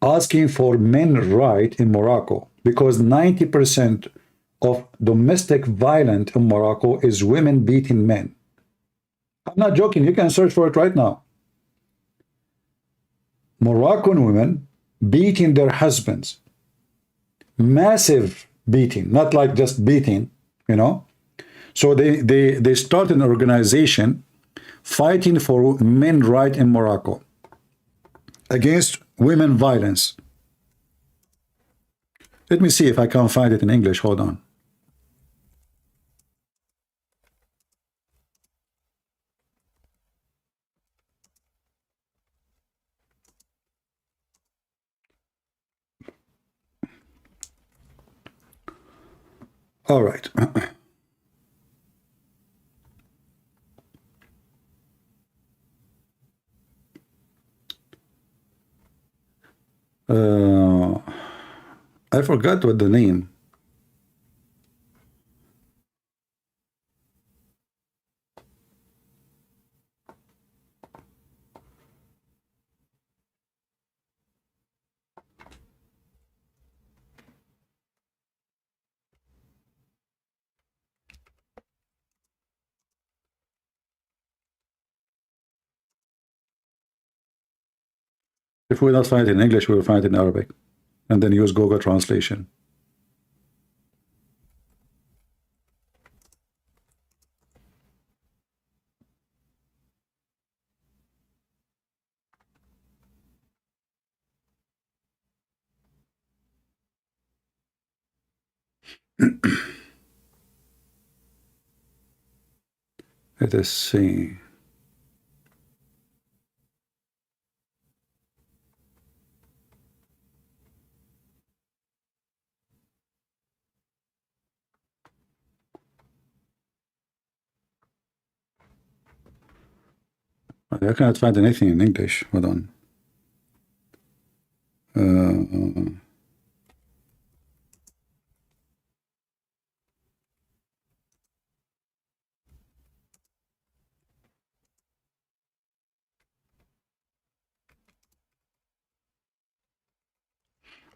asking for men's right in Morocco, because 90% of domestic violence in Morocco is women beating men. I'm not joking. You can search for it right now. Moroccan women beating their husbands. Massive beating, not like just beating, you know. So they start an organization fighting for men's right in Morocco against women violence. Let me see if I can find it in English. Hold on. All right. I forgot what the name. If we don't find it in English, we will find it in Arabic, and then use Google translation. Let us see. I cannot find anything in English. Hold on.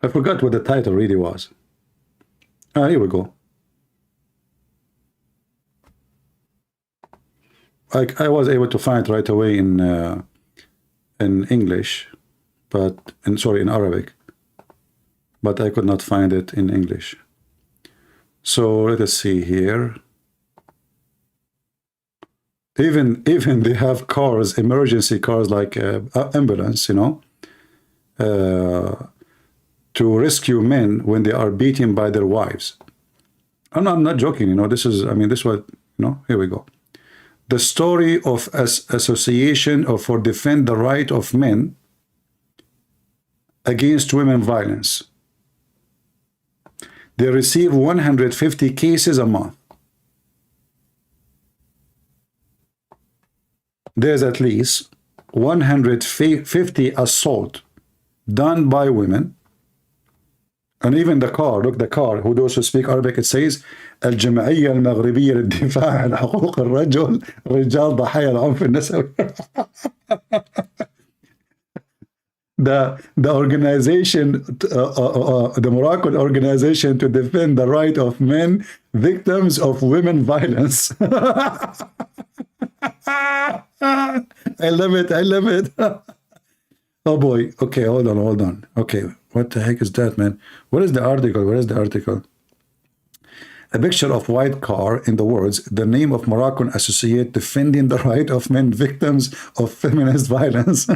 I forgot what the title really was. Ah, here we go. I was able to find right away in English, but in Arabic, but I could not find it in English. So let us see here. Even they have cars, emergency cars like ambulance, you know, to rescue men when they are beaten by their wives. I'm not joking, you know. This is, I mean, this was, you know. Here we go. The story of association for defend the right of men against women violence. They receive 150 cases a month. There's at least 150 assault done by women. And even the car, look, the car, who those who speak Arabic, it says الجمعية المغربية للدفاع عن حقوق الرجل رجال ضحايا العنف النسوي. The organization, the Moroccan organization to defend the right of men victims of women violence. I love it. I love it. Oh boy. Okay, hold on. Okay, what the heck is that, man? What is the article? Where is the article? A picture of white car in the words, the name of Moroccan associate defending the right of men victims of feminist violence.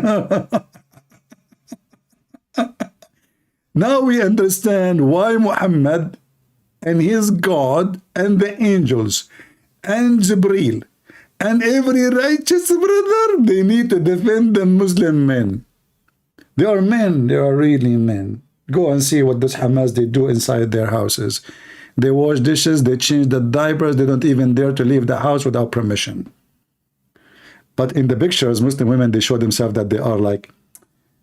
Now we understand why Muhammad and his God and the angels and Jibreel and every righteous brother, they need to defend the Muslim men. They are men. They are really men. Go and see what this Hamas they do inside their houses. they wash dishes, they change the diapers, they don't even dare to leave the house without permission. But in the pictures, Muslim women, they show themselves that they are like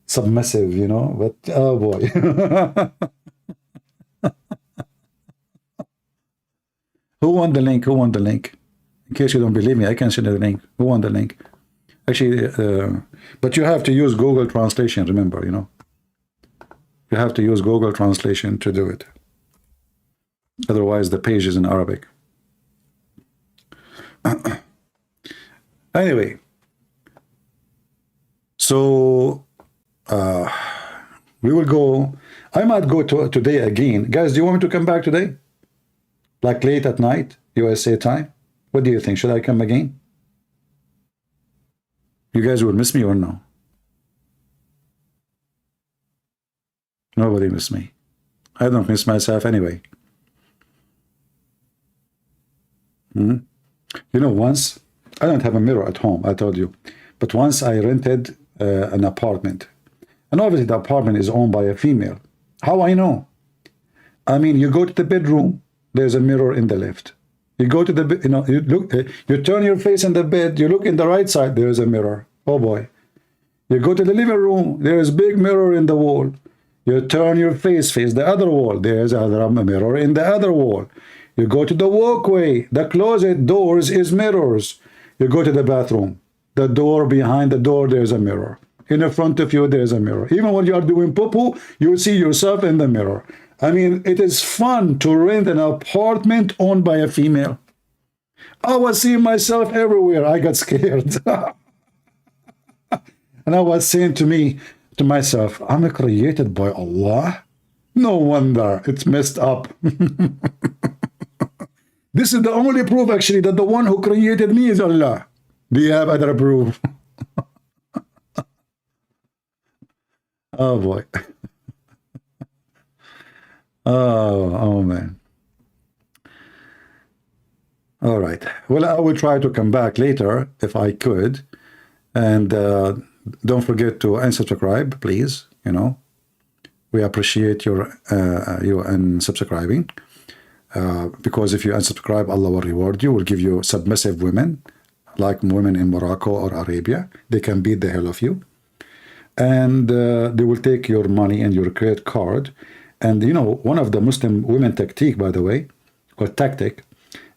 submissive, you know, but oh boy. Who won the link? Who won the link? In case you don't believe me, I can send you the link. Who won the link? Actually, but you have to use Google Translation, remember, you know. You have to use Google Translation to do it. Otherwise, the page is in Arabic. Anyway, so we will go. I might go today again. Guys, do you want me to come back today? Like late at night, USA time? What do you think? Should I come again? You guys will miss me or no? Nobody miss me. I don't miss myself anyway. You know, once, I don't have a mirror at home, I told you. But once I rented an apartment. And obviously the apartment is owned by a female. How I know? I mean, you go to the bedroom, there's a mirror in the left. You go to the, you know, you look, you turn your face in the bed, you look in the right side, there's a mirror. Oh boy. You go to the living room, there's a big mirror in the wall. You turn your face the other wall, there's a mirror in the other wall. You go to the walkway, the closet doors is mirrors. You go to the bathroom, the door behind the door, there's a mirror. In front of you, there's a mirror. Even when you are doing poo-poo, you see yourself in the mirror. I mean, it is fun to rent an apartment owned by a female. I was seeing myself everywhere. I got scared. And I was saying to myself, I'm created by Allah. No wonder it's messed up. This is the only proof, actually, that the one who created me is Allah. Do you have other proof? Oh boy. Oh man. All right. Well, I will try to come back later if I could. And don't forget to unsubscribe, please. You know, we appreciate you unsubscribing. Because if you unsubscribe, Allah will reward you, will give you submissive women, like women in Morocco or Arabia. They can beat the hell of you. And they will take your money and your credit card. And you know, one of the Muslim women tactic, by the way, or tactic,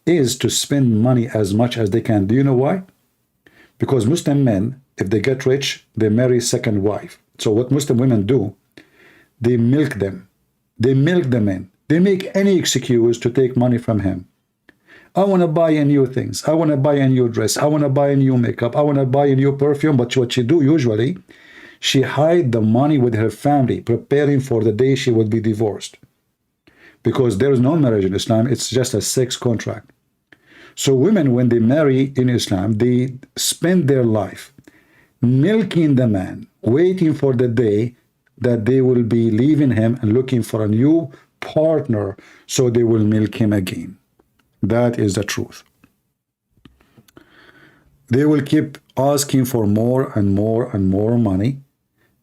is to spend money as much as they can. Do you know why? Because Muslim men, if they get rich, they marry second wife. So what Muslim women do, they milk them. They milk the men. They make any excuse to take money from him. I want to buy a new things. I want to buy a new dress. I want to buy a new makeup. I want to buy a new perfume. But what she do usually, she hide the money with her family, preparing for the day she would be divorced. Because there is no marriage in Islam. It's just a sex contract. So women, when they marry in Islam, they spend their life milking the man, waiting for the day that they will be leaving him and looking for a new partner, so they will milk him again. That is the truth. They will keep asking for more and more and more money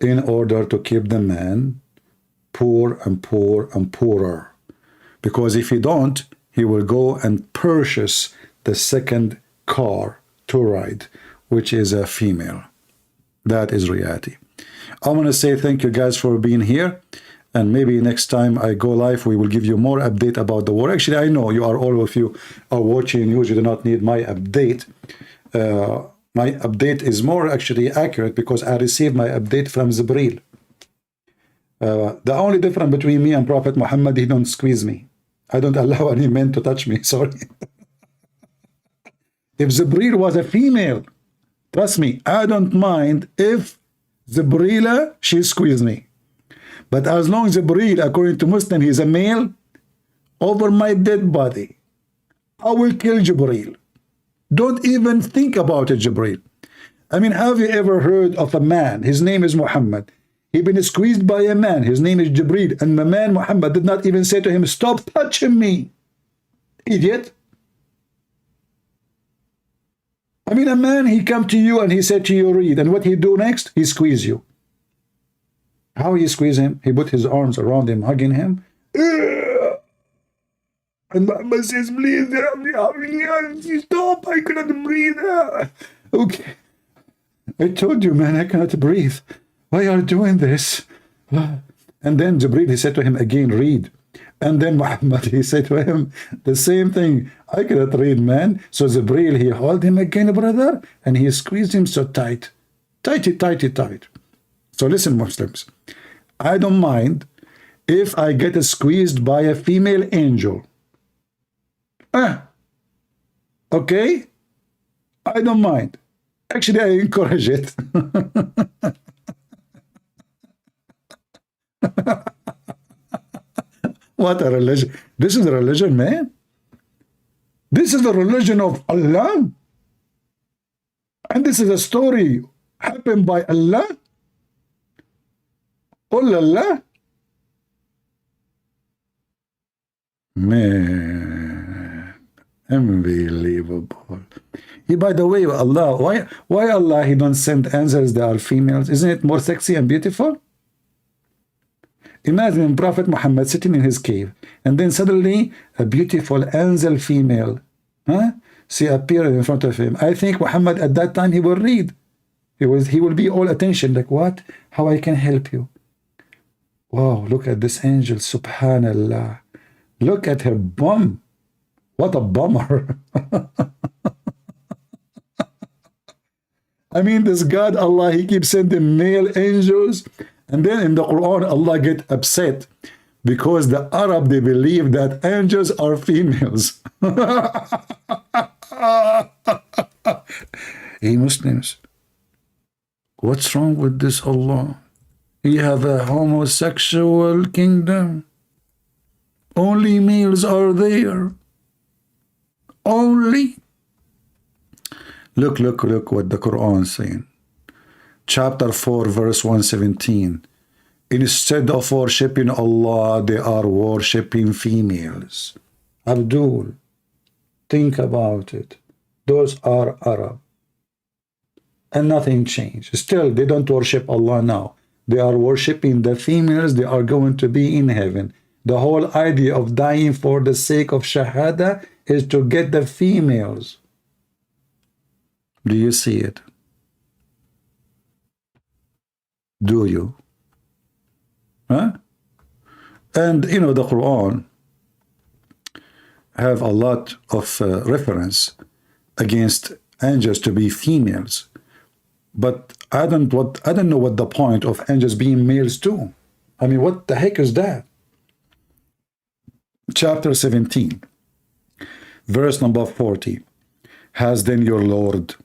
in order to keep the man poor and poor and poorer. Because if he don't, he will go and purchase the second car to ride, which is a female. That is reality. I want to say thank you guys for being here. And maybe next time I go live, we will give you more update about the war. Actually, I know you are, all of you are watching news. You do not need my update. My update is more actually accurate because I received my update from Jibreel. The only difference between me and Prophet Muhammad, he don't squeeze me. I don't allow any men to touch me. Sorry. If Jibreel was a female, trust me, I don't mind if Jibreel, she squeezed me. But as long as Jibreel, according to Muslim, he is a male, over my dead body, I will kill Jibreel. Don't even think about it, Jibreel. I mean, have you ever heard of a man? His name is Muhammad. He been squeezed by a man. His name is Jibreel. And the man Muhammad did not even say to him, stop touching me. Idiot. I mean, a man, he come to you and he said to you, read. And what he do next? He squeeze you. How he squeeze him? He put his arms around him, hugging him. And Muhammad says, please, stop, I cannot breathe. Okay. I told you, man, I cannot breathe. Why are you doing this? And then Jibreel, he said to him again, read. And then Muhammad, he said to him the same thing. I cannot read, man. So Jibreel, he held him again, brother, and he squeezed him so tight. Tight. So listen, Muslims. I don't mind if I get squeezed by a female angel. Okay? I don't mind. Actually, I encourage it. What a religion. This is a religion, man. This is the religion of Allah. And this is a story happened by Allah. Oh la la. Man, unbelievable. By the way, Allah, why Allah, he don't send angels that are females? Isn't it more sexy and beautiful? Imagine Prophet Muhammad sitting in his cave, and then suddenly a beautiful angel female, she appeared in front of him. I think Muhammad at that time, he will read. He will be all attention, like, what? How I can help you? Wow, look at this angel, subhanallah. Look at her bum. What a bummer. I mean, this God, Allah, he keeps sending male angels. And then in the Quran, Allah get upset because the Arab, they believe that angels are females. Hey, Muslims, what's wrong with this Allah? You have a homosexual kingdom. Only males are there. Only. Look what the Quran is saying. Chapter 4, verse 117. Instead of worshipping Allah, they are worshipping females. Abdul, think about it. Those are Arab. And nothing changed. Still, they don't worship Allah now. They are worshipping the females. They are going to be in heaven. The whole idea of dying for the sake of Shahada is to get the females. Do you see it? Do you? And you know, the Quran have a lot of reference against angels to be females, but I don't know what the point of angels being males too. I mean, what the heck is that? Chapter 17, verse number 40. Has then your Lord,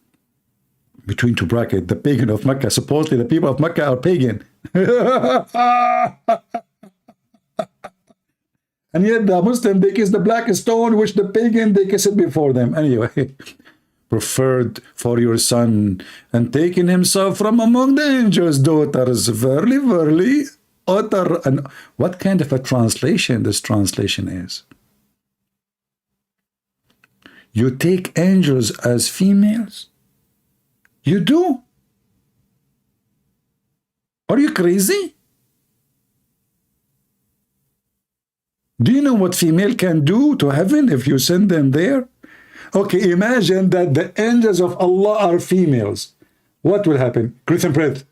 between two brackets, the pagan of Mecca. Supposedly the people of Mecca are pagan. And yet the Muslim, they kiss the black stone, which the pagan, they kiss it before them. Anyway, preferred for your son, and taking himself from among the angels' daughters. Verily, utter. And what kind of a translation this translation is? You take angels as females? You do? Are you crazy? Do you know what female can do to heaven if you send them there? Okay, imagine that the angels of Allah are females. What will happen? Christian Prince.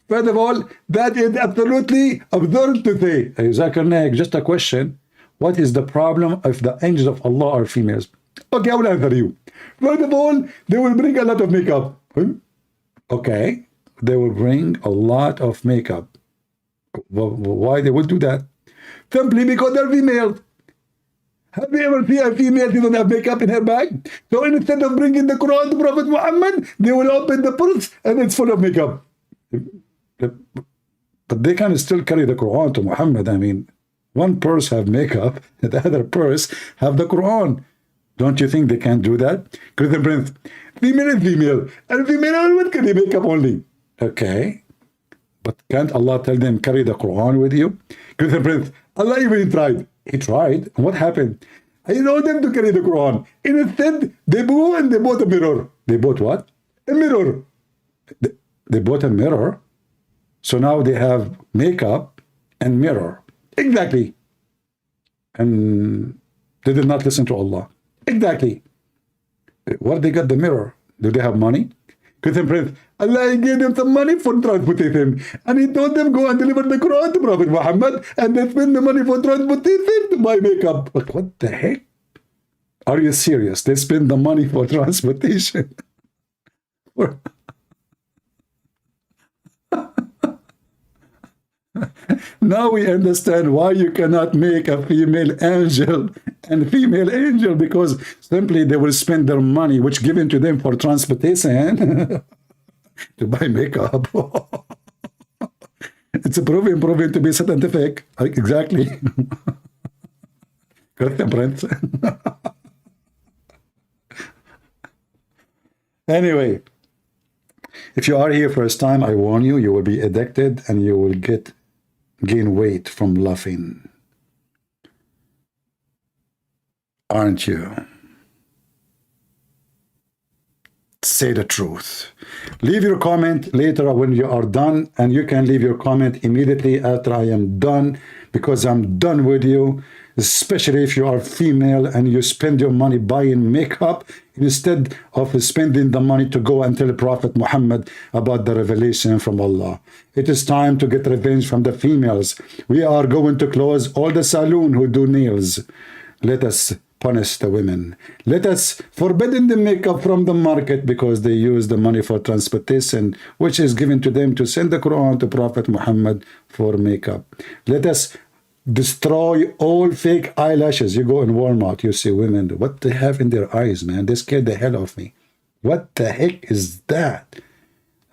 First of all, that is absolutely absurd to say. Hey, Zakir Naik, just a question. What is the problem if the angels of Allah are females? Okay, I will answer you. First of all, they will bring a lot of makeup. Okay, they will bring a lot of makeup. Why they will do that? Simply because they're female. Have you ever seen a female who doesn't have makeup in her bag? So instead of bringing the Quran to Prophet Muhammad, they will open the purse and it's full of makeup. But they can still carry the Quran to Muhammad. I mean, one purse have makeup, the other purse have the Quran. Don't you think they can do that? Christian Prince, female is female, and female always carry makeup only. Okay, but can't Allah tell them carry the Quran with you? Christian Prince, Allah even tried. He tried. And what happened? I told them to carry the Quran. Instead, they go and they bought a mirror. They bought what? A mirror. They bought a mirror. So now they have makeup and mirror. Exactly. And They did not listen to Allah. Exactly. Where they got the mirror? Do they have money? Christian Prince, Allah gave them some money for transportation. And he told them, go and deliver the Quran to Prophet Muhammad. And they spend the money for transportation to buy makeup. But what the heck? Are you serious? They spend the money for transportation. Now we understand why you cannot make a female angel and female angel, because simply they will spend their money which given to them for transportation to buy makeup. It's proven to be scientific. Exactly. Christian Prince. Anyway, if you are here first time, I warn you, you will be addicted and you will gain weight from laughing. Aren't you? Say the truth. Leave your comment later when you are done, and you can leave your comment immediately after I am done, because I'm done with you, especially if you are female and you spend your money buying makeup instead of spending the money to go and tell Prophet Muhammad about the revelation from Allah. It is time to get revenge from the females. We are going to close all the saloon who do nails. Let us punish the women. Let us forbidden the makeup from the market because they use the money for transportation, which is given to them to send the Quran to Prophet Muhammad for makeup. Let us destroy all fake eyelashes. You go in Walmart, you see women, what they have in their eyes, man. They scared the hell of me. What the heck is that?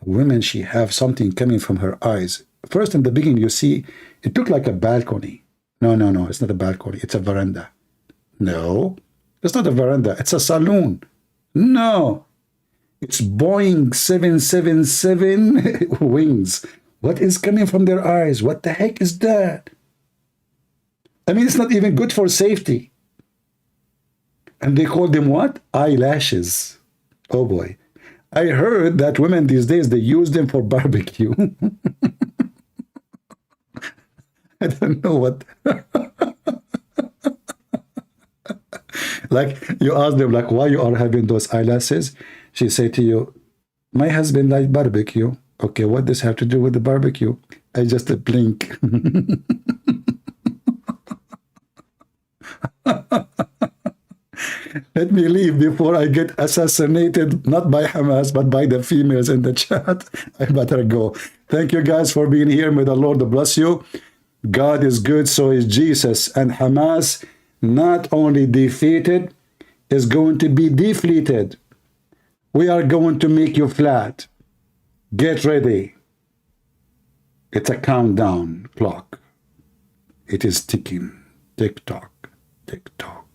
Women, she have something coming from her eyes. First, in the beginning, you see, it looked like a balcony. No, it's not a balcony. It's a veranda. No, it's not a veranda. It's a saloon. No, it's Boeing 777 wings. What is coming from their eyes? What the heck is that? I mean, it's not even good for safety. And they call them what? Eyelashes. Oh boy. I heard that women these days, they use them for barbecue. I don't know what. Like, you ask them, like, why you are having those eyelashes? She say to you, my husband likes barbecue. Okay, what does have to do with the barbecue? I just blink. Let me leave before I get assassinated, not by Hamas, but by the females in the chat. I better go. Thank you guys for being here. May the Lord bless you. God is good, so is Jesus. And Hamas, not only defeated, is going to be deflated. We are going to make you flat. Get ready. It's a countdown clock. It is ticking. Tick-tock, tick-tock.